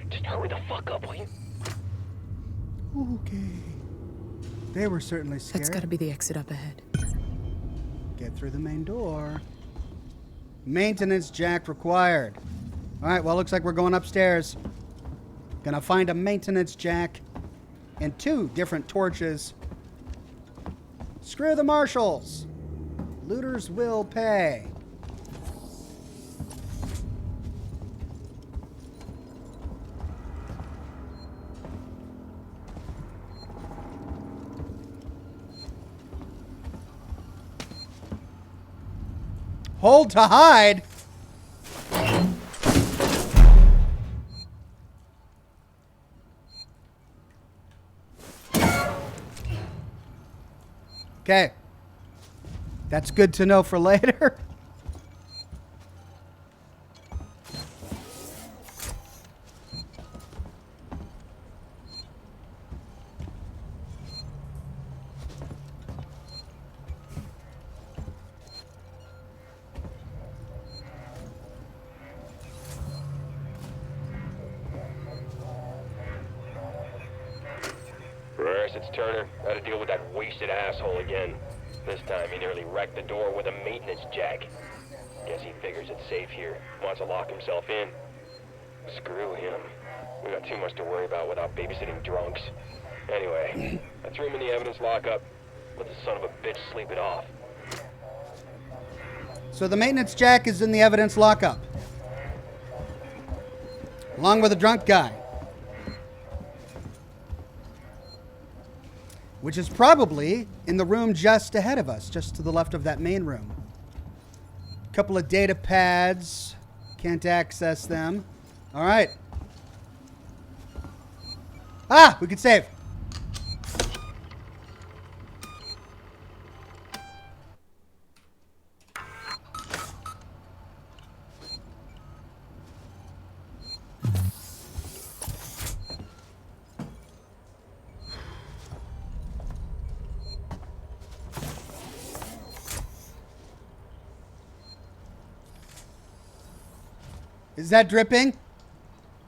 Just hurry the fuck up, will you? Okay. They were certainly scared. That's gotta be the exit up ahead. Get through the main door. Maintenance jack required. All right, well, looks like we're going upstairs. Gonna find a maintenance jack and 2 different torches. Screw the marshals. Looters will pay. Hold to hide. Okay. That's good to know for later. Reverse, it's Turner. Got to deal with that wasted asshole again. This time he nearly wrecked the door with a maintenance jack. Guess he figures it's safe here. Wants to lock himself in. Screw him. We got too much to worry about without babysitting drunks. Anyway, I threw him in the evidence lockup. Let the son of a bitch sleep it off. So the maintenance jack is in the evidence lockup. Along with a drunk guy. Which is probably in the room just ahead of us, just to the left of that main room. Couple of data pads. Can't access them. All right. Ah, we can save. Is that dripping?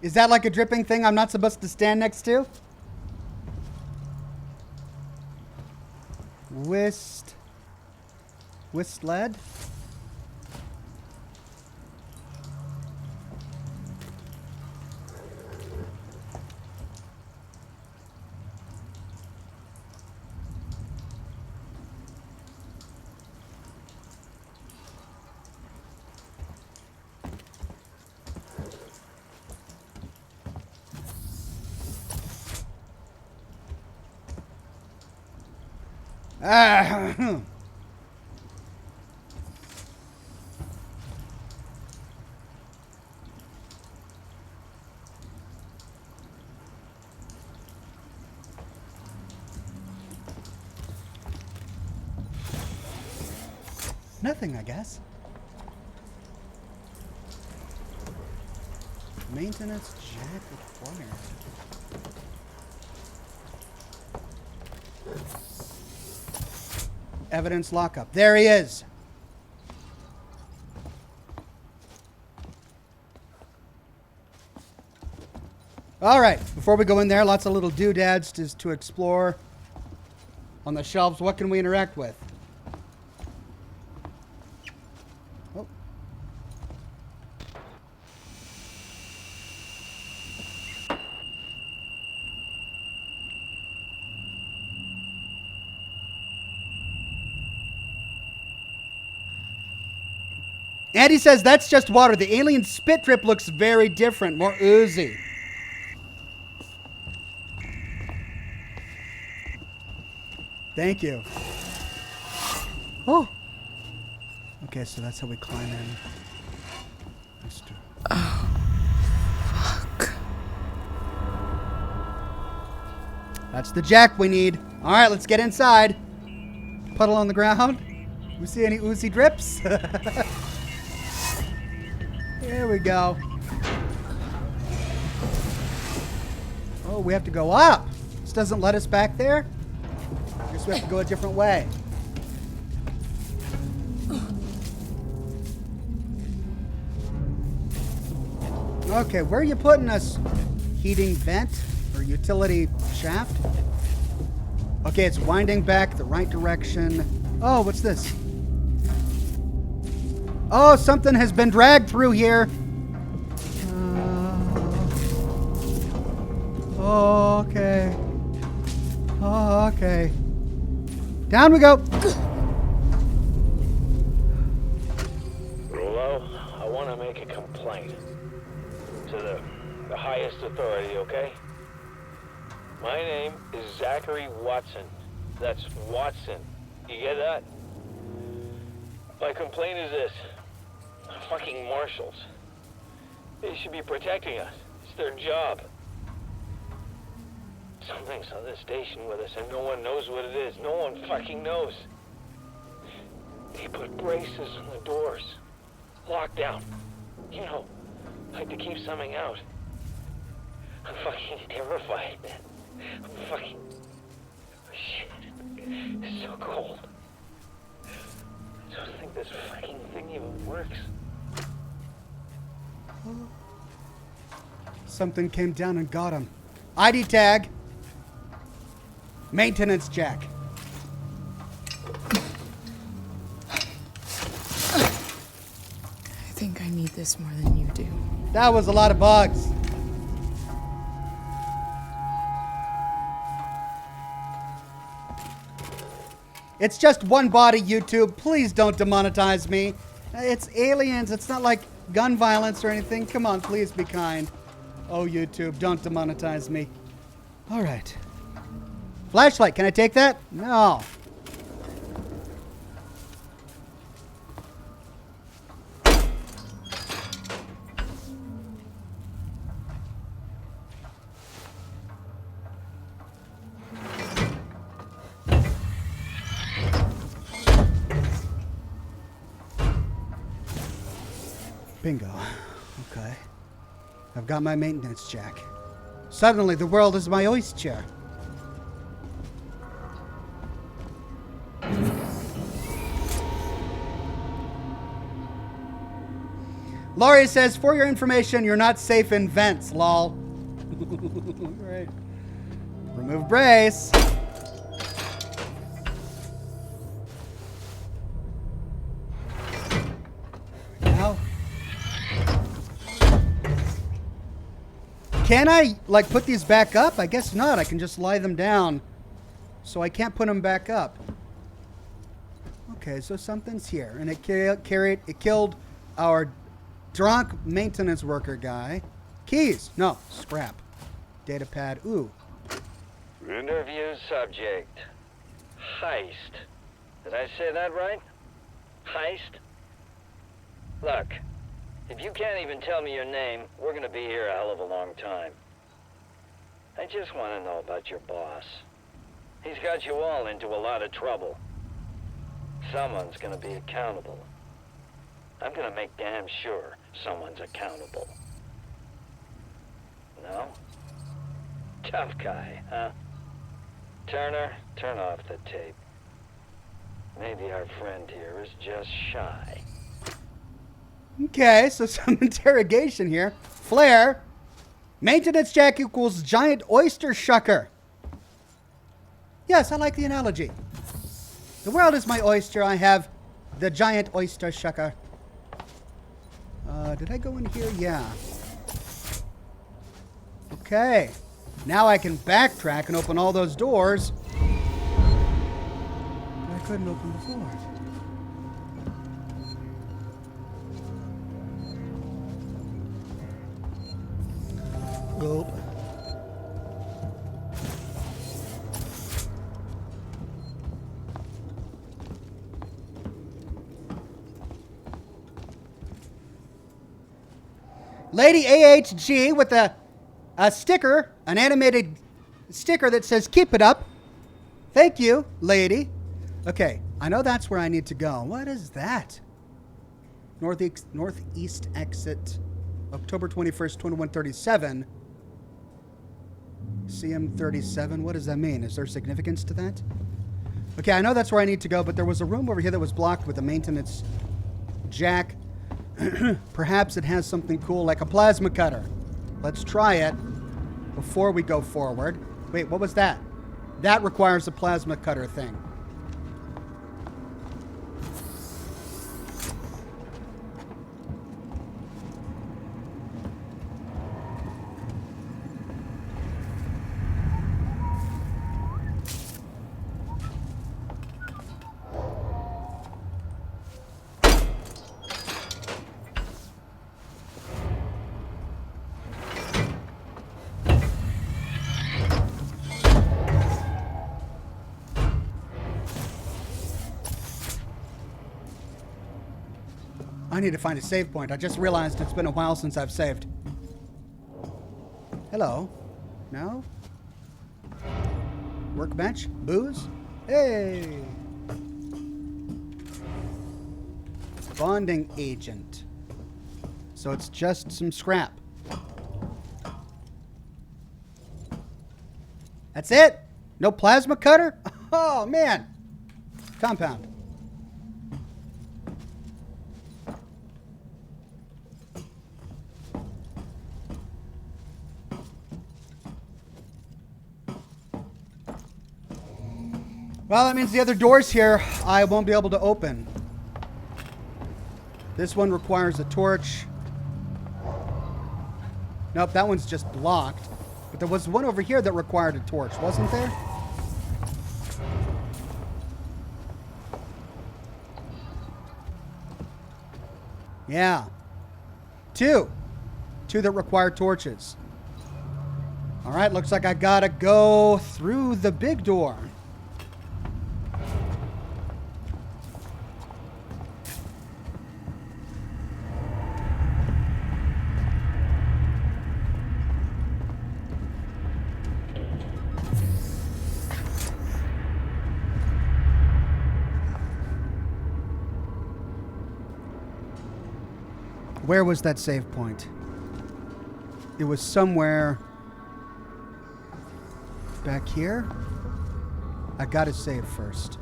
Is that like a dripping thing I'm not supposed to stand next to? Whist lead? Ah. Nothing, I guess. Maintenance jack required. Evidence lockup. There he is. All right. Before we go in there, lots of little doodads to explore on the shelves. What can we interact with? Oh. Andy says that's just water. The alien spit drip looks very different, more oozy. Thank you. Oh. Okay, so that's how we climb in. Oh, fuck. That's the jack we need. All right, let's get inside. Puddle on the ground. We see any oozy drips? There we go. Oh, we have to go up. This doesn't let us back there? I guess we have to go a different way. Okay, where are you putting us? Heating vent or utility shaft? Okay, it's winding back the right direction. Oh, what's this? Oh, something has been dragged through here. Oh, okay. Oh, okay. Down we go. Rullo, I want to make a complaint to the highest authority, okay? My name is Zachary Watson. That's Watson. You get that? My complaint is this. Fucking marshals. They should be protecting us. It's their job. Something's on this station with us and no one knows what it is. No one fucking knows. They put braces on the doors. Lockdown. You know, like to keep something out. I'm fucking terrified, man. I'm fucking... Shit. It's so cold. I don't think this fucking thing even works. Something came down and got him. ID tag. Maintenance jack. I think I need this more than you do. That was a lot of bugs. It's just one body, YouTube. Please don't demonetize me. It's aliens. It's not like gun violence or anything. Come on, please be kind. Oh, YouTube, don't demonetize me. All right. Flashlight, can I take that? No. Bingo. Okay. I've got my maintenance jack. Suddenly, the world is my oyster. Laurie says, for your information, you're not safe in vents, lol. Great. Remove brace. Now. Can I, like, put these back up? I guess not. I can just lie them down. So I can't put them back up. Okay, so something's here. And it killed our drunk maintenance worker guy. Keys. No, scrap. Data pad. Ooh. Interview subject. Heist. Did I say that right? Heist? Look, if you can't even tell me your name, we're gonna be here a hell of a long time. I just want to know about your boss. He's got you all into a lot of trouble. Someone's gonna be accountable. I'm gonna make damn sure someone's accountable. No? Tough guy, huh? Turner, turn off the tape. Maybe our friend here is just shy. Okay, so some interrogation here. Flare. Maintenance jack equals giant oyster shucker. Yes, I like the analogy. The world is my oyster. I have the giant oyster shucker. Did I go in here? Yeah. Okay. Now I can backtrack and open all those doors that I couldn't open before. Well. Lady AHG with a sticker, an animated sticker that says, "Keep it up." Thank you, lady. Okay, I know that's where I need to go. What is that? Northeast exit, October 21st, 2137. CM37, what does that mean? Is there significance to that? Okay, I know that's where I need to go, but there was a room over here that was blocked with a maintenance jack. Perhaps it has something cool like a plasma cutter. Let's try it before we go forward. Wait, what was that? That requires a plasma cutter thing. I need to find a save point. I just realized it's been a while since I've saved. Hello. No? Workbench? Booze? Hey! Bonding agent. So it's just some scrap. That's it? No plasma cutter? Oh, man. Compound. Well, that means the other doors here I won't be able to open. This one requires a torch. Nope, that one's just blocked. But there was one over here that required a torch, wasn't there? Yeah. Two that require torches. All right, looks like I gotta go through the big door. Where was that save point? It was somewhere back here. I gotta save first.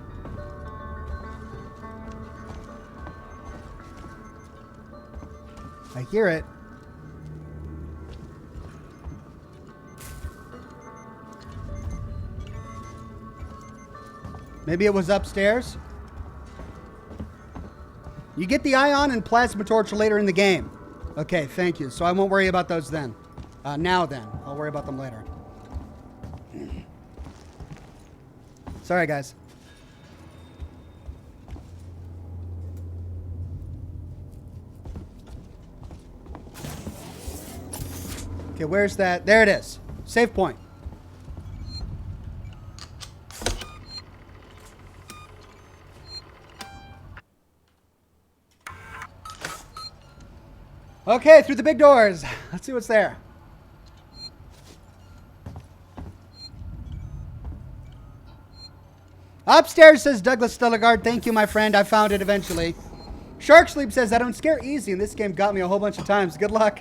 I hear it. Maybe it was upstairs. You get the ion and plasma torch later in the game. Okay, thank you. So I won't worry about those then. Now then. I'll worry about them later. Sorry, guys. Okay, where's that? There it is. Save point. Okay, through the big doors. Let's see what's there. Upstairs, says Douglas Stilligard. Thank you, my friend. I found it eventually. Shark Sleep says, I don't scare easy, and this game got me a whole bunch of times. Good luck.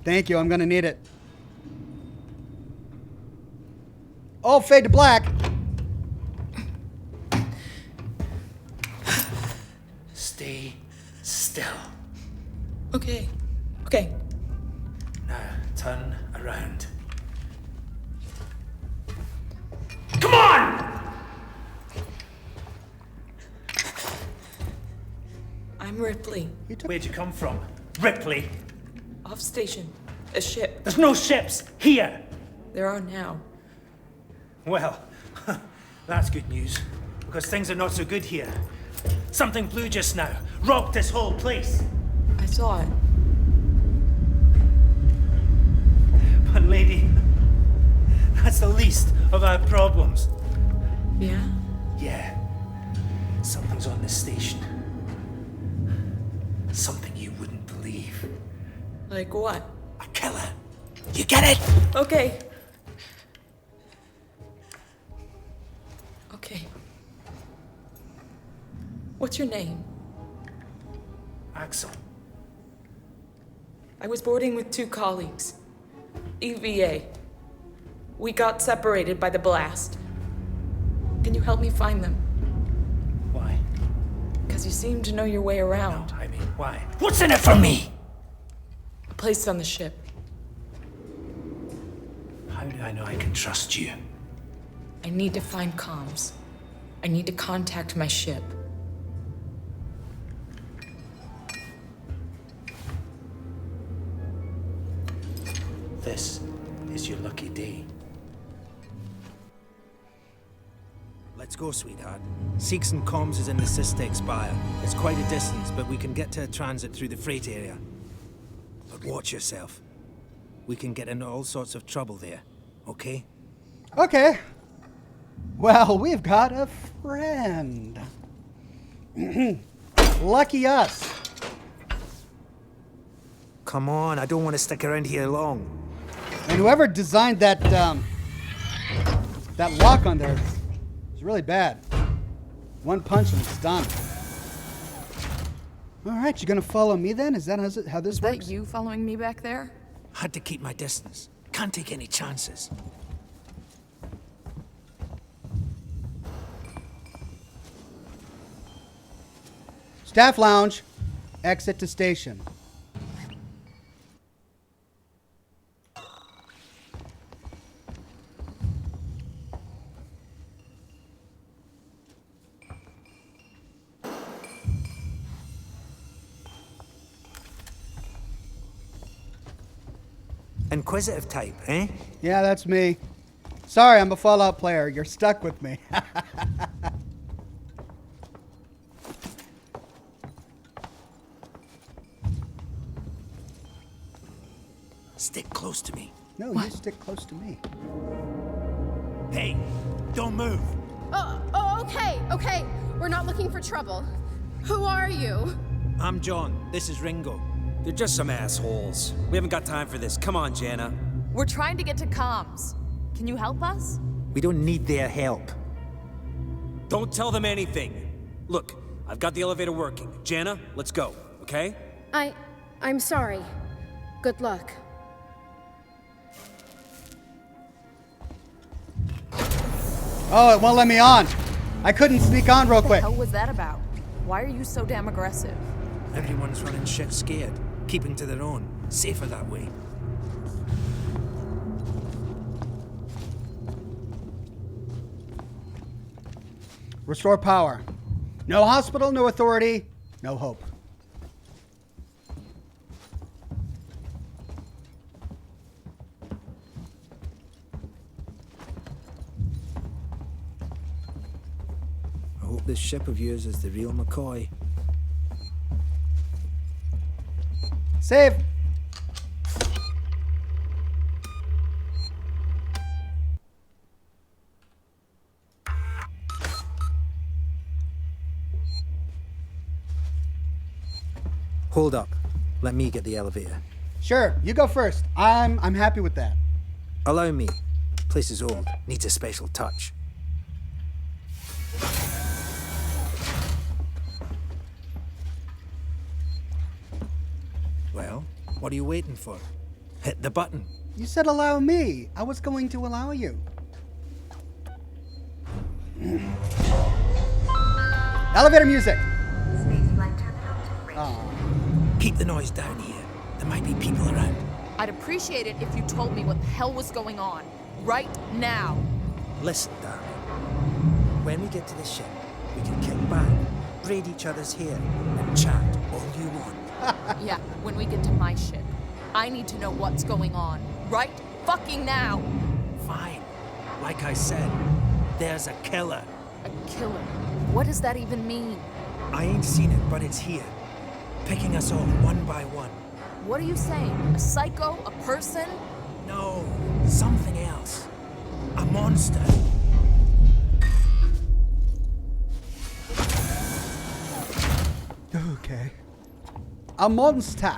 Thank you. I'm going to need it. Oh, fade to black. Stay still. Okay. Okay. Now, turn around. Come on! I'm Ripley. Where'd you come from? Ripley? Off station. A ship. There's no ships here! There are now. Well, that's good news, because things are not so good here. Something blue just now. Rocked this whole place. I saw it. But lady, that's the least of our problems. Yeah? Yeah. Something's on this station. Something you wouldn't believe. Like what? A killer. You get it? Okay. Okay. What's your name? Axel. I was boarding with 2 colleagues. EVA. We got separated by the blast. Can you help me find them? Why? Because you seem to know your way around. No, I mean, why? What's in it for me? A place on the ship. How do I know I can trust you? I need to find comms. I need to contact my ship. This is your lucky day. Let's go, sweetheart. Seeks and Comms is in the Systex Spire. It's quite a distance, but we can get to a transit through the freight area. But watch yourself. We can get into all sorts of trouble there, okay? Okay. Well, we've got a friend. Lucky us. Come on, I don't want to stick around here long. And whoever designed that that lock on there is really bad. One punch and it's done. All right, you gonna follow me then? Is that how this works? Is that you following me back there? Had to keep my distance. Can't take any chances. Staff lounge. Exit to station. Inquisitive type, eh? Yeah, that's me. Sorry, I'm a Fallout player. You're stuck with me. Stick close to me. No, you stick close to me. Hey, don't move. Oh, okay, okay. We're not looking for trouble. Who are you? I'm John. This is Ringo. They're just some assholes. We haven't got time for this. Come on, Jana. We're trying to get to comms. Can you help us? We don't need their help. Don't tell them anything. Look, I've got the elevator working. Jana, let's go, okay? I'm sorry. Good luck. Oh, it won't let me on. I couldn't sneak on real What the quick. hell was that about? Why are you so damn aggressive? Everyone's running shit scared, keeping to their own. Safer that way. Restore power. No hospital, no authority, no hope. I hope this ship of yours is the real McCoy. Save. Hold up. Let me get the elevator. Sure, you go first. I'm happy with that. Allow me, Place is old, needs a special touch. Well, what are you waiting for? Hit the button. You said allow me. I was going to allow you. Elevator music. Keep the noise down here. There might be people around. I'd appreciate it if you told me what the hell was going on. Right now. Listen, darling. When we get to the ship, we can kick back, braid each other's hair, and chat all you want. Yeah, when we get to my ship. I need to know what's going on. Right fucking now. Fine. Like I said, there's a killer. A killer? What does that even mean? I ain't seen it, but it's here. Picking us off one by one. What are you saying? A psycho? A person? No, something else. A monster. Okay. A monster.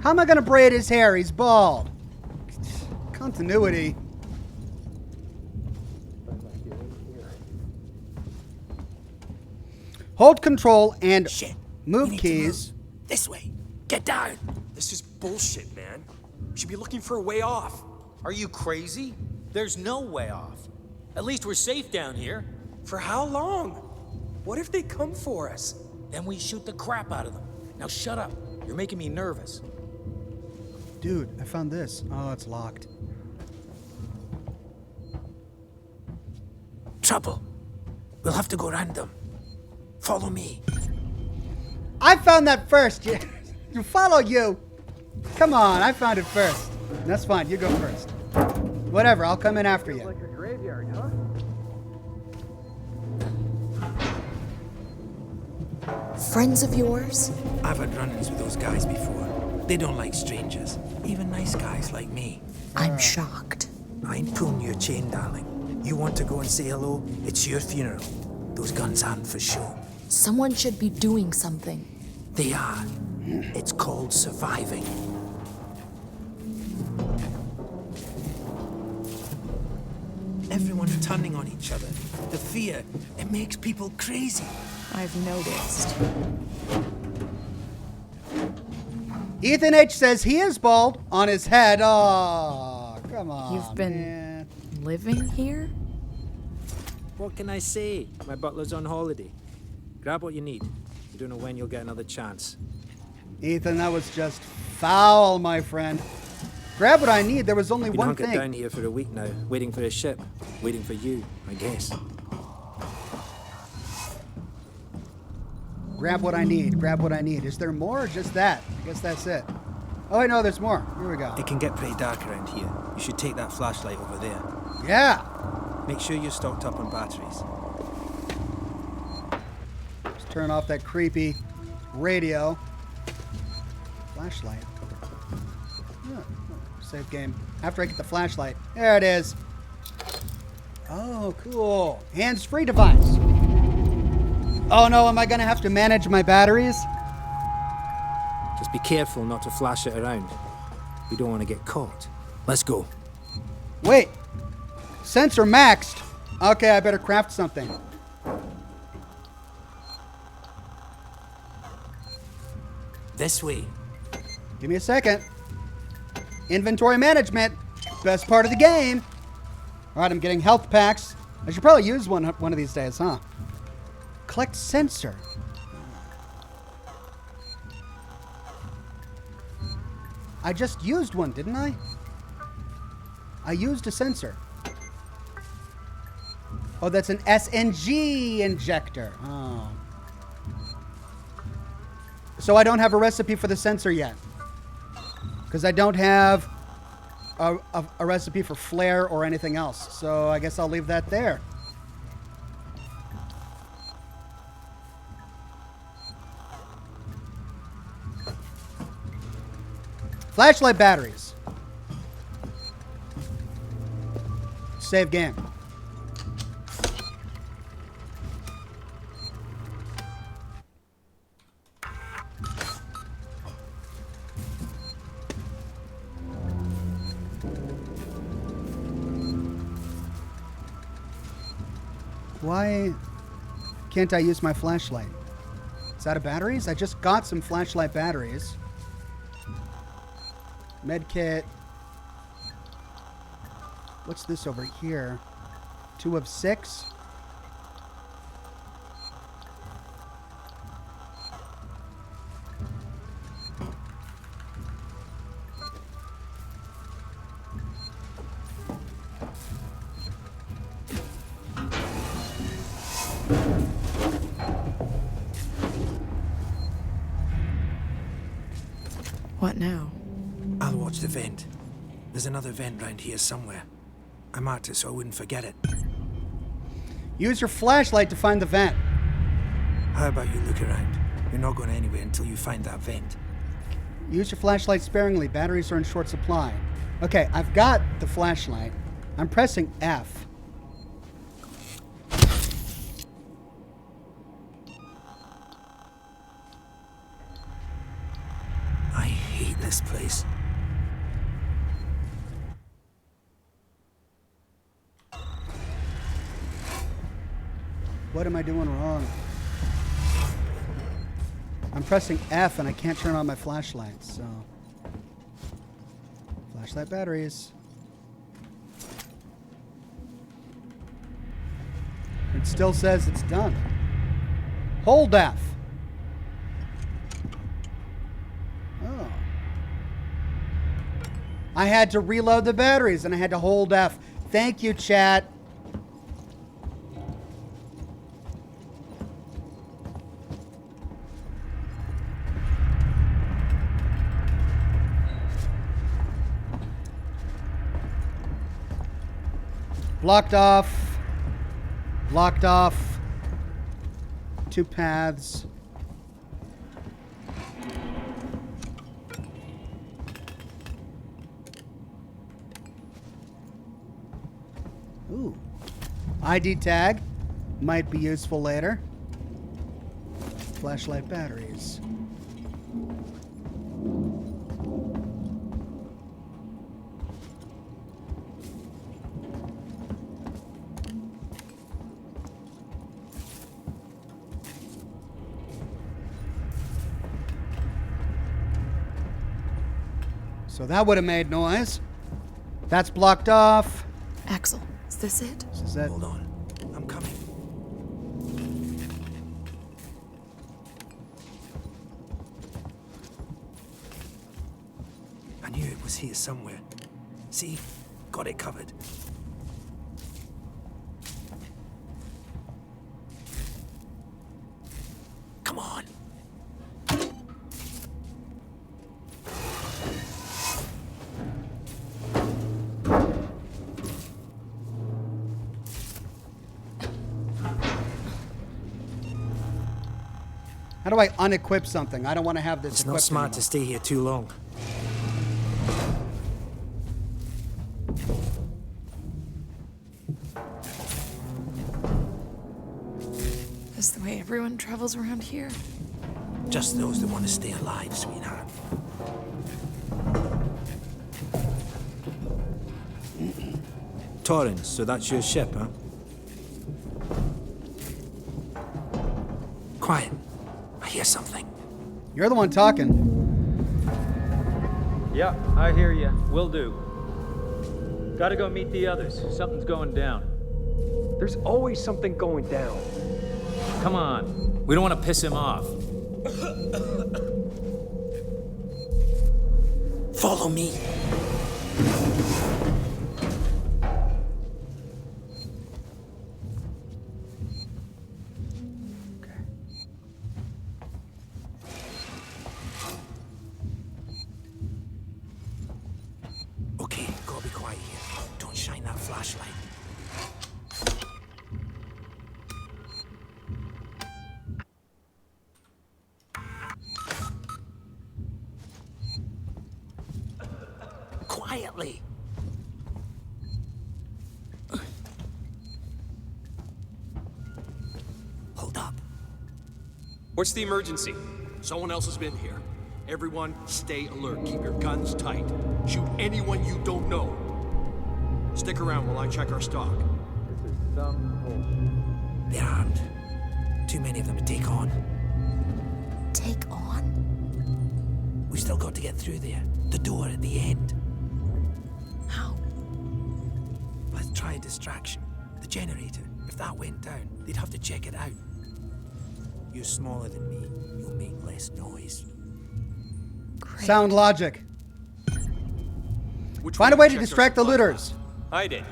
How am I gonna braid his hair? He's bald. Continuity. Hold control and move keys. This way. Get down. This is bullshit, man. We should be looking for a way off. Are you crazy? There's no way off. At least we're safe down here. For how long? What if they come for us? Then we shoot the crap out of them. Now shut up. You're making me nervous. Dude, I found this. Oh, it's locked. Trouble. We'll have to go around them. Follow me. I found that first. You follow you. Come on, I found it first. That's fine. You go first. Whatever, I'll come in after you. Like a graveyard, huh? Friends of yours? I've had run-ins with those guys before. They don't like strangers. Even nice guys like me. I'm shocked. I ain't pulling your chain, darling. You want to go and say hello? It's your funeral. Those guns aren't for show. Someone should be doing something. They are. It's called surviving. Everyone's turning on each other. The fear, it makes people crazy. I've noticed. Ethan H says he is bald on his head. Oh, come on. You've been living here? What can I say? My butler's on holiday. Grab what you need. You don't know when you'll get another chance. Ethan, that was just foul, my friend. Grab what I need. There was only Been one hunkered thing. down here for a week now, waiting for a ship. Waiting for you, I guess. Grab what I need. Grab what I need. Is there more or just that? I guess that's it. Oh, wait, no, there's more. Here we go. It can get pretty dark around here. You should take that flashlight over there. Yeah. Make sure you're stocked up on batteries. Let's turn off that creepy radio. Flashlight. Oh, save game. After I get the flashlight. There it is. Oh, cool. Hands-free device. Oh no, am I gonna have to manage my batteries? Just be careful not to flash it around. We don't want to get caught. Let's go. Wait. Sensor maxed. Okay, I better craft something. This way. Give me a second. Inventory management. Best part of the game. All right, I'm getting health packs. I should probably use one of these days, huh? Collect sensor. I just used one, didn't I? I used a sensor. Oh, that's an SNG injector. Oh. So I don't have a recipe for the sensor yet. Because I don't have a recipe for flare or anything else. So I guess I'll leave that there. Flashlight batteries. Save game. Why can't I use my flashlight? Is out of batteries? I just got some flashlight batteries. Medkit. What's this over here? 2 of 6. What now? I'll watch the vent. There's another vent round here somewhere. I marked it so I wouldn't forget it. Use your flashlight to find the vent. How about you look around? You're not going anywhere until you find that vent. Use your flashlight sparingly. Batteries are in short supply. Okay, I've got the flashlight. I'm pressing F. I hate this place. What am I doing wrong? I'm pressing F and I can't turn on my flashlight, so... Flashlight batteries. It still says it's done. Hold F. Oh. I had to reload the batteries and I had to hold F. Thank you, chat. Blocked off. Blocked off. 2 paths. Ooh. ID tag. Might be useful later. Flashlight batteries. So that would have made noise. That's blocked off. Axel, is this it? This is it. Hold on. I'm coming. I knew it was here somewhere. See? Got it covered. Come on. How do I unequip something? I don't want to have this It's equipped not smart anymore. to stay here too long. Is the way everyone travels around here? Just those that want to stay alive, sweetheart. Torrens, so that's your ship, huh? Quiet. I hear something. You're the one talking. Yeah, I hear you. Will do. Gotta go meet the others. Something's going down. There's always something going down. Come on. We don't want to piss him off. Follow me. Okay, gotta be quiet here. Don't shine that flashlight. Quietly. Hold up. What's the emergency? Someone else has been here. Everyone, stay alert. Keep your guns tight. Shoot anyone you don't know. Stick around while I check our stock. This is some bullshit. They're armed. Too many of them to take on. Take on? We still got to get through there. The door at the end. How? Let's try a distraction. The generator. If that went down, they'd have to check it out. You're smaller than me. You'll make less noise. Sound logic. Find a way to distract the looters. I did.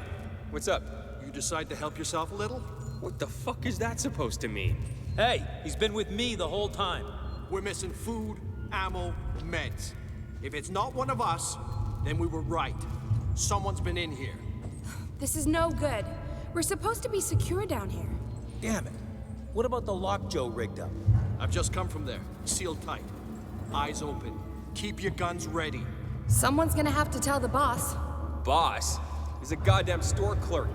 What's up? You decide to help yourself a little? What the fuck is that supposed to mean? Hey, he's been with me the whole time. We're missing food, ammo, meds. If it's not one of us, then we were right. Someone's been in here. This is no good. We're supposed to be secure down here. Damn it. What about the lock Joe rigged up? I've just come from there. Sealed tight. Eyes open. Keep your guns ready. Someone's gonna have to tell the boss. Boss? He's a goddamn store clerk.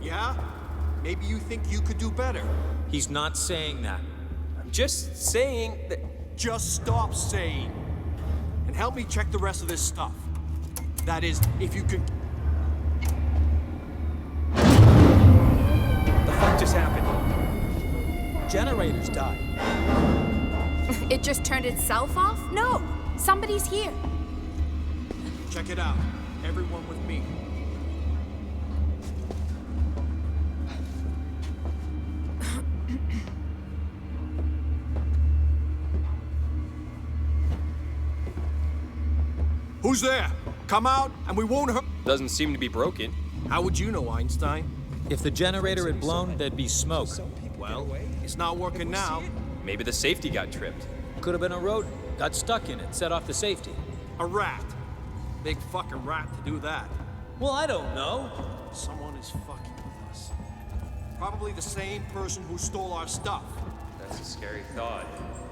Yeah? Maybe you think you could do better. He's not saying that. I'm just saying that... Just stop saying. And help me check the rest of this stuff. That is, if you can... The fuck just happened? Generators died. It just turned itself off? No, somebody's here. Check it out. Everyone with me. Who's there? Come out, and we won't hurt. Doesn't seem to be broken. How would you know, Einstein? If the generator had blown, there'd be smoke. Well, it's not working now. Maybe the safety got tripped. Could have been a rodent. Got stuck in it, set off the safety. A rat. Big fucking rat to do that. Well, I don't know. Someone is fucking with us. Probably the same person who stole our stuff. That's a scary thought.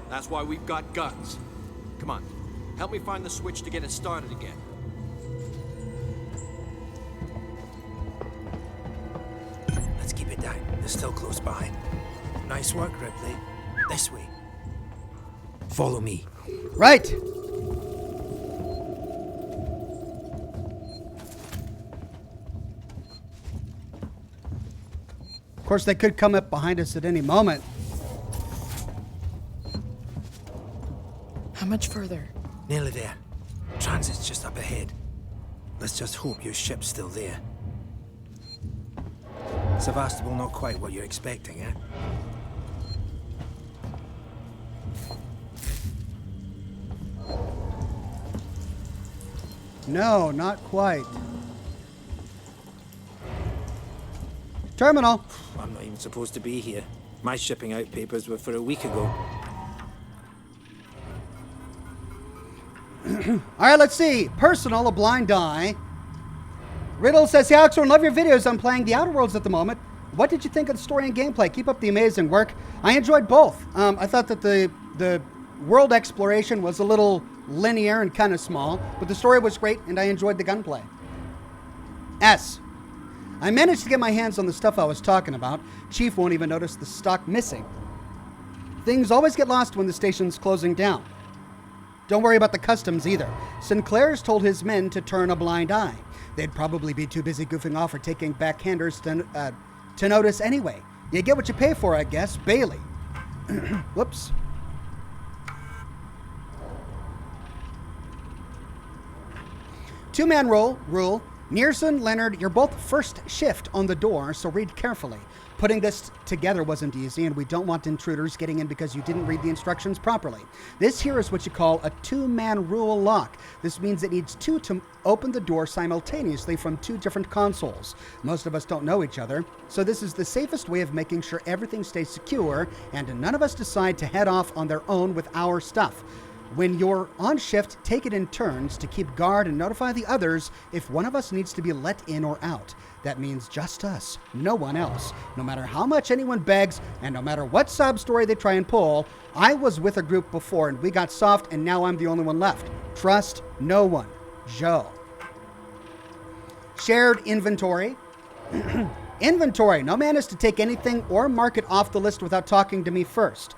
That's why we've got guns. Come on, help me find the switch to get it started again. Let's keep it down. They're still close by. Nice work, Ripley. This way. Follow me. Right. Of course, they could come up behind us at any moment. How much further? Nearly there. Transit's just up ahead. Let's just hope your ship's still there. Sevastopol not quite what you're expecting, eh? No, not quite. Terminal. I'm not even supposed to be here. My shipping out papers were for a week ago. All right, let's see. Personal, a blind eye. Riddle says, hey, Oxhorn, love your videos. I'm playing The Outer Worlds at the moment. What did you think of the story and gameplay? Keep up the amazing work. I enjoyed both. I thought that the world exploration was a little linear and kind of small, but the story was great, and I enjoyed the gunplay. S. I managed to get my hands on the stuff I was talking about. Chief won't even notice the stock missing. Things always get lost when the station's closing down. Don't worry about the customs either. Sinclair's told his men to turn a blind eye. They'd probably be too busy goofing off or taking backhanders to notice anyway. You get what you pay for, I guess. Bailey. Whoops. Two-man rule. Nearson, Leonard, you're both first shift on the door, so read carefully. Putting this together wasn't easy, and we don't want intruders getting in because you didn't read the instructions properly. This here is what you call a two-man rule lock. This means it needs two to open the door simultaneously from two different consoles. Most of us don't know each other, so this is the safest way of making sure everything stays secure and none of us decide to head off on their own with our stuff. When you're on shift, take it in turns to keep guard and notify the others if one of us needs to be let in or out. That means just us, no one else. No matter how much anyone begs, and no matter what sob story they try and pull, I was with a group before and we got soft and now I'm the only one left. Trust no one. Joe. Shared inventory. Inventory. No man is to take anything or mark it off the list without talking to me first.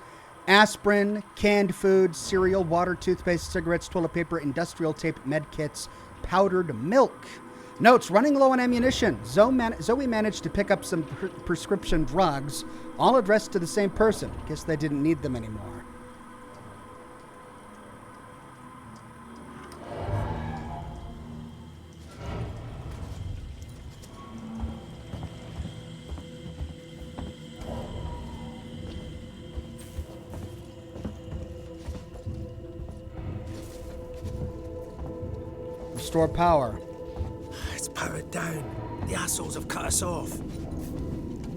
Aspirin, canned food, cereal, water, toothpaste, cigarettes, toilet paper, industrial tape, med kits, powdered milk. Notes, running low on ammunition. Zoe managed to pick up some prescription drugs, all addressed to the same person. Guess they didn't need them anymore. Restore power. It's powered down. The assholes have cut us off.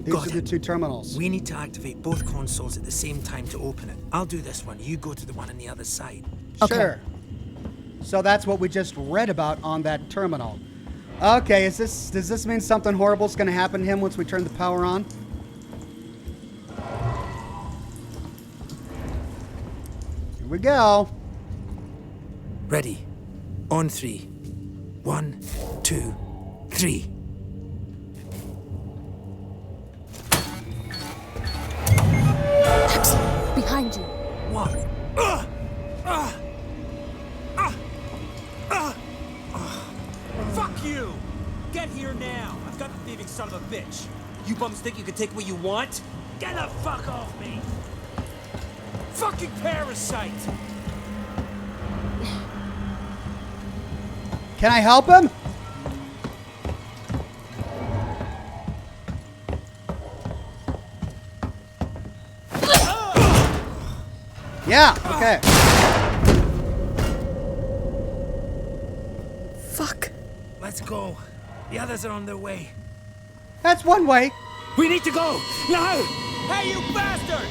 These are the two terminals. We need to activate both consoles at the same time to open it. I'll do this one. You go to the one on the other side. Sure. So that's what we just read about on that terminal. Okay, does this mean something horrible is going to happen to him once we turn the power on? Here we go. Ready. On 3. 1, 2, 3. Axel, behind you. What? Fuck you! Get here now! I've got the thieving son of a bitch. You bums think you can take what you want? Get the fuck off me! Fucking parasite! Can I help him? Yeah, okay. Fuck. Let's go. The others are on their way. That's one way. We need to go. Now! Hey, you bastard!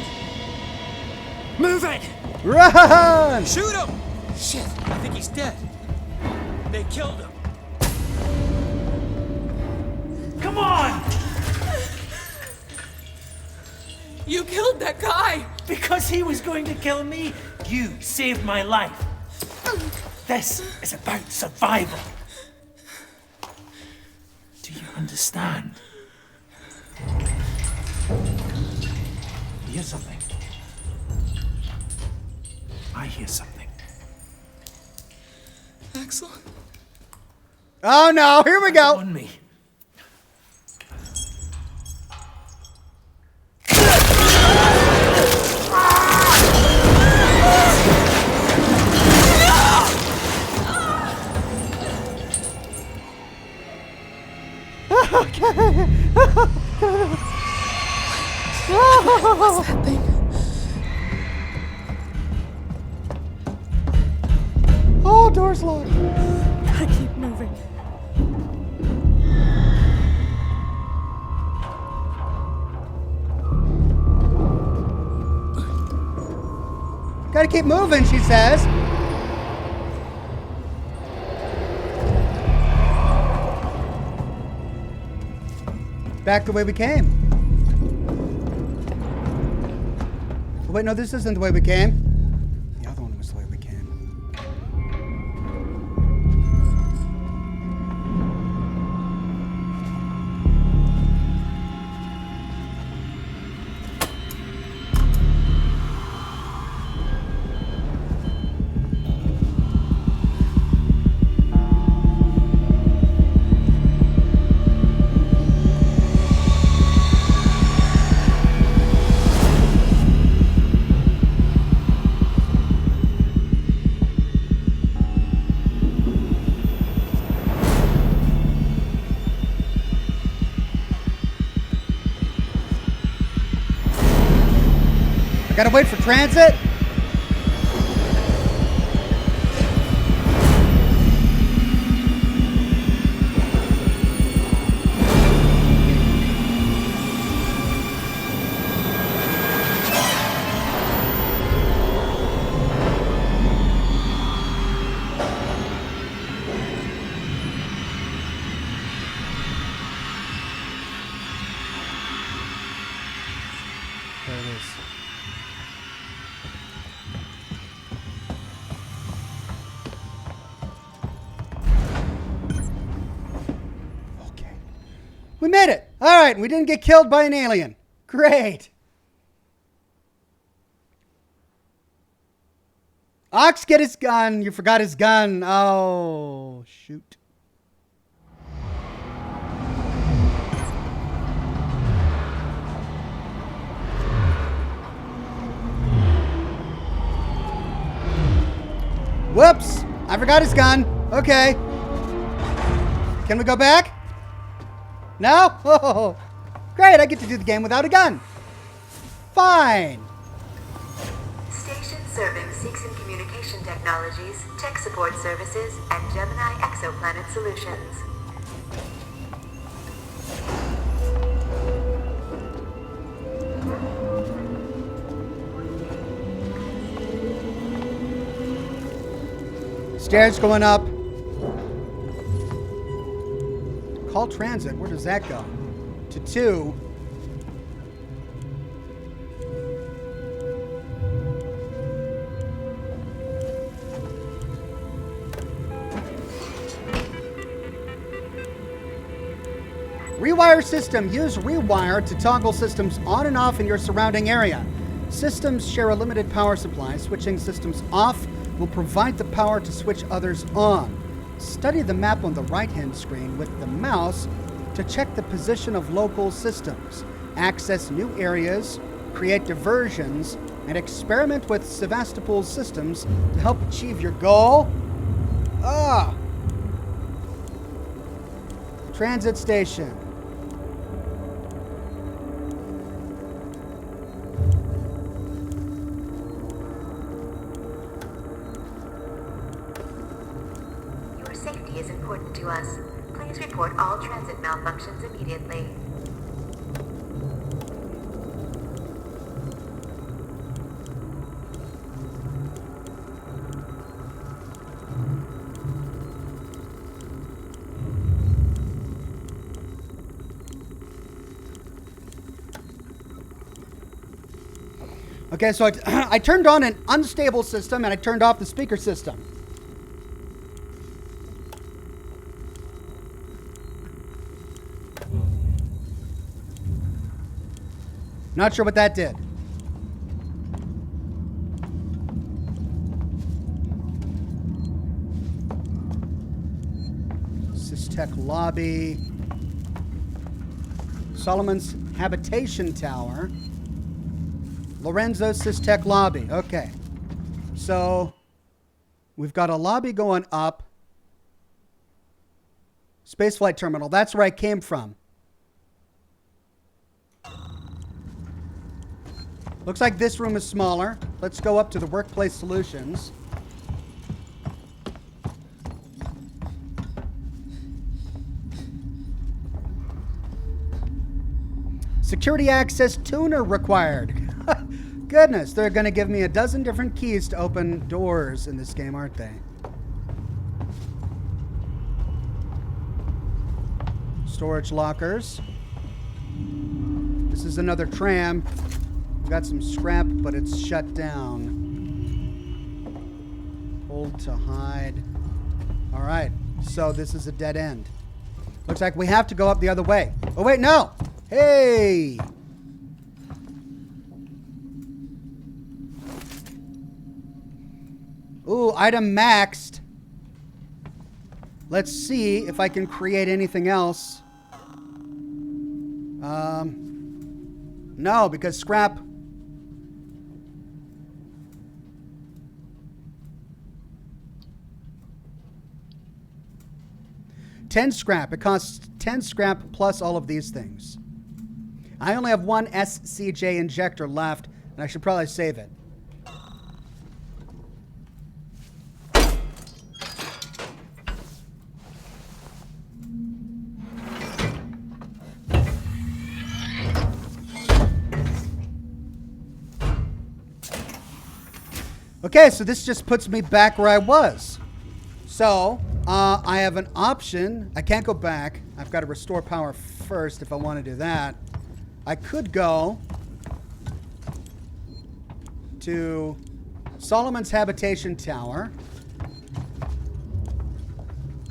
Move it! Run! Shoot him! Shit. I think he's dead. They killed him. Come on! You killed that guy! Because he was going to kill me, you saved my life. This is about survival. Do you understand? Hear something? I hear something. Axel? Oh no, here we go. On me. What's happening? Oh, door's locked. Gotta keep moving. Gotta keep moving, she says. Back the way we came. Oh, wait, no, this isn't the way we came. The other one was the way we came. I gotta wait for transit. There it is. We made it. All right, we didn't get killed by an alien. Great. Ox, get his gun. You forgot his gun. Oh, shoot. Whoops! I forgot his gun. Okay. Can we go back? No? Oh, great, I get to do the game without a gun. Fine. Station serving Seegson Communication Technologies, Tech Support Services, and Gemini Exoplanet Solutions. Stairs going up. Call transit. Where does that go? To 2. Rewire system. Use rewire to toggle systems on and off in your surrounding area. Systems share a limited power supply. Switching systems off will provide the power to switch others on. Study the map on the right-hand screen with the mouse to check the position of local systems. Access new areas, create diversions, and experiment with Sevastopol's systems to help achieve your goal. Transit station. Your safety is important to us. Please report all transit malfunctions immediately. Okay, so I turned on an unstable system and I turned off the speaker system. Not sure what that did. Systech lobby. Solomon's habitation tower. Lorenzo Systech lobby. Okay. So we've got a lobby going up. Spaceflight terminal. That's where I came from. Looks like this room is smaller. Let's go up to the workplace solutions. Security access tuner required. Goodness, they're going to give me a dozen different keys to open doors in this game, aren't they? Storage lockers. This is another tram. We've got some scrap, but it's shut down. Hold to hide. All right, so this is a dead end. Looks like we have to go up the other way. Oh, wait, no. Hey. Ooh, item maxed. Let's see if I can create anything else. No, because scrap. $10 scrap. It costs 10 scrap plus all of these things. I only have one SCJ injector left, and I should probably save it. Okay, so this just puts me back where I was. So, I have an option. I can't go back. I've got to restore power first if I want to do that. I could go to Solomon's Habitation Tower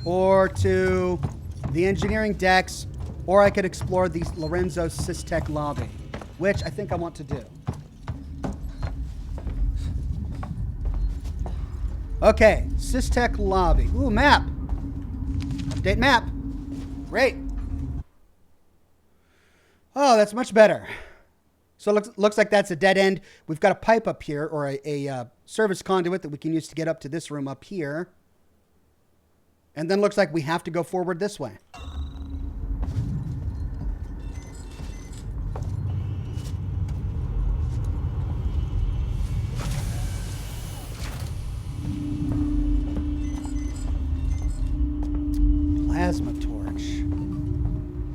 or to the engineering decks, or I could explore the Lorenzo Systech lobby, which I think I want to do. Okay, Systech lobby. Ooh, map. Update map. Great. Oh, that's much better. So it looks like that's a dead end. We've got a pipe up here, or a service conduit that we can use to get up to this room up here. And then looks like we have to go forward this way. Plasma torch.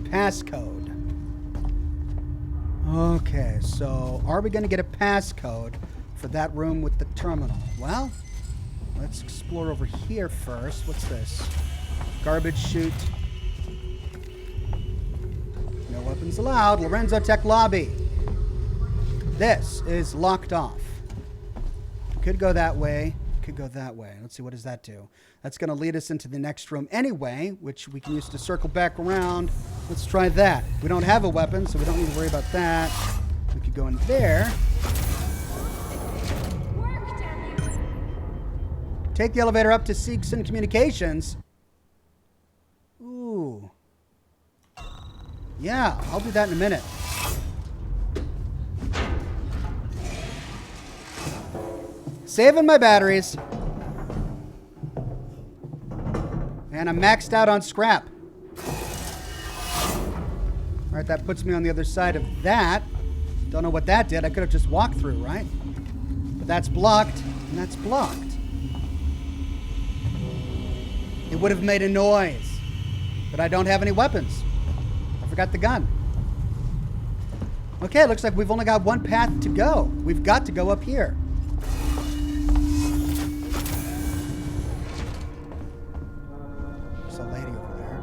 Passcode. Okay, so are we going to get a passcode for that room with the terminal? Well, let's explore over here first. What's this? Garbage chute. No weapons allowed. Lorenzo Tech lobby. This is locked off. Could go that way. Could go that way. Let's see, what does that do? That's going to lead us into the next room anyway, which we can use to circle back around. Let's try that. We don't have a weapon, so we don't need to worry about that. We could go in there. Take the elevator up to Seegson Communications. Ooh. Yeah, I'll do that in a minute. Saving my batteries. And I'm maxed out on scrap. All right, that puts me on the other side of that. Don't know what that did. I could have just walked through, right? But that's blocked, and that's blocked. It would have made a noise. But I don't have any weapons. I forgot the gun. Okay, looks like we've only got one path to go. We've got to go up here. There's a lady over there.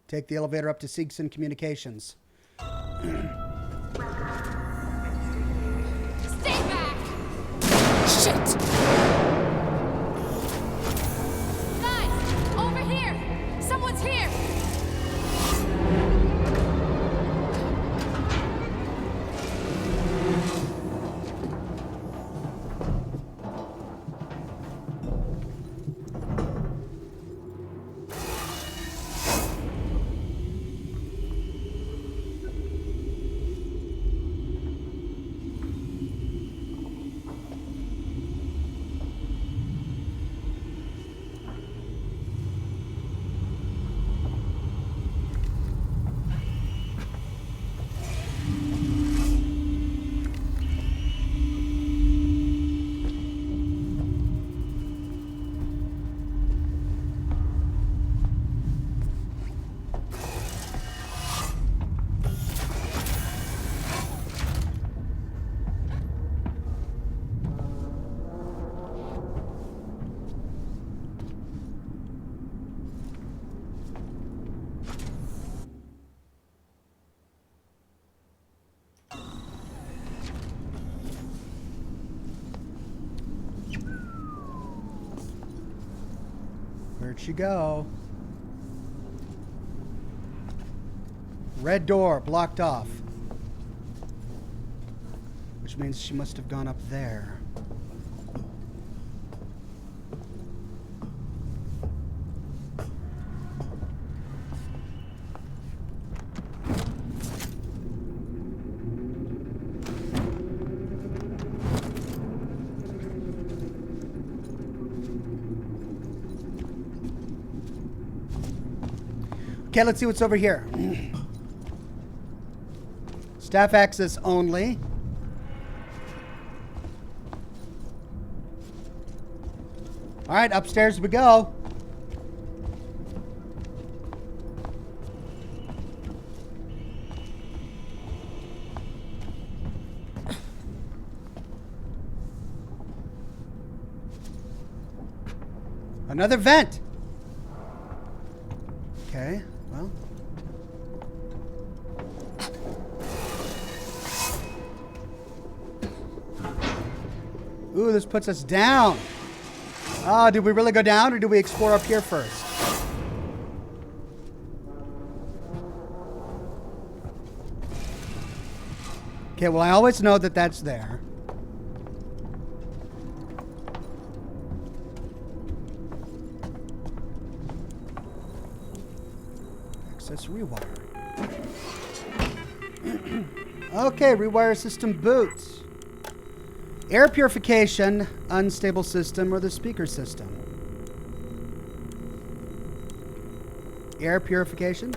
Take the elevator up to Seegson Communications. Stay back! Shit! Guys, over here! Someone's here! Where'd she go? Red door blocked off. Which means she must have gone up there. Okay, let's see what's over here. Staff access only. All right, upstairs we go. Another vent. Okay, well. Ooh, this puts us down. Oh, did we really go down, or do we explore up here first? Okay, well, I always know that that's there. Access rewiring. Okay, rewire system boots. Air purification, unstable system, or the speaker system. Air purification.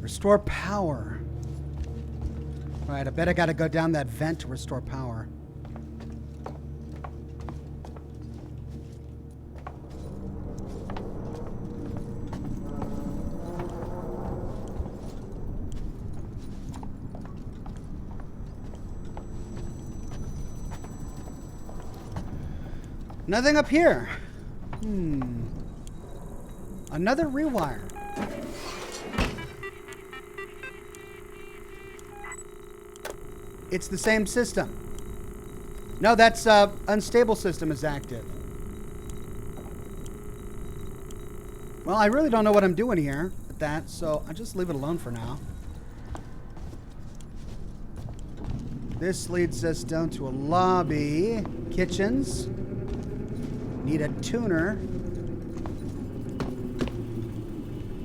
Restore power. Right, I bet I gotta go down that vent to restore power. Nothing up here. Another rewire. It's the same system. No, that's unstable system is active. Well, I really don't know what I'm doing here with that, so I just leave it alone for now. This leads us down to a lobby. Kitchens. Need a tuner.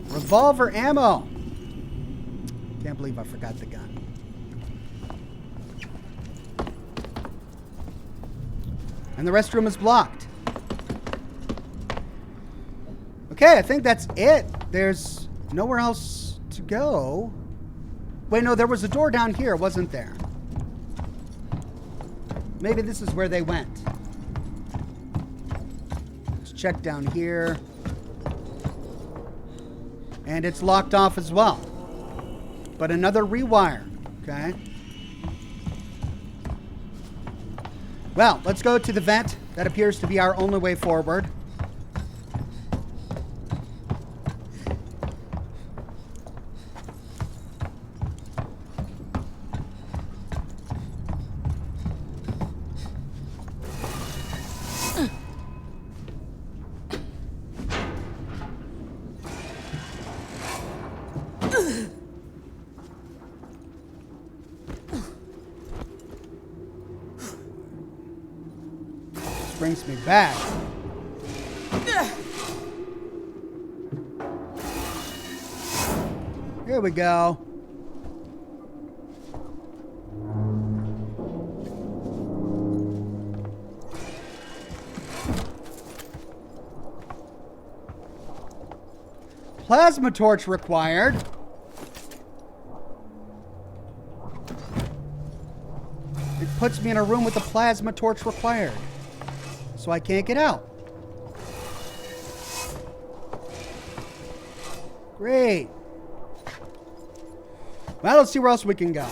Revolver ammo. Can't believe I forgot the gun. And the restroom is blocked. Okay, I think that's it. There's nowhere else to go. Wait, no, there was a door down here, wasn't there? Maybe this is where they went. Let's check down here. And it's locked off as well. But another rewire. Okay. Well, let's go to the vent. That appears to be our only way forward. Brings me back. Here we go. Plasma torch required. It puts me in a room with a plasma torch required. So I can't get out. Great. Well, let's see where else we can go.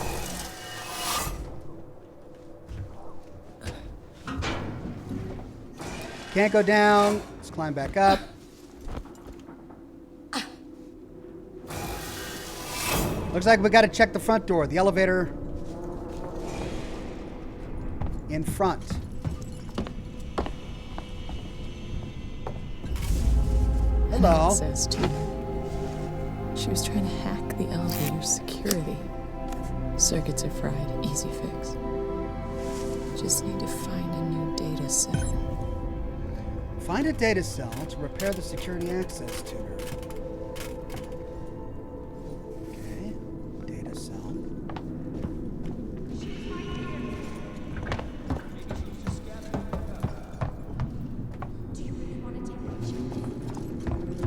Can't go down. Let's climb back up. Looks like we got to check the front door. The elevator in front. Hello. Says too. She was trying to hack the elevator's security. Circuits are fried. Easy fix. Just need to find a new data cell. Find a data cell to repair the security access tuner. Okay. Data cell.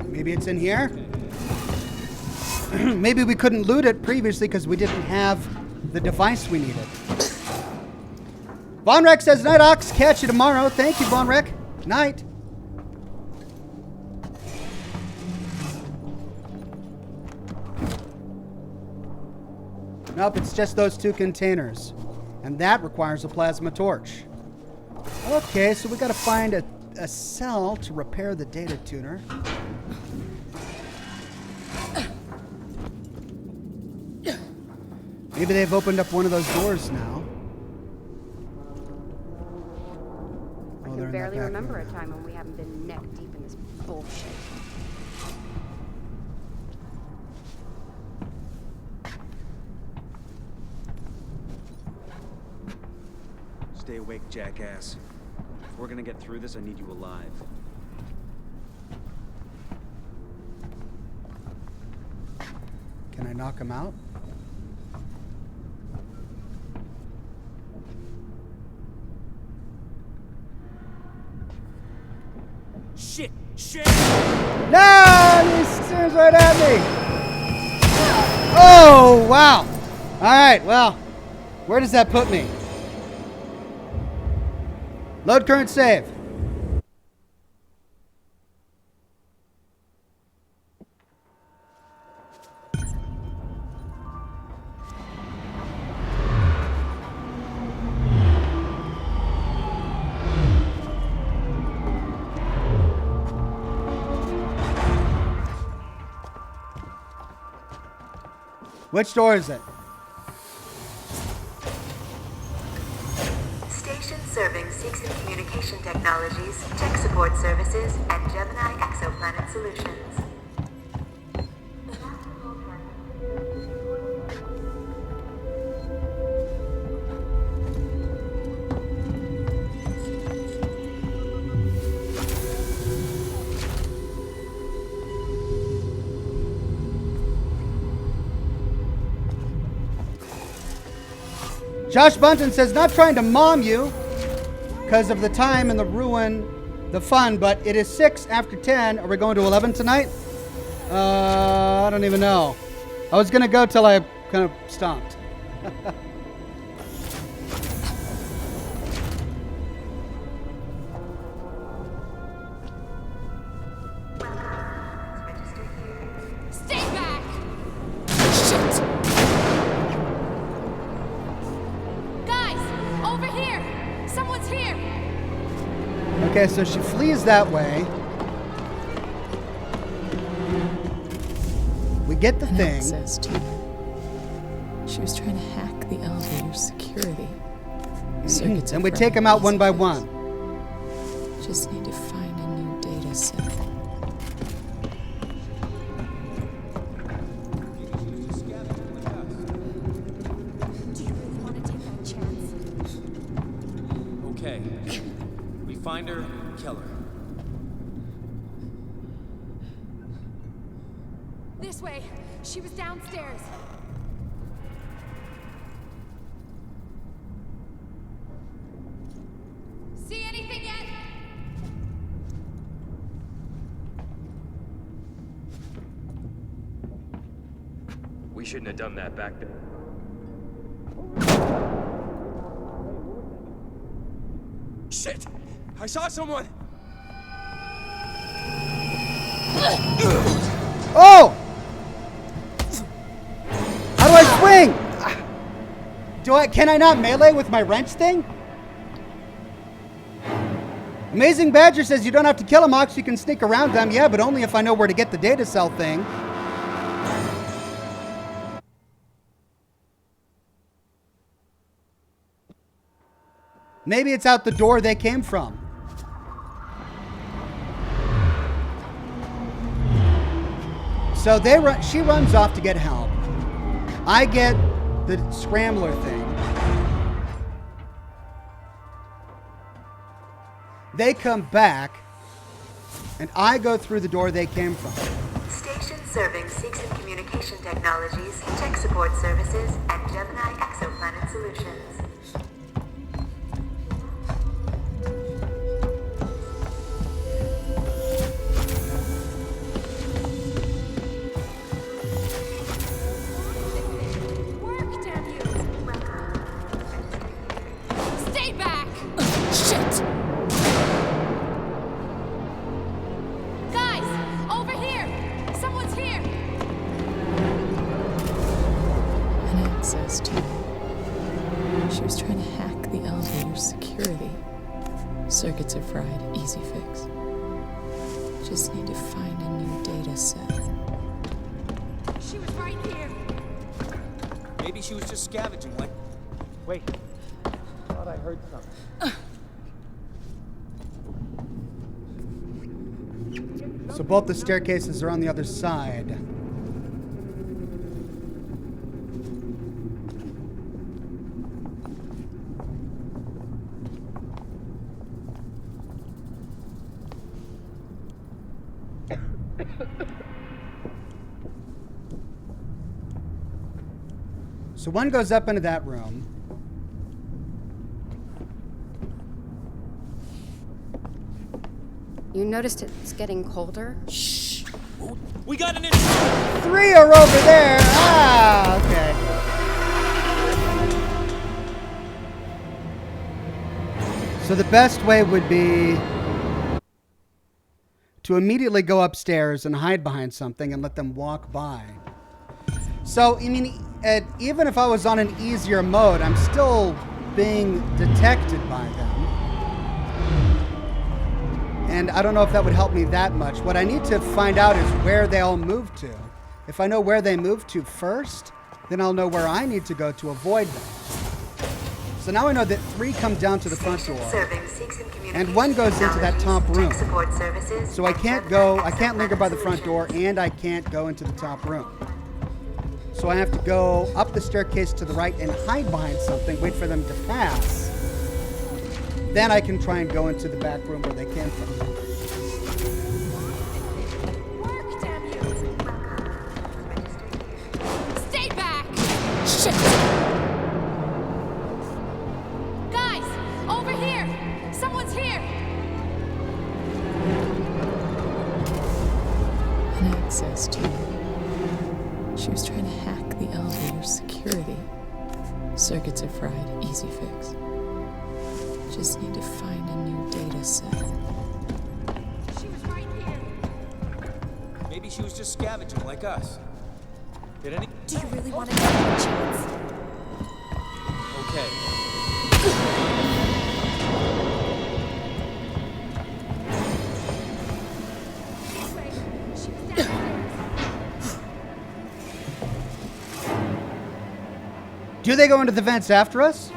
Maybe it's in here? Maybe we couldn't loot it previously because we didn't have the device we needed. Von Rex says, night, Ox. Catch you tomorrow. Thank you, Von Rex. Night. Nope, it's just those two containers. And that requires a plasma torch. Okay, so we gotta find a cell to repair the data tuner. Maybe they've opened up one of those doors now. I they're can in that barely back remember room a time when we haven't been neck deep in this bullshit. Stay awake, jackass. If we're gonna get through this, I need you alive. Can I knock him out? Shit! Shit! No! He stares right at me! Oh, wow! Alright, well, where does that put me? Load current save. Which door is it? Station serving Seegson Communication Technologies, Tech Support Services, and Gemini Exoplanet Solutions. Josh Bunton says, not trying to mom you because of the time and the ruin, the fun, but it is 6 after 10. Are we going to 11 tonight? I don't even know. I was going to go till I kind of stopped. Stay back! Shit! Guys, over here! Someone's here! Okay, so she flees that way. We get the thing. It says too. She was trying to hack the elevator's security. Circuits And are we take them fried, out one easy by fix. one. Just need to find a new data set. Do you really want to take that chance? Okay. We find her, kill her. This way. She was downstairs. See anything yet? We shouldn't have done that back then. Shit! I saw someone! Oh! How do I swing? Can I not melee with my wrench thing? Amazing Badger says you don't have to kill them, Ox. You can sneak around them. Yeah, but only if I know where to get the data cell thing. Maybe it's out the door they came from. So she runs off to get help. I get the scrambler thing. They come back, and I go through the door they came from. Station serving Seegson Communication Technologies, Tech Support Services, and Gemini Exoplanet Solutions. Work, damn you! Stay back! Shit! Guys, over here! Someone's here! And it says too. She was trying to hack the elevator's security. Circuits are fried, easy fix. Just need to find a new data set. She was right here. Maybe she was just scavenging, like... Wait. Thought I heard something. So both the staircases are on the other side. So one goes up into that room. You noticed it's getting colder? Shh! We got an intruder! 3 are over there! Ah, okay. So the best way would be to immediately go upstairs and hide behind something and let them walk by. So, I mean, even if I was on an easier mode, I'm still being detected by them. And I don't know if that would help me that much. What I need to find out is where they all move to. If I know where they move to first, then I'll know where I need to go to avoid them. So now I know that 3 come down to the front door, and 1 goes into that top room. So I can't linger by the front door, and I can't go into the top room. So I have to go up the staircase to the right and hide behind something, wait for them to pass. Then I can try and go into the back room where they came from. Work, damn you! Stay back! Shit! Guys, over here! Someone's here! An access tool. She was trying to hack the elevator's security. Circuits are fried, easy fix. Just need to find a new data set. She was right here. Maybe she was just scavenging, like us. Did any... Do you really want to take a chance? Okay. Do they go into the vents after us?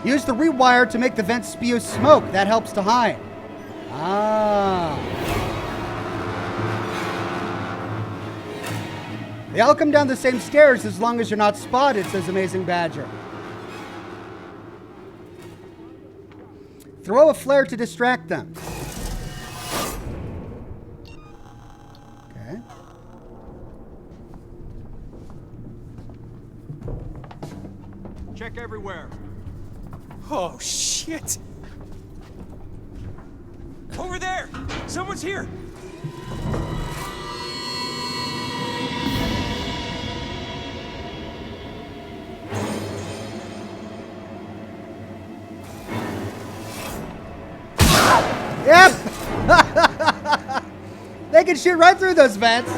Use the rewire to make the vents spew smoke. That helps to hide. Ah. They all come down the same stairs as long as you're not spotted, says Amazing Badger. Throw a flare to distract them. Okay. Check everywhere. Oh, shit! Over there! Someone's here! Yep! They can shoot right through those vents.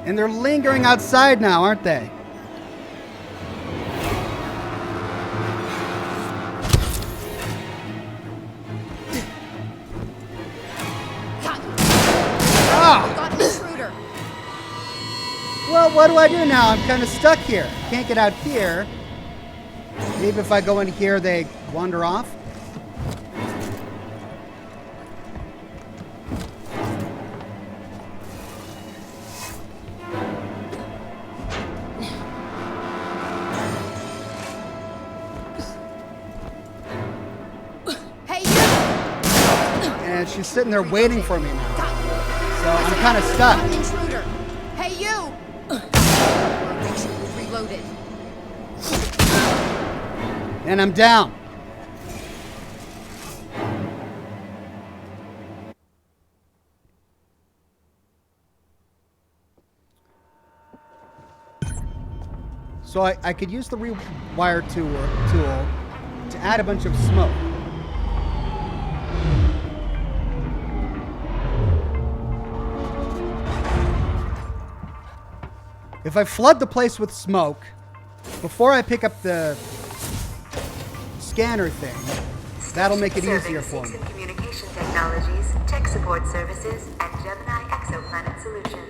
And they're lingering outside now, aren't they? Got an intruder. Well, what do I do now? I'm kind of stuck here. Can't get out here. Maybe if I go into here, they wander off. Hey, you! And she's sitting there waiting for me now. So I'm kind of stuck. Got an intruder. Hey, you! Make sure we've reloaded. And I'm down. So I could use the rewire tool to add a bunch of smoke. If I flood the place with smoke before I pick up the scanner thing, that'll make it easier for me. Serving Communication Technologies, Tech Support Services, and Gemini Exoplanet Solutions.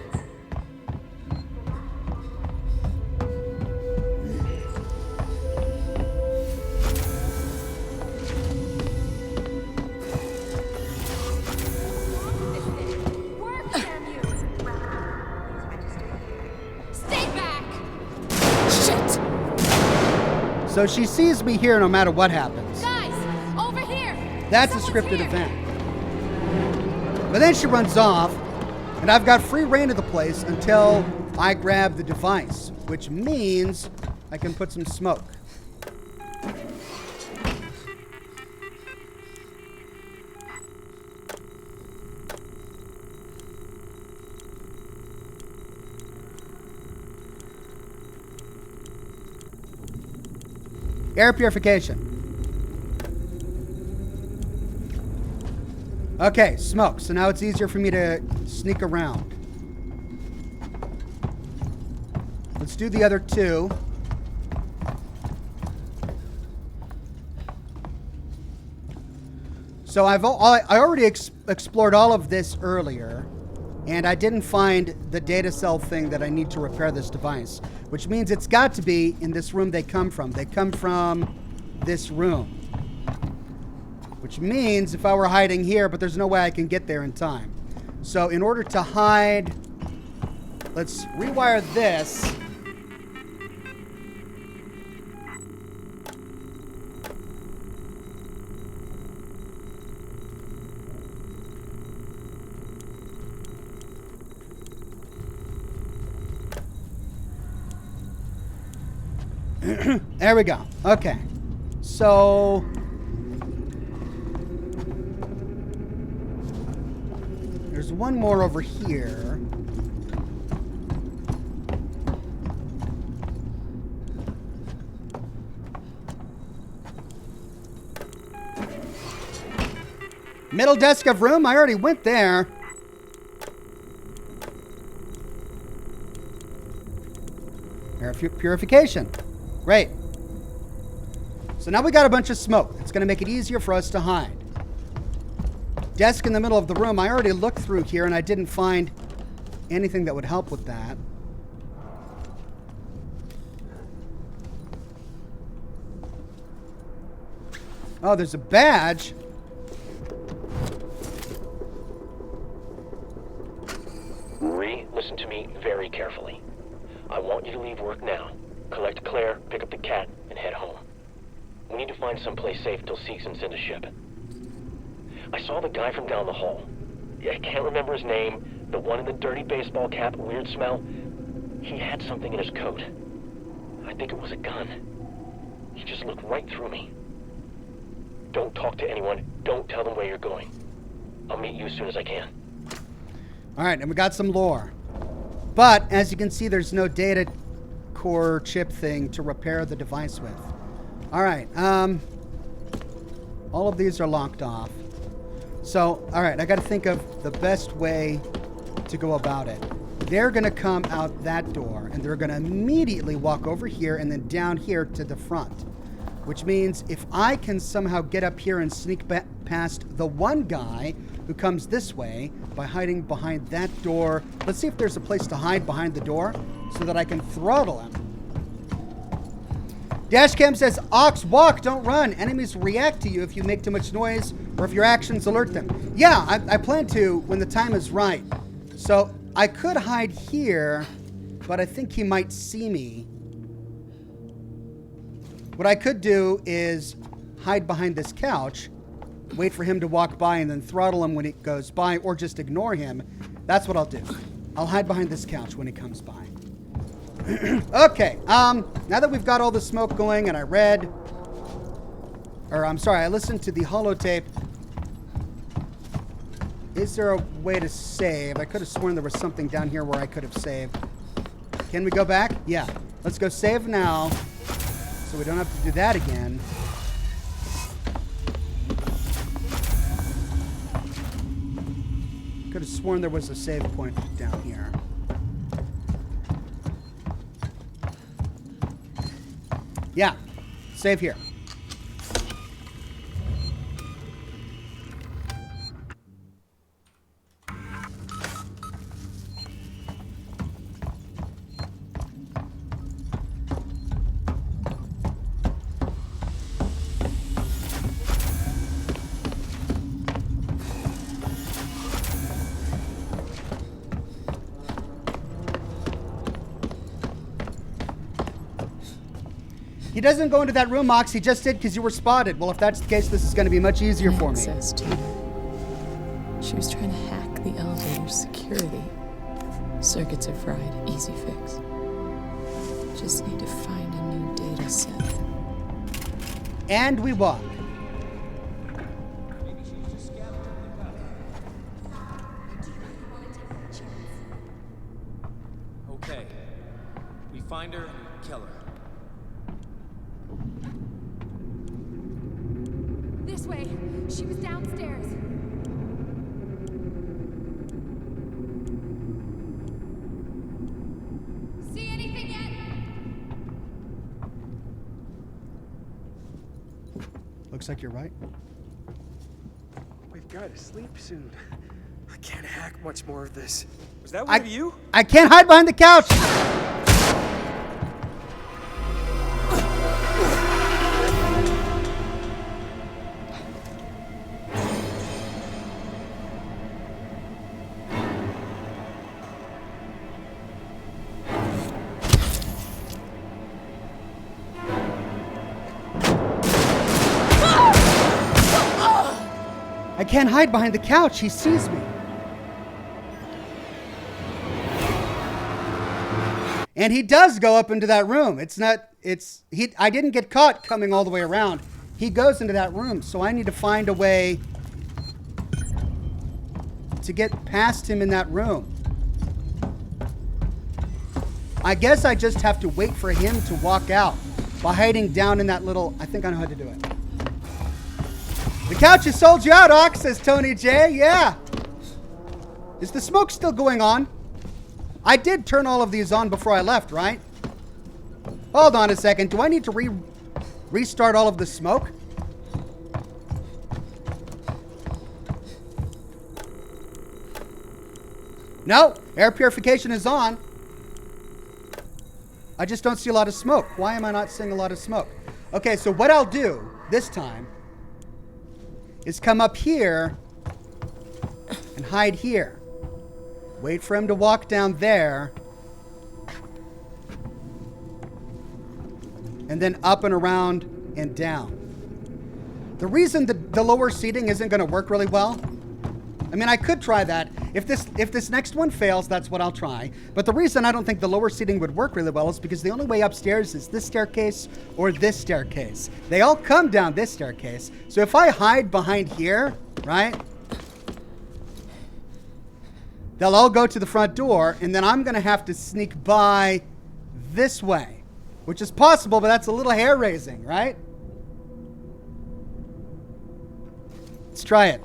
So she sees me here no matter what happens. Guys, over here. That's a scripted event. But then she runs off, and I've got free reign of the place until I grab the device, which means I can put some smoke. Air purification. Okay, smoke. So now it's easier for me to sneak around. Let's do the other two. So I already explored all of this earlier, and I didn't find the data cell thing that I need to repair this device, which means it's got to be in this room they come from. They come from this room. Which means if I were hiding here, but there's no way I can get there in time. So in order to hide, let's rewire this. There we go. Okay. So there's one more over here. Middle desk of room. I already went there. Air purification. Great. So now we got a bunch of smoke. It's going to make it easier for us to hide. Desk in the middle of the room. I already looked through here and I didn't find anything that would help with that. Oh, there's a badge. Marie, listen to me very carefully. I want you to leave work now. Collect Claire, pick up the cat, and head home. We need to find someplace safe till Seegson sends a ship. I saw the guy from down the hall. I can't remember his name. The one in the dirty baseball cap, weird smell. He had something in his coat. I think it was a gun. He just looked right through me. Don't talk to anyone. Don't tell them where you're going. I'll meet you as soon as I can. All right, and we got some lore. But as you can see, there's no data core chip thing to repair the device with. All right, all of these are locked off. So, all right, I got to think of the best way to go about it. They're going to come out that door, and they're going to immediately walk over here and then down here to the front. Which means if I can somehow get up here and sneak past the one guy who comes this way by hiding behind that door. Let's see if there's a place to hide behind the door so that I can throttle him. Dashcam says, Ox, walk, don't run. Enemies react to you if you make too much noise or if your actions alert them. Yeah, I plan to when the time is right. So I could hide here, but I think he might see me. What I could do is hide behind this couch, wait for him to walk by and then throttle him when he goes by, or just ignore him. That's what I'll do. I'll hide behind this couch when he comes by. Okay, now that we've got all the smoke going and I listened to the holotape. Is there a way to save? I could have sworn there was something down here where I could have saved. Can we go back? Yeah. Let's go save now so we don't have to do that again. Could have sworn there was a save point down here. Yeah. Save here. He doesn't go into that room, Ox. He just did because you were spotted. Well, if that's the case, this is going to be much easier for me. Access to her. She was trying to hack the elevator's security. Circuits are fried. Easy fix. Just need to find a new data set. And we walk. Okay. We find her, kill her. This way. She was downstairs. See anything yet? Looks like you're right. We've got to sleep soon. I can't hack much more of this. Was that one of you? I can't hide behind the couch. I can't hide behind the couch. He sees me. And he does go up into that room. I didn't get caught coming all the way around. He goes into that room, so I need to find a way to get past him in that room. I guess I just have to wait for him to walk out by hiding down in that little... I think I know how to do it. The couch has sold you out, Ox, says Tony J. Yeah. Is the smoke still going on? I did turn all of these on before I left, right? Hold on a second. Do I need to restart all of the smoke? No, air purification is on. I just don't see a lot of smoke. Why am I not seeing a lot of smoke? Okay, so what I'll do this time is come up here and hide here. Wait for him to walk down there. And then up and around and down. The reason the lower seating isn't going to work really well, I mean, I could try that. If this next one fails, that's what I'll try. But the reason I don't think the lower seating would work really well is because the only way upstairs is this staircase or this staircase. They all come down this staircase. So if I hide behind here, right? They'll all go to the front door, and then I'm going to have to sneak by this way, which is possible, but that's a little hair-raising, right? Let's try it.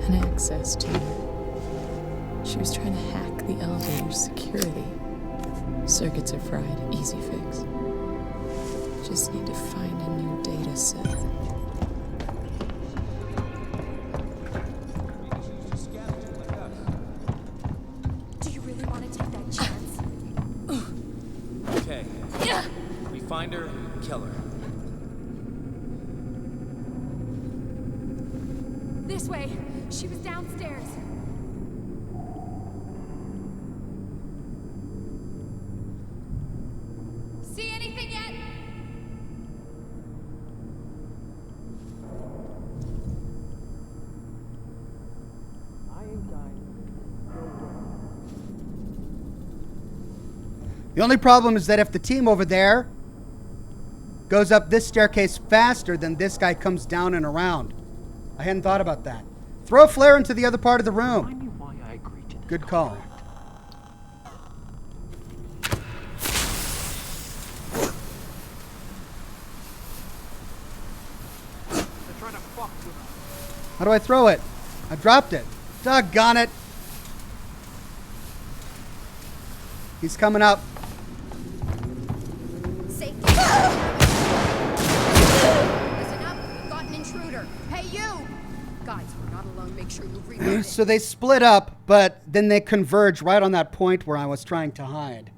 An access to her. She was trying to hack the elevator's security. Circuits are fried. Easy fix. Just need to find a new data set. Do you really want to take that chance? Okay. We find her, kill her. This way. She was downstairs. See anything yet? I ain't dying. The only problem is that if the team over there goes up this staircase faster, then this guy comes down and around. I hadn't thought about that. Throw a flare into the other part of the room. Remind me why I agreed to this. Good call. They're trying to fuck with us. How do I throw it? I dropped it. Doggone it. He's coming up. Hey, you! Guys, we're not alone. Make sure you reload. So they split up, but then they converge right on that point where I was trying to hide.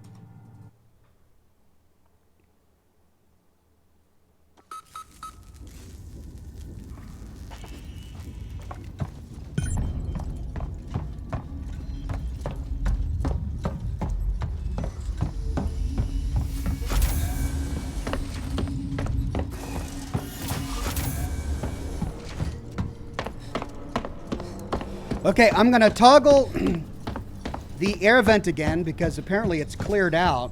Okay, I'm going to toggle the air vent again because apparently it's cleared out.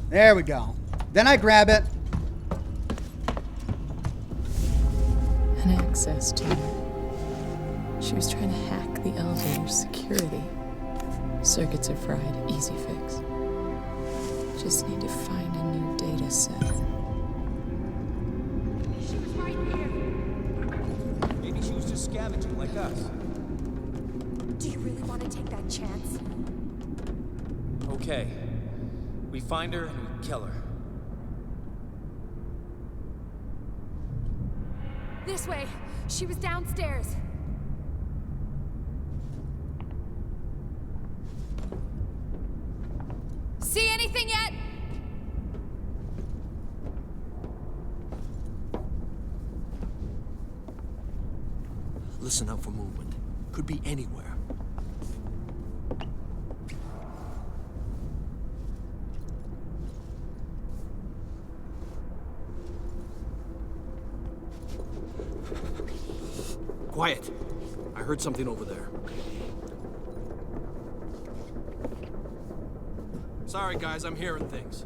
There we go. Then I grab it. An access to her. She was trying to hack the elevator's security. Circuits are fried, easy fix. Just need to find a new data set. She was right here. Maybe she was just scavenging like us. Do you really want to take that chance? Okay. We find her and we kill her. This way. She was downstairs. See anything yet? Listen out for movement. Could be anywhere. Quiet. I heard something over there. Sorry, guys, I'm hearing things.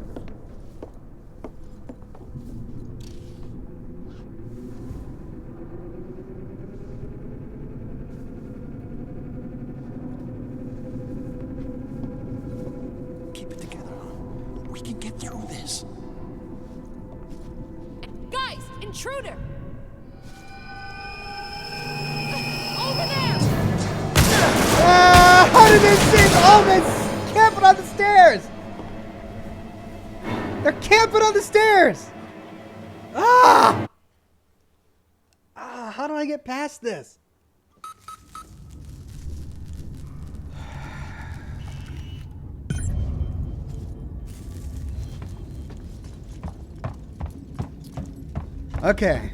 Keep it together, huh? We can get through this. Guys, intruder! Over there! How did they see? Oh, they're camping on the stairs! They're camping on the stairs! Ah! How do I get past this? Okay.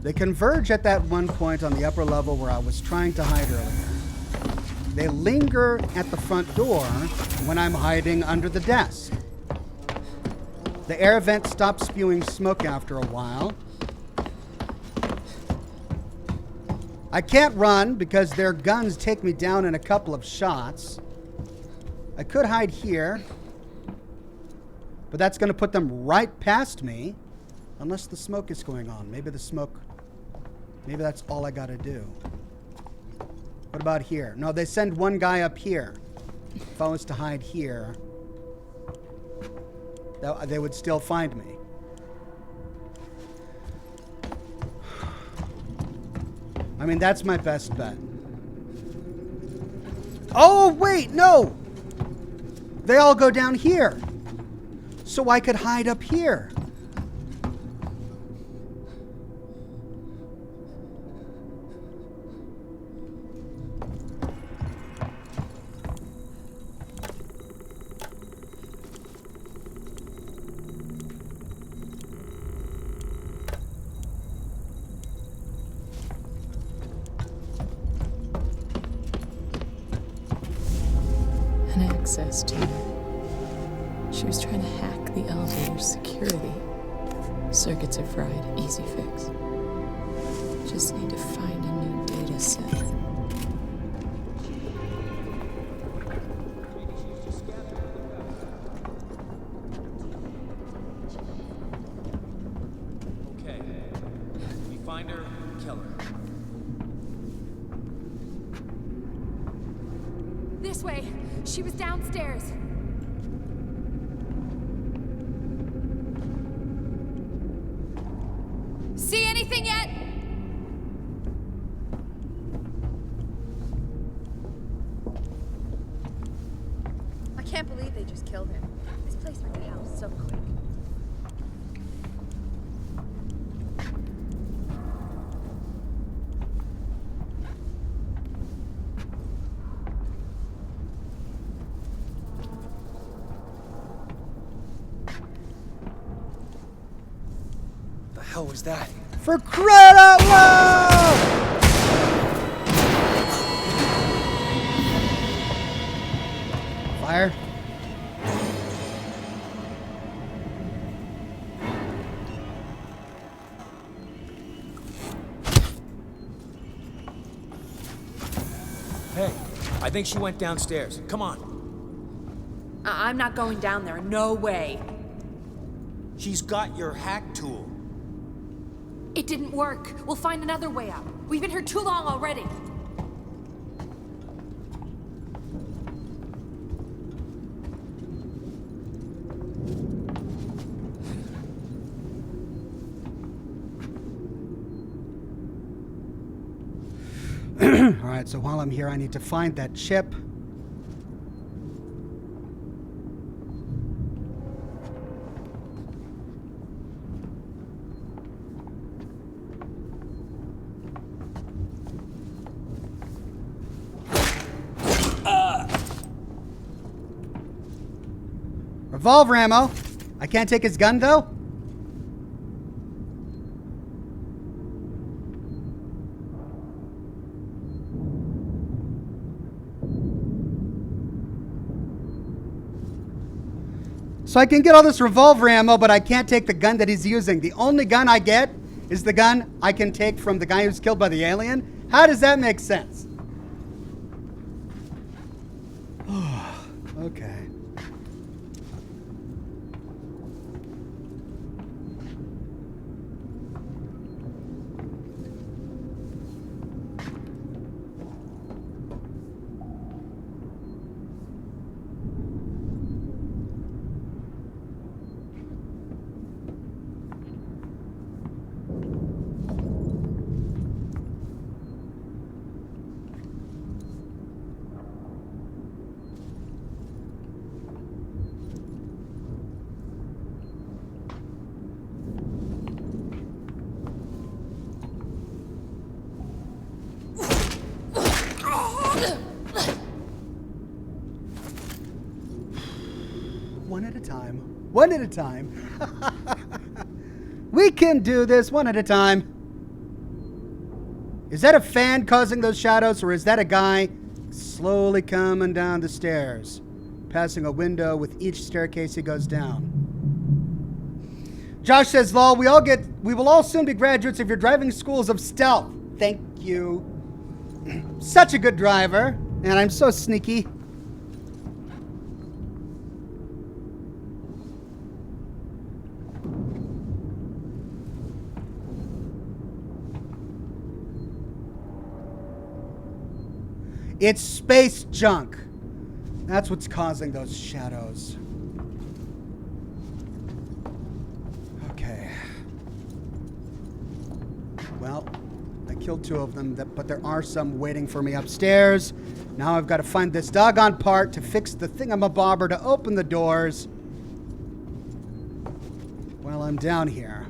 They converge at that one point on the upper level where I was trying to hide earlier. They linger at the front door when I'm hiding under the desk. The air vent stops spewing smoke after a while. I can't run because their guns take me down in a couple of shots. I could hide here, but that's going to put them right past me, unless the smoke is going on. Maybe the smoke, maybe that's all I got to do. What about here? No, they send one guy up here. If I was to hide here, they would still find me. I mean, that's my best bet. Oh, wait, no! They all go down here. So I could hide up here. Access to her. She was trying to hack the elevator's security. Circuits are fried, easy fix. Just need to find a new data set. Okay. We find her, kill her. This way. She was downstairs. See anything yet? hell was that? For crying out loud! Fire. Hey, I think she went downstairs. Come on. I'm not going down there. No way. She's got your hack tool. It didn't work. We'll find another way out. We've been here too long already. All right, so while I'm here, I need to find that chip. Revolver ammo. I can't take his gun, though? So I can get all this revolver ammo, but I can't take the gun that he's using. The only gun I get is the gun I can take from the guy who's killed by the alien. How does that make sense? Okay. One at a time. One at a time. We can do this one at a time. Is that a fan causing those shadows, or is that a guy slowly coming down the stairs, passing a window with each staircase he goes down? Josh says, lol, we will all soon be graduates of your driving schools of stealth. Thank you. Such a good driver, and I'm so sneaky. It's space junk. That's what's causing those shadows. Okay. Well, I killed 2 of them, but there are some waiting for me upstairs. Now I've got to find this doggone part to fix the thingamabobber to open the doors while I'm down here.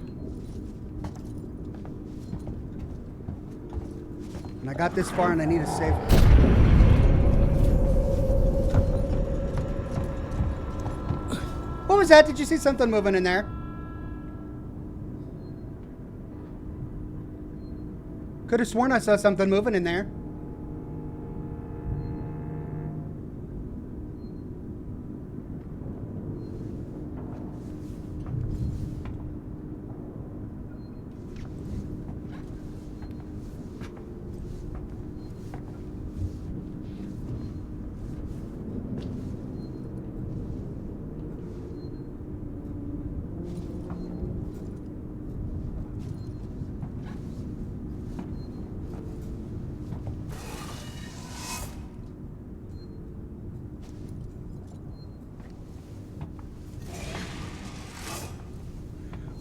And I got this far and I need to save. What was that? Did you see something moving in there? Could have sworn I saw something moving in there.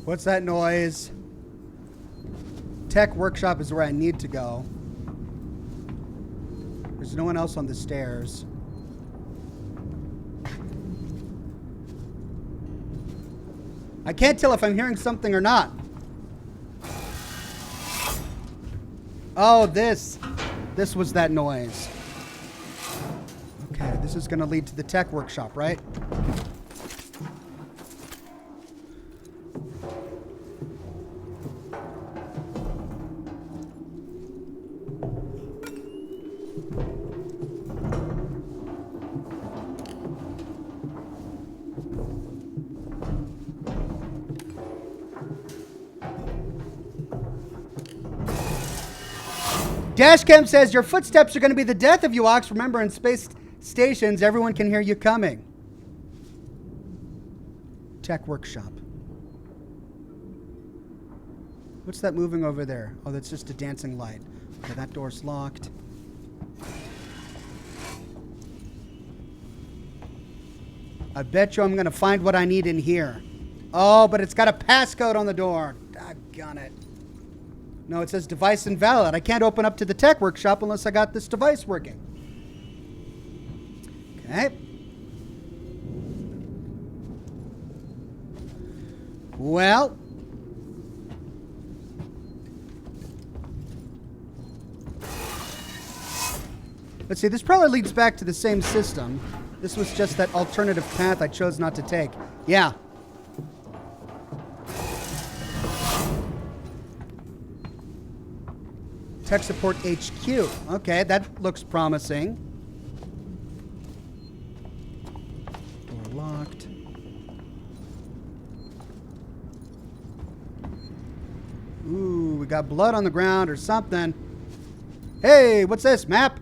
What's that noise? Tech workshop is where I need to go. There's no one else on the stairs. I can't tell if I'm hearing something or not. Oh, this was that noise. Okay, this is going to lead to the tech workshop, right? Dashcam says, your footsteps are going to be the death of you, Ox. Remember, in space stations, everyone can hear you coming. Tech workshop. What's that moving over there? Oh, that's just a dancing light. Okay, that door's locked. I bet you I'm going to find what I need in here. Oh, but it's got a passcode on the door. Doggone it. No, it says device invalid. I can't open up to the tech workshop unless I got this device working. Okay. Well. Let's see, this probably leads back to the same system. This was just that alternative path I chose not to take. Yeah. Tech support HQ. Okay, that looks promising. Door locked. Ooh, we got blood on the ground or something. Hey, what's this? Map?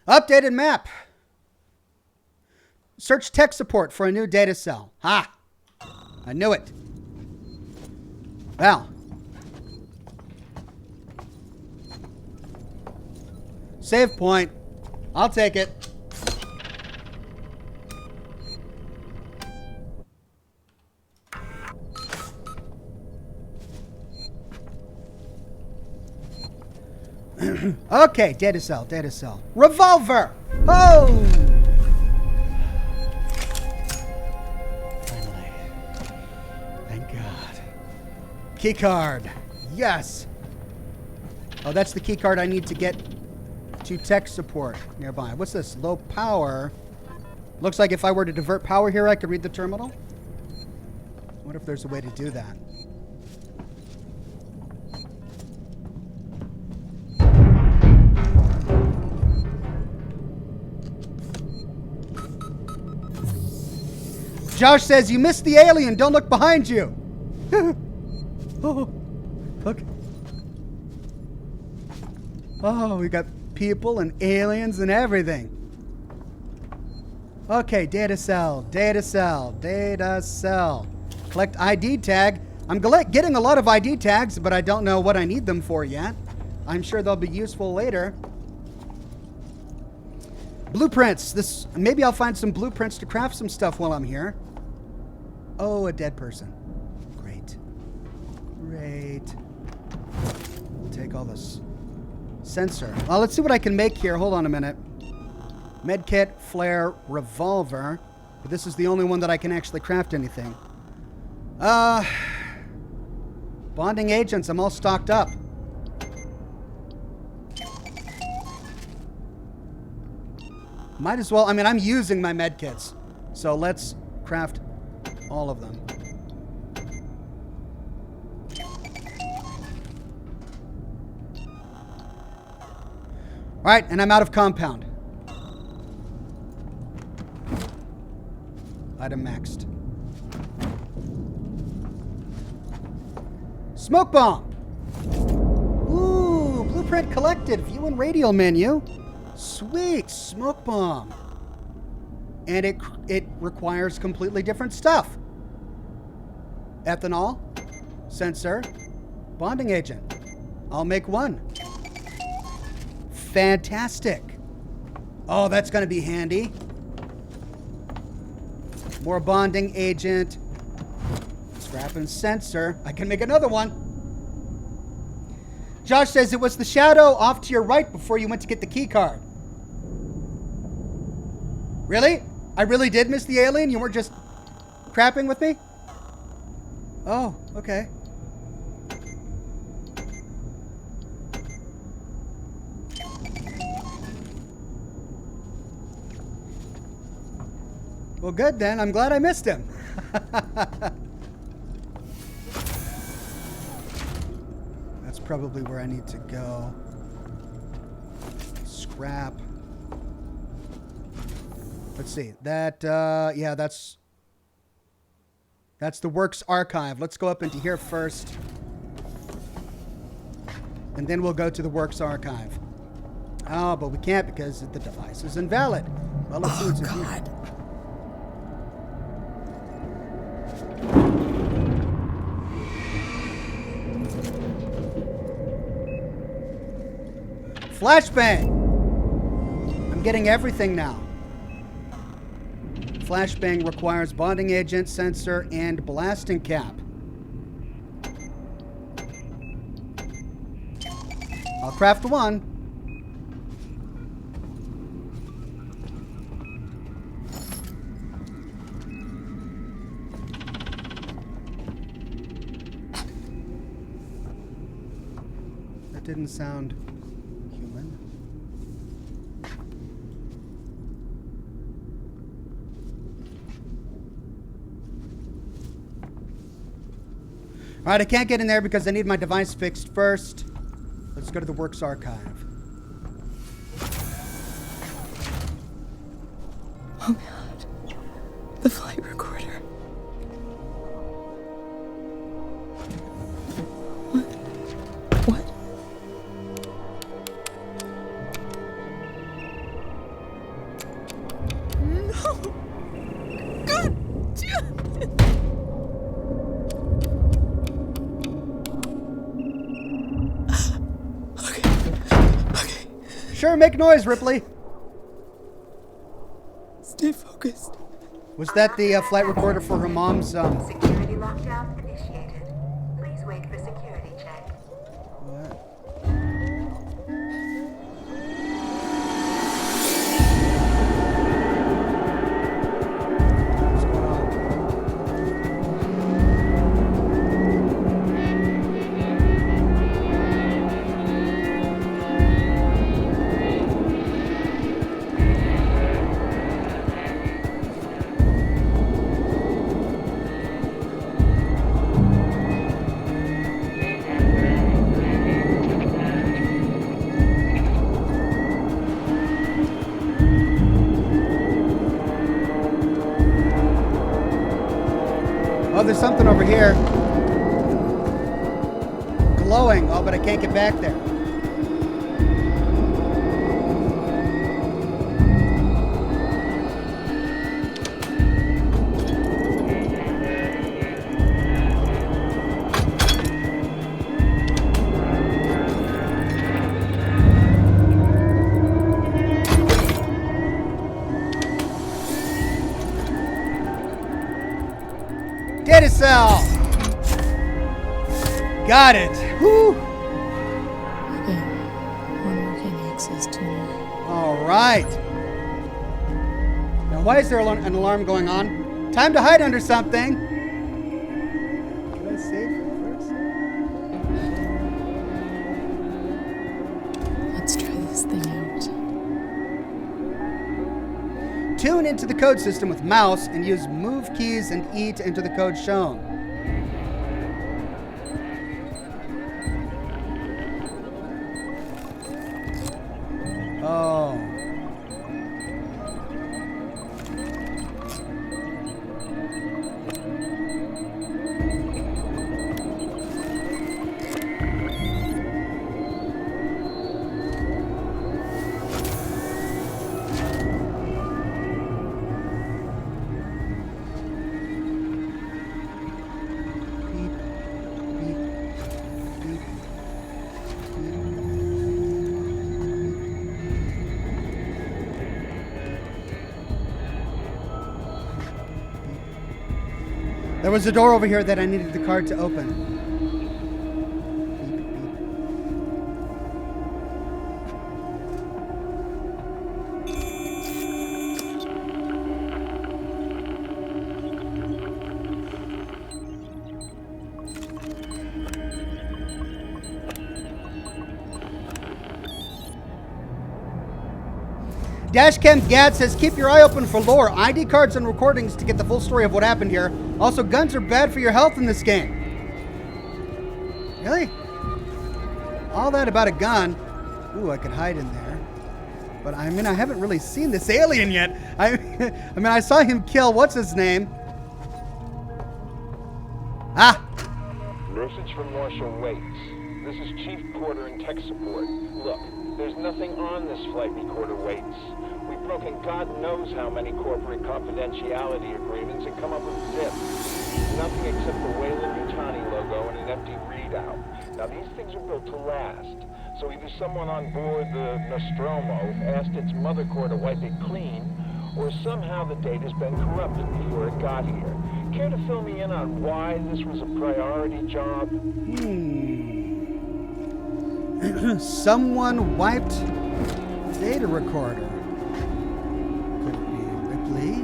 Updated map. Search tech support for a new data cell. Ha! I knew it. Well. Save point. I'll take it. Okay, data cell, data cell. Revolver! Oh! Finally. Thank God. Key card. Yes. Oh, that's the key card I need to get to tech support nearby. What's this? Low power. Looks like if I were to divert power here, I could read the terminal. I wonder if there's a way to do that. Josh says, you missed the alien. Don't look behind you. Oh, look. Oh, we got people and aliens and everything. Okay, data cell, data cell, data cell. Collect ID tag. I'm getting a lot of ID tags, but I don't know what I need them for yet. I'm sure they'll be useful later. Blueprints. Maybe I'll find some blueprints to craft some stuff while I'm here. Oh, a dead person. Great. Great. Take all this sensor. Well, let's see what I can make here. Hold on a minute. Medkit, flare, revolver. But this is the only one that I can actually craft anything. Bonding agents. I'm all stocked up. Might as well. I mean, I'm using my medkits. So let's craft all of them. All right, and I'm out of compound. Item maxed. Smoke bomb. Ooh, blueprint collected. View and radial menu. Sweet, smoke bomb. And it requires completely different stuff. Ethanol, sensor, bonding agent. I'll make one. Fantastic. Oh, that's going to be handy. More bonding agent. Scrap and sensor. I can make another one. Josh says it was the shadow off to your right before you went to get the key card. Really? I really did miss the alien? You weren't just crapping with me? Oh, okay. Well, good then. I'm glad I missed him. That's probably where I need to go. Scrap. Let's see. That, yeah, that's the works archive. Let's go up into here first. and then we'll go to the Works Archive. Oh, but we can't because the device is invalid. Well, let's see what's in here. Flashbang! I'm getting everything now. Flashbang requires bonding agent, sensor, and blasting cap. I'll craft one. That didn't sound human. All right, I can't get in there because I need my device fixed first. Let's go to the Works Archive. Oh God. The flight recorder. What? No! God damn it! Sure, make noise, Ripley. Stay focused. Was that the flight recorder for her mom's? Security lockdown initiated. Please wait for security check. What? What's going on? Oh, there's something over here. Glowing. Oh, but I can't get back there. Data cell! Got it! Woo! Okay. One working access tuner. Alright. Now, why is there an alarm going on? Time to hide under something! Can I save it first? Let's try this thing out. Tune into the code system with mouse and use move keys and E to enter the code shown. Oh. There was a door over here that I needed the card to open. Dashcam Gad says, keep your eye open for lore, ID cards, and recordings to get the full story of what happened here. Also, guns are bad for your health in this game. Really? All that about a gun. Ooh, I could hide in there. But I mean, I haven't really seen this alien yet. I mean, I saw him kill, what's his name? Ah! Message from Marshal Waits. This is Chief Porter in tech support. Look, there's nothing on this flight recorder waits. We've broken God knows how many corporate confidentiality agreements and come up with zip. Nothing except the Weyland-Yutani logo and an empty readout. Now these things are built to last. So either someone on board the Nostromo asked its mother core to wipe it clean, or somehow the data's been corrupted before it got here. Care to fill me in on why this was a priority job? Someone wiped data recorder. Could it be Ripley?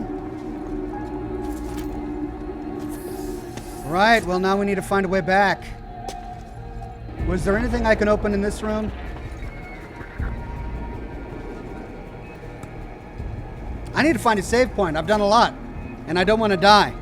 Right, well now we need to find a way back. Was there anything I can open in this room? I need to find a save point. I've done a lot, and I don't want to die.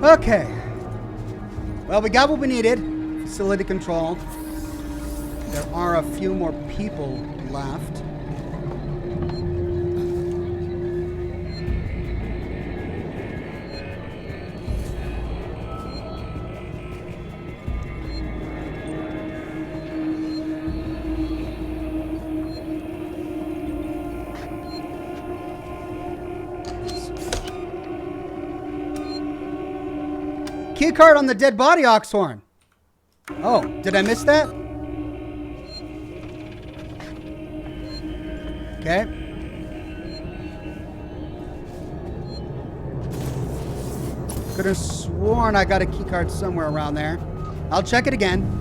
Okay. Well, we got what we needed. Facility control. There are a few more people left. Key card on the dead body, Oxhorn. Oh, did I miss that? Okay. Could have sworn I got a key card somewhere around there. I'll check it again.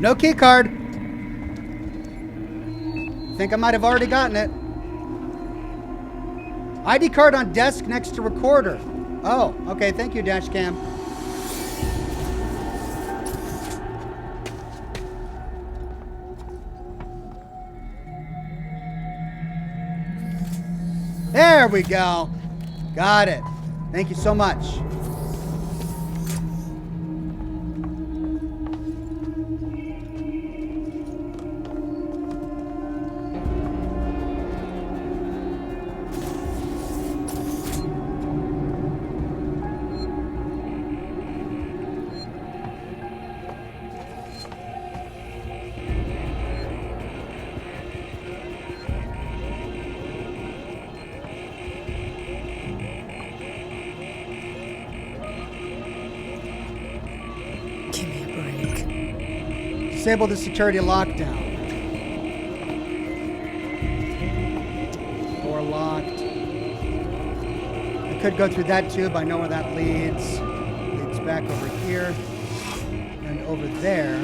No key card. Think I might have already gotten it. ID card on desk next to recorder. Oh, okay. Thank you, Dashcam. There we go. Got it. Thank you so much. Disable the security lockdown. Door locked. I could go through that tube. I know where that leads. Leads back over here and over there.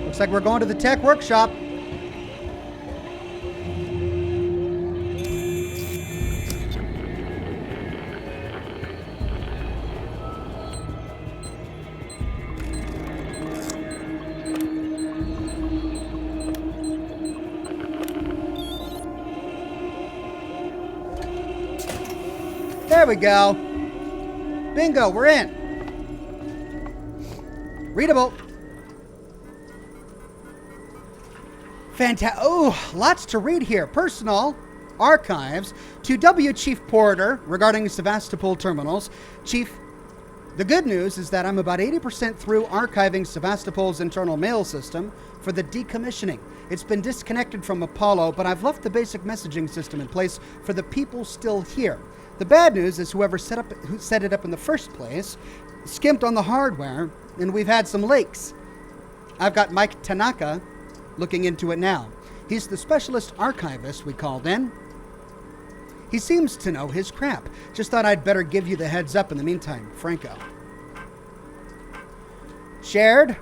Looks like we're going to the tech workshop. There we go. Bingo, we're in. Readable. Fantastic. Oh, lots to read here. Personal archives to W. Chief Porter regarding Sevastopol terminals. Chief, the good news is that I'm about 80% through archiving Sevastopol's internal mail system for the decommissioning. It's been disconnected from Apollo, but I've left the basic messaging system in place for the people still here. The bad news is who set it up in the first place skimped on the hardware, and we've had some leaks. I've got Mike Tanaka looking into it now. He's the specialist archivist we called in. He seems to know his crap. Just thought I'd better give you the heads up in the meantime, Franco. Shared.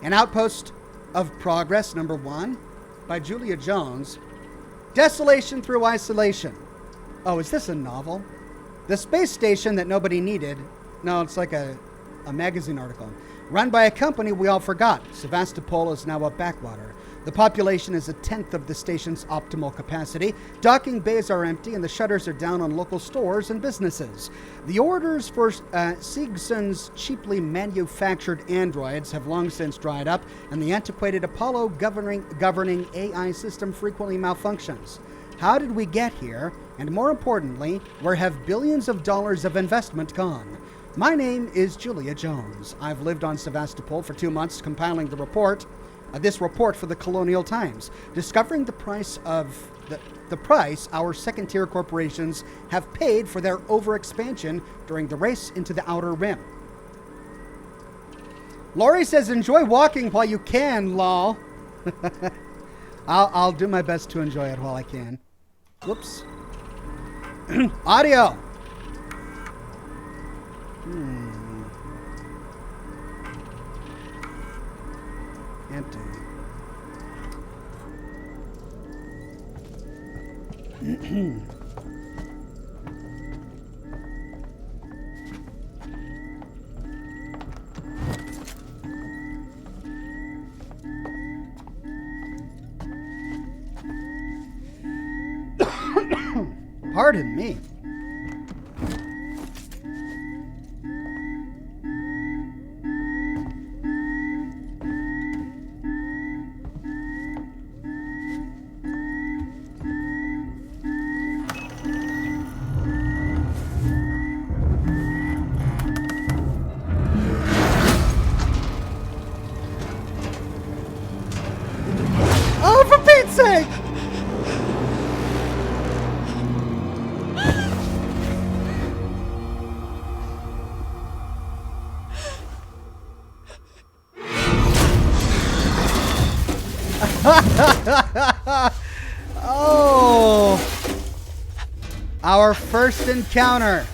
An Outpost of Progress, #1, by Julia Jones. Desolation Through Isolation. Oh, is this a novel? The space station that nobody needed. No, it's like a magazine article. Run by a company we all forgot. Sevastopol is now a backwater. The population is a tenth of the station's optimal capacity. Docking bays are empty and the shutters are down on local stores and businesses. The orders for Sigson's cheaply manufactured androids have long since dried up, and the antiquated Apollo governing AI system frequently malfunctions. How did we get here? And more importantly, where have billions of dollars of investment gone? My name is Julia Jones. I've lived on Sevastopol for 2 months compiling this report for the Colonial Times, discovering the price our second-tier corporations have paid for their overexpansion during the race into the Outer Rim. Laurie says, enjoy walking while you can, lol. I'll do my best to enjoy it while I can. Whoops. Audio. Empty. Pardon me. Oh, for Pete's sake! Oh, our first encounter.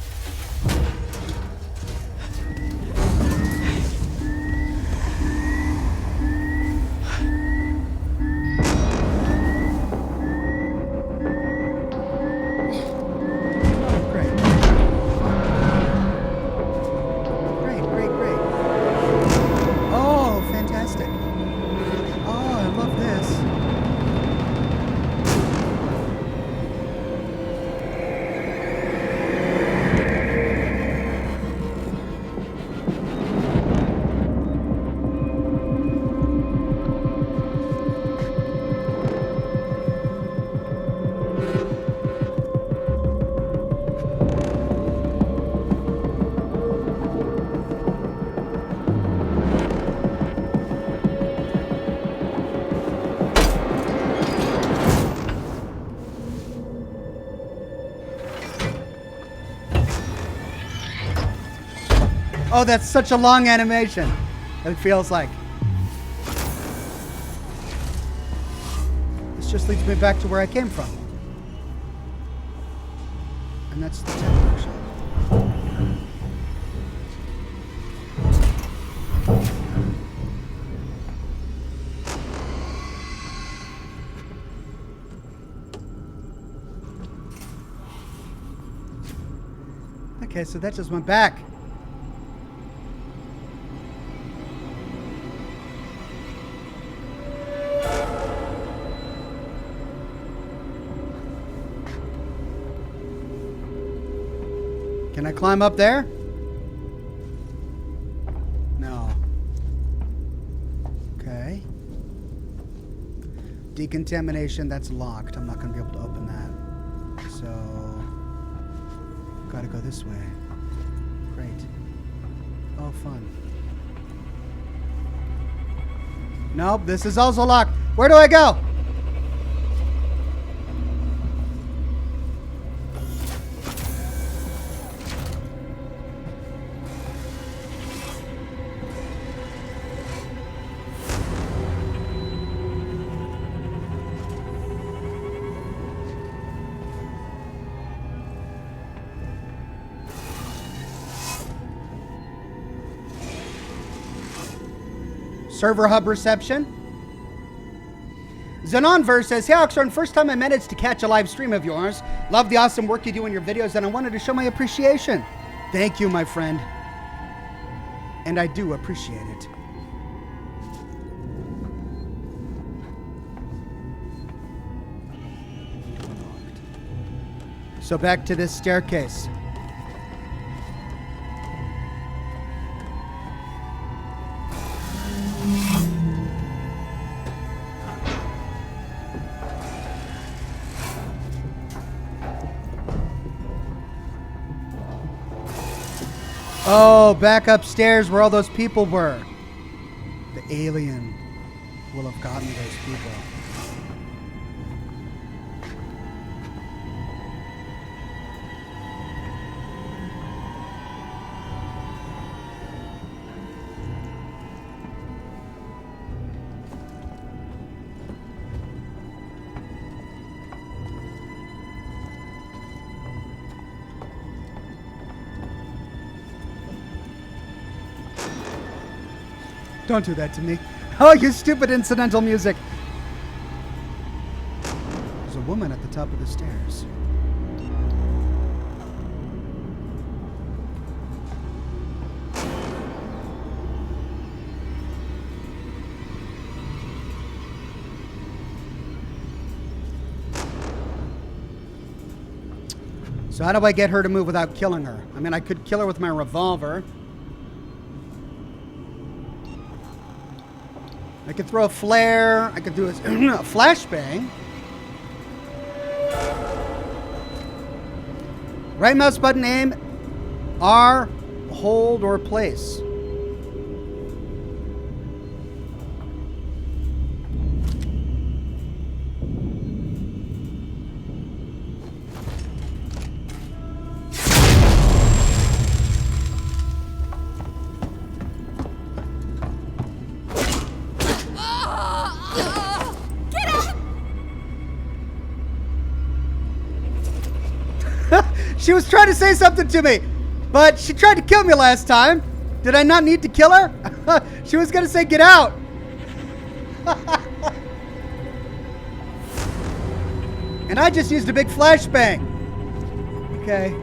Oh, that's such a long animation. It feels like. This just leads me back to where I came from. And that's the tech workshop. Okay, so that just went back. Can I climb up there? No. Okay. Decontamination, that's locked. I'm not going to be able to open that. So, gotta go this way. Great. Oh, fun. Nope, this is also locked. Where do I go? Server hub reception. Zanonverse says, hey Oxhorn, first time I managed to catch a live stream of yours. Love the awesome work you do in your videos, and I wanted to show my appreciation. Thank you, my friend. And I do appreciate it. So back to this staircase. Oh, back upstairs where all those people were. The alien will have gotten those people. Don't do that to me. Oh, you stupid incidental music. There's a woman at the top of the stairs. So how do I get her to move without killing her? I mean, I could kill her with my revolver. I could throw a flare. I could do a flashbang. Right mouse button, aim, R, hold, or place. She was trying to say something to me, but she tried to kill me last time. Did I not need to kill her? She was going to say, get out. And I just used a big flashbang. Okay.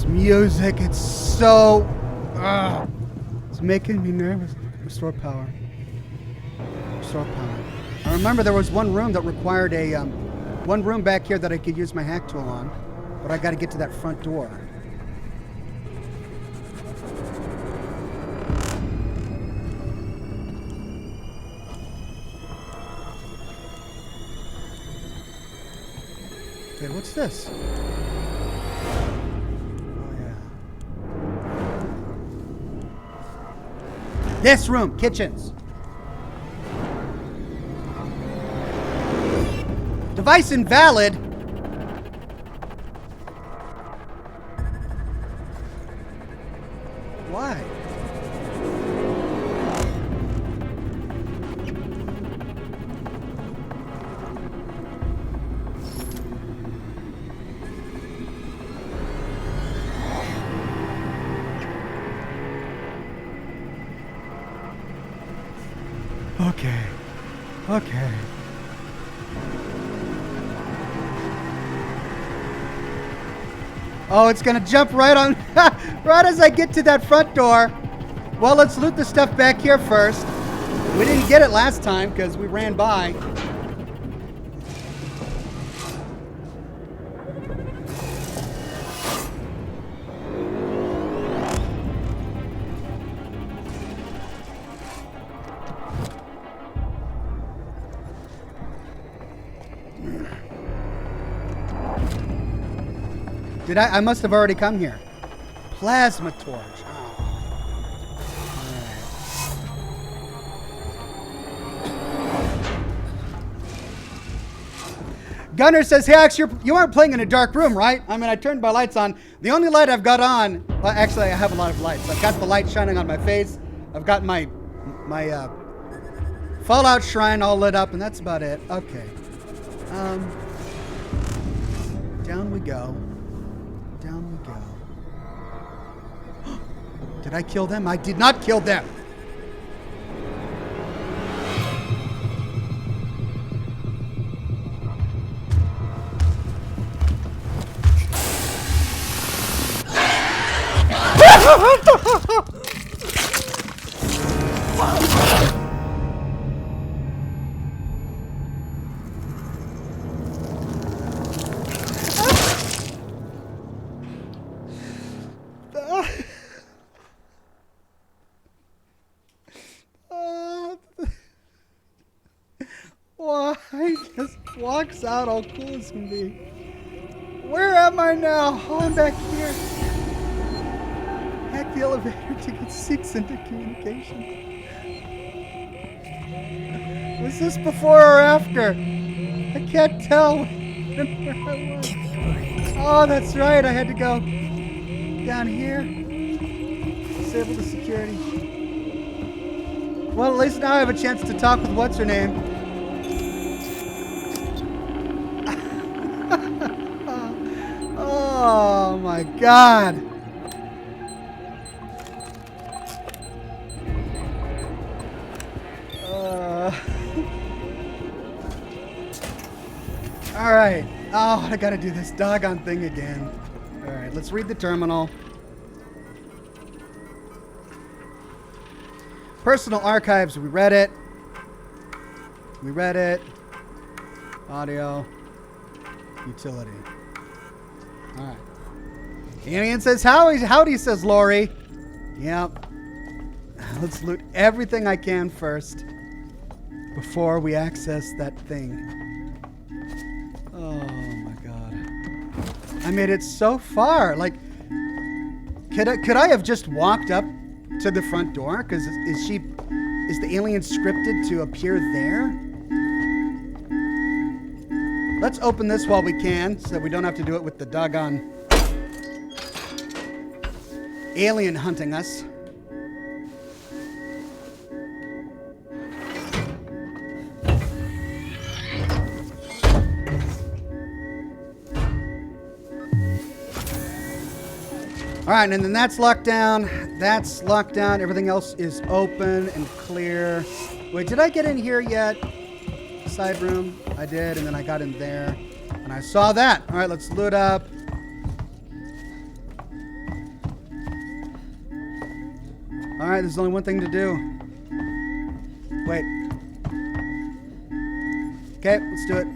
Music, it's so it's making me nervous. Restore power. Restore power. I remember there was one room that required a one room back here that I could use my hack tool on, but I got to get to that front door. Okay, what's this? This room, kitchens. Device invalid. Why? Okay. Okay. Oh, it's gonna jump right on, right as I get to that front door. Well, let's loot the stuff back here first. We didn't get it last time because we ran by. Did I must have already come here. Plasma torch. Gunner says, hey, Ax, you aren't playing in a dark room, right? I mean, I turned my lights on. The only light I've got on, well, actually, I have a lot of lights. I've got the light shining on my face. I've got my Fallout shrine all lit up, and that's about it. Okay. Down we go. Down we go. Did I kill them? I did not kill them. Why? Just walks out all cool as can be. Where am I now? Oh, I'm back here. Hack the elevator to get 6 into communication. Was this before or after? I can't tell where I was. Give me a break. Oh, that's right. I had to go down here. Disable the security. Well, at least now I have a chance to talk with what's her name. Oh my God. All right. Oh, I gotta do this doggone thing again. All right, let's read the terminal. Personal archives, we read it. We read it. Audio. Utility. All right. Alien says howdy, howdy, says Lori. Yep. Let's loot everything I can first before we access that thing. Oh my God. I made it so far. Like, could I have just walked up to the front door? Because is the alien scripted to appear there? Let's open this while we can, so we don't have to do it with the doggone alien hunting us. All right, and then that's locked down. That's locked down. Everything else is open and clear. Wait, did I get in here yet? Side room? I did, and then I got in there, and I saw that. All right, let's loot up. All right, there's only one thing to do. Wait. Okay, let's do it.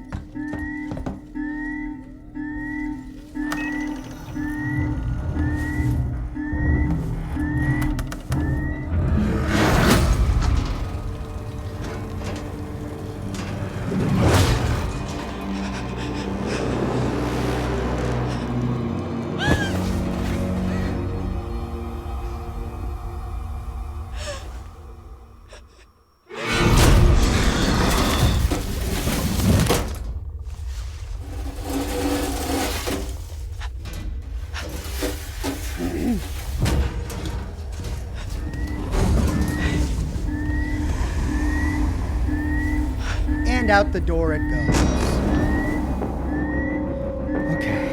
And out the door it goes. Okay.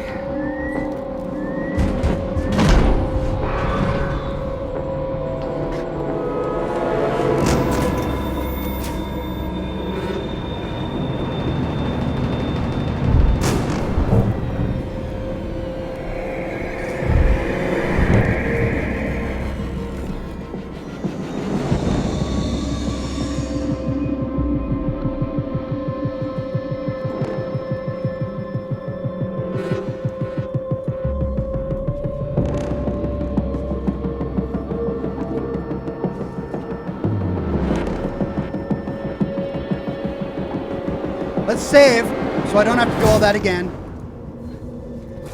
Let's save, so I don't have to do all that again.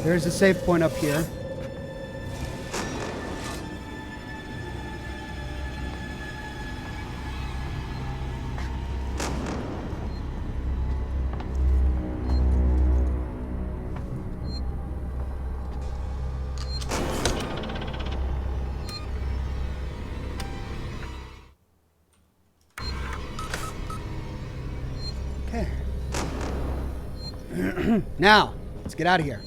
There's a save point up here. Okay. Now, let's get out of here.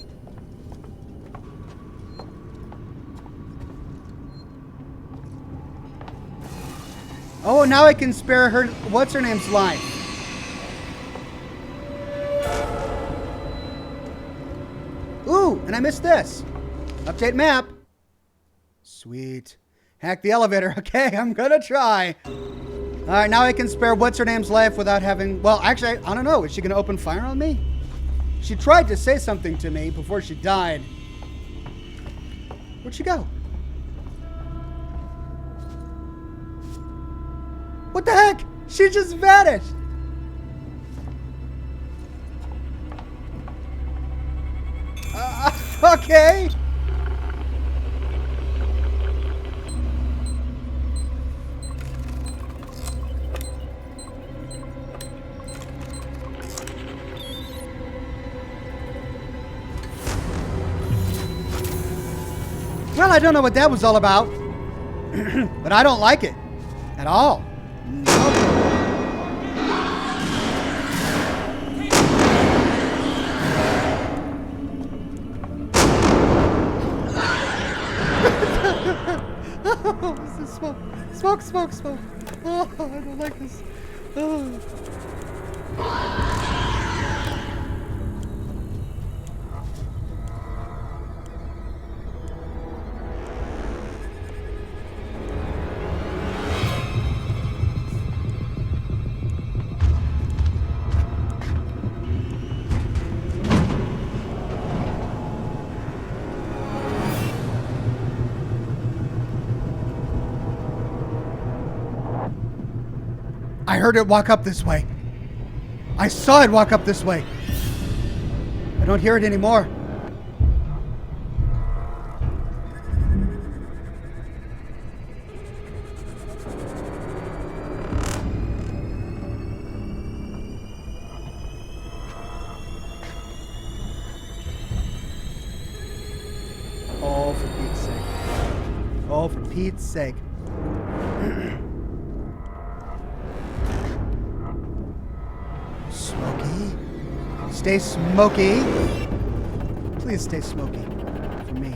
Oh, now I can spare her, what's her name's life. Ooh, and I missed this. Update map. Sweet. Hack the elevator. Okay, I'm gonna try. All right, now I can spare what's-her-name's life without having... Well, actually, I don't know. Is she going to open fire on me? She tried to say something to me before she died. Where'd she go? What the heck? She just vanished. Okay. Well, I don't know what that was all about, but I don't like it at all. Oh, this is smoke. Smoke, smoke, smoke. Oh, I don't like this. Oh. I heard it walk up this way. I saw it walk up this way. I don't hear it anymore. Oh, for Pete's sake. Oh, for Pete's sake. Smoky. Stay smoky. Please stay smoky for me.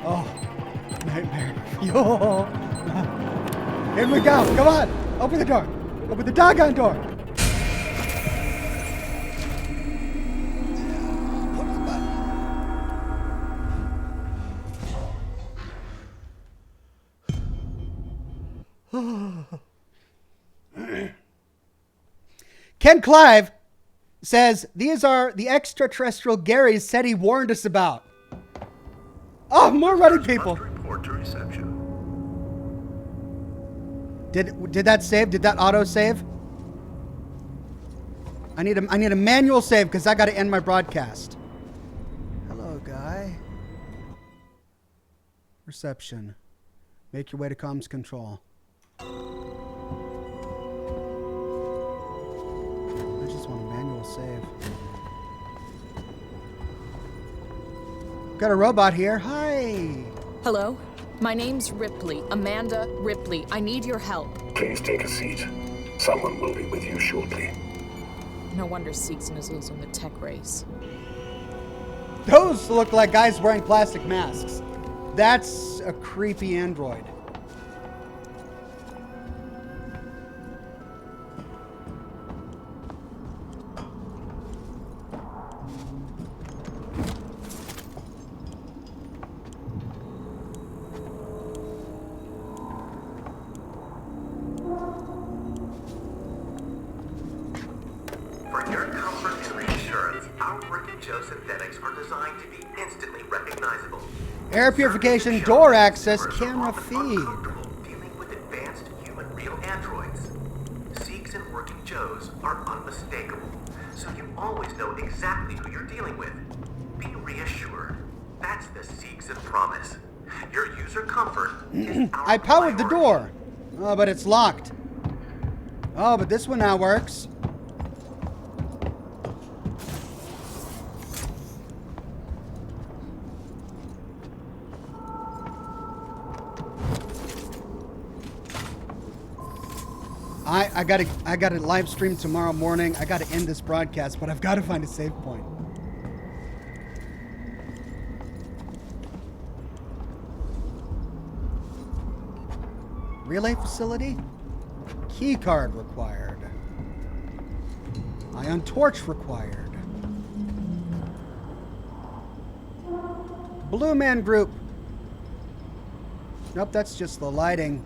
Oh, nightmare. Yo. Here we go. Come on. Open the door. Open the doggone door. Ken Clive says, these are the extraterrestrial Gary said he warned us about. Oh, more running people. Report to reception. Did that save? Did that auto save? I need a manual save because I got to end my broadcast. Hello, guy. Reception. Make your way to comms control. I just want a manual save. Got a robot here. Hi. Hello? My name's Ripley. Amanda Ripley. I need your help. Please take a seat. Someone will be with you shortly. No wonder Seegson is losing the tech race. Those look like guys wearing plastic masks. That's a creepy android. Joe synthetics are designed to be instantly recognizable. Air purification, door access, camera feed. Dealing with advanced human real androids. Sikhs and working Joes are unmistakable, so you always know exactly who you're dealing with. Be reassured. That's the Sikhs and promise. Your user comfort is our I powered the priority. door. Oh, but it's locked. Oh, but this one now works. I gotta live stream tomorrow morning. I gotta end this broadcast, but I've gotta find a save point. Relay facility? Key card required. Ion torch required. Blue Man Group. Nope, that's just the lighting.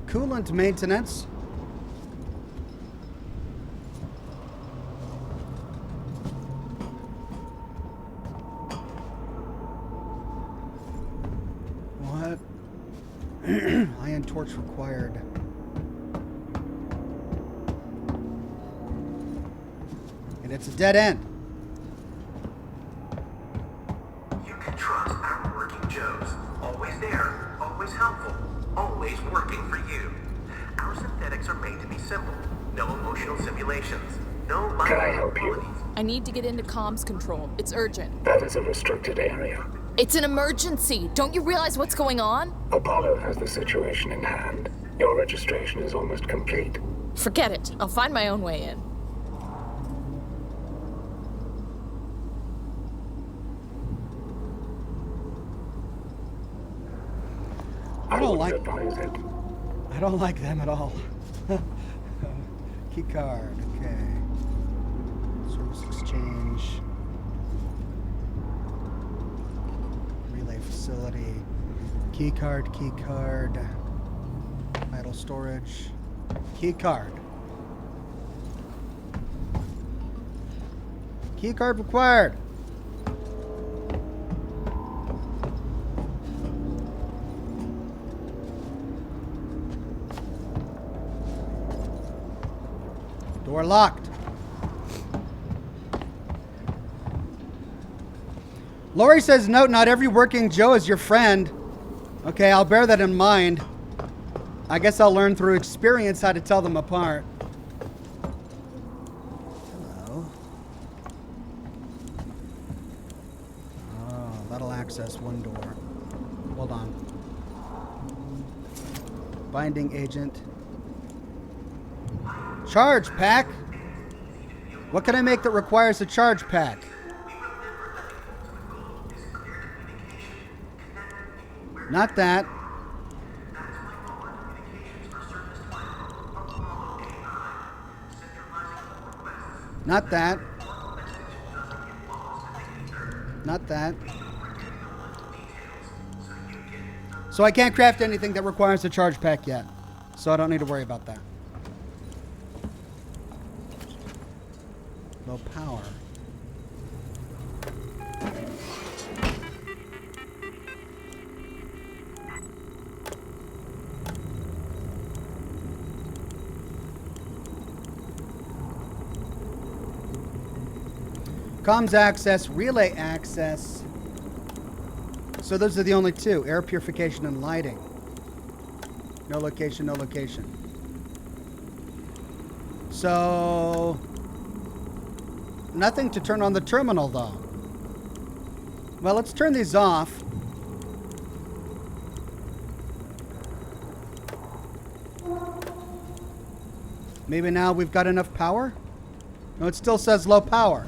Coolant maintenance. What? Ion torch required. And it's a dead end. You can trust our working Joes. Always there, always helpful, always working for you. Our synthetics are made to be simple. No emotional simulations. No Can I help you? I need to get into comms control. It's urgent. That is a restricted area. It's an emergency. Don't you realize what's going on? Apollo has the situation in hand. Your registration is almost complete. Forget it. I'll find my own way in. I don't like advise it. I don't like them at all. Key card, okay. Service exchange. Relay facility. Key card, key card. Idle storage. Key card. Key card required. Door locked. Lori says, note, not every working Joe is your friend. Okay, I'll bear that in mind. I guess I'll learn through experience how to tell them apart. Hello. Oh, that'll access one door. Hold on. Binding agent. Charge pack? What can I make that requires a charge pack? Not that. Not that. Not that. So I can't craft anything that requires a charge pack yet. So I don't need to worry about that. Low power. Comms access, relay access. So those are the only two. Air purification and lighting. No location, no location. So nothing to turn on the terminal though. Well, let's turn these off. Maybe now we've got enough power? No, it still says low power.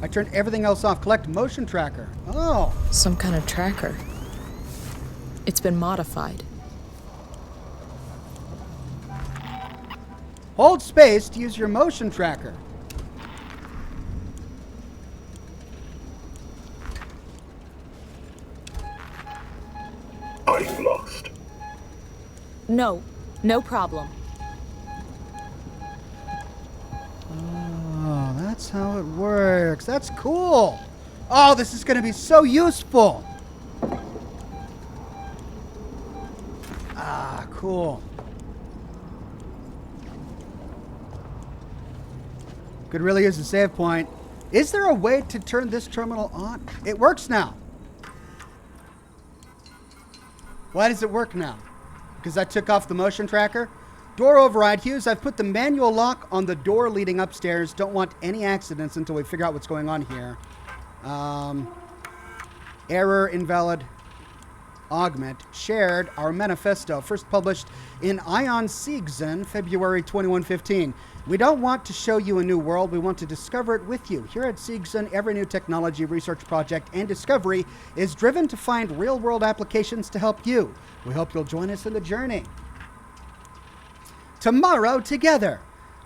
I turned everything else off. Collect motion tracker. Oh. Some kind of tracker. It's been modified. Hold space to use your motion tracker. Are you lost? No, no problem. That's how it works. That's cool. Oh, this is going to be so useful. Ah, cool. Could really use a save point. Is there a way to turn this terminal on? It works now. Why does it work now? Because I took off the motion tracker? Door override. Hughes, I've put the manual lock on the door leading upstairs. Don't want any accidents until we figure out what's going on here. Error, invalid, augment. Shared, our manifesto. First published in Ion Siegson, February 2115. We don't want to show you a new world. We want to discover it with you. Here at Siegson, every new technology, research project, and discovery is driven to find real-world applications to help you. We hope you'll join us in the journey. Tomorrow, Together.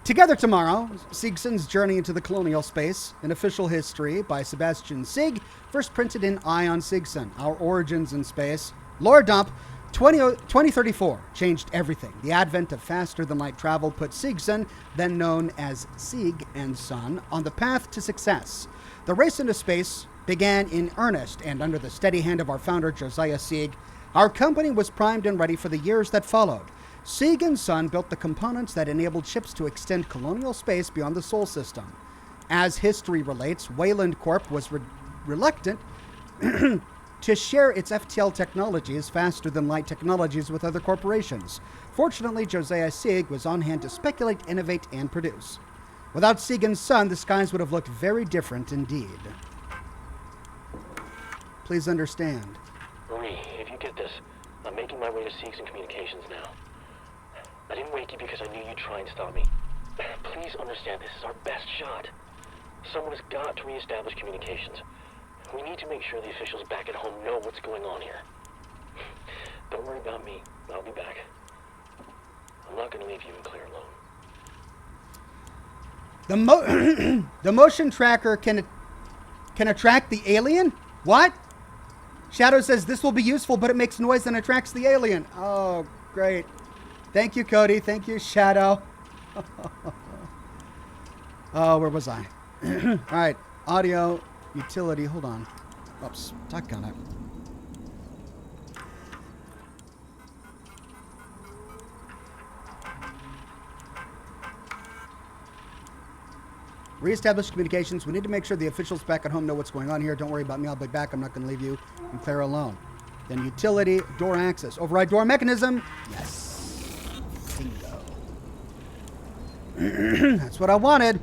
Together Tomorrow, Siegson's Journey into the Colonial Space, an official history by Sebastian Sieg, first printed in Ion Siegson, Our Origins in Space. Lore dump, 2034 changed everything. The advent of faster-than-light travel put Siegson, then known as Sieg and Son, on the path to success. The race into space began in earnest, and under the steady hand of our founder, Josiah Sieg, our company was primed and ready for the years that followed. Sieg and Son built the components that enabled ships to extend colonial space beyond the Sol system. As history relates, Wayland Corp was reluctant to share its FTL technologies, faster-than-light technologies, with other corporations. Fortunately, Josiah Sieg was on hand to speculate, innovate, and produce. Without Sieg and Son, the skies would have looked very different indeed. Please understand. Marie, if you get this, I'm making my way to Siegson Communications now. I didn't wake you because I knew you'd try and stop me. Please understand, this is our best shot. Someone has got to reestablish communications. We need to make sure the officials back at home know what's going on here. Don't worry about me. I'll be back. I'm not going to leave you and Claire alone. The motion tracker can attract the alien? What? Shadow says this will be useful, but it makes noise and attracts the alien. Oh, great. Thank you, Cody. Thank you, Shadow. Oh, where was I? All right. Audio, utility. Hold on. Oops. Stuck on it. Reestablish communications. We need to make sure the officials back at home know what's going on here. Don't worry about me. I'll be back. I'm not going to leave you and Claire alone. Then utility, door access. Override door mechanism. Yes. Bingo. That's what I wanted.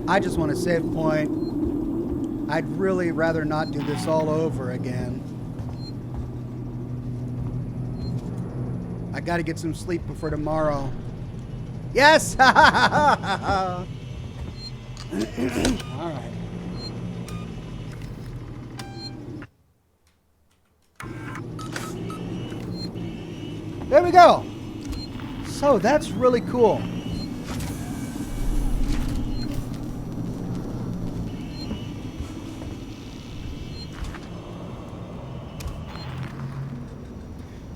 I just want a save point. I'd really rather not do this all over again. I gotta get some sleep before tomorrow. Yes! All right. There we go. So that's really cool.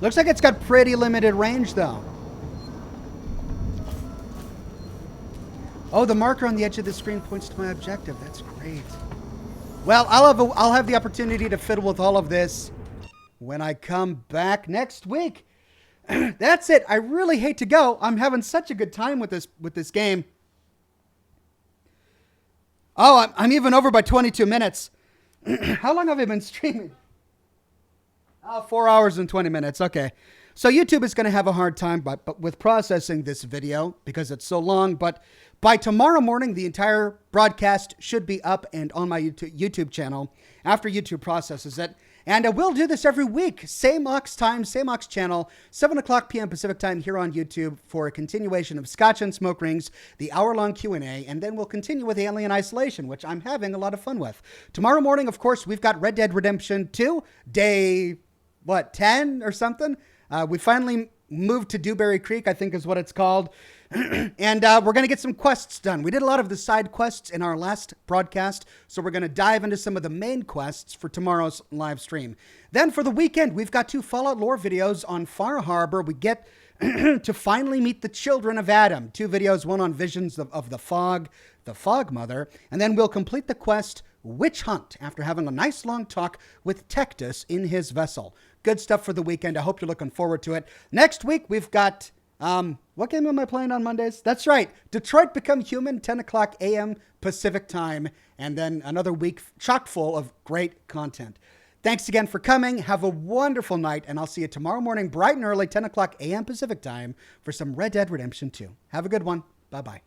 Looks like it's got pretty limited range, though. Oh, the marker on the edge of the screen points to my objective. That's great. Well, I'll have the opportunity to fiddle with all of this when I come back next week. That's it. I really hate to go. I'm having such a good time with this game. Oh, I'm even over by 22 minutes. How long have I been streaming? Oh, 4 hours and 20 minutes. Okay. So YouTube is going to have a hard time but with processing this video because it's so long. But by tomorrow morning, the entire broadcast should be up and on my YouTube channel after YouTube processes it. And I will do this every week. Same Ox time, same Ox channel, 7 o'clock p.m. Pacific time here on YouTube for a continuation of Scotch and Smoke Rings, the hour-long Q&A, and then we'll continue with Alien Isolation, which I'm having a lot of fun with. Tomorrow morning, of course, we've got Red Dead Redemption 2, day... 10 or something? We finally moved to Dewberry Creek, I think is what it's called. And we're going to get some quests done. We did a lot of the side quests in our last broadcast, so we're going to dive into some of the main quests for tomorrow's live stream. Then for the weekend, we've got 2 Fallout lore videos on Far Harbor. We get to finally meet the children of Adam. 2 videos, one on visions of the Fog Mother, and then we'll complete the quest Witch Hunt after having a nice long talk with Tectus in his vessel. Good stuff for the weekend. I hope you're looking forward to it. Next week, we've got... what game am I playing on Mondays? That's right. Detroit Become Human, 10 o'clock a.m. Pacific time. And then another week chock full of great content. Thanks again for coming. Have a wonderful night. And I'll see you tomorrow morning, bright and early, 10 o'clock a.m. Pacific time for some Red Dead Redemption 2. Have a good one. Bye-bye.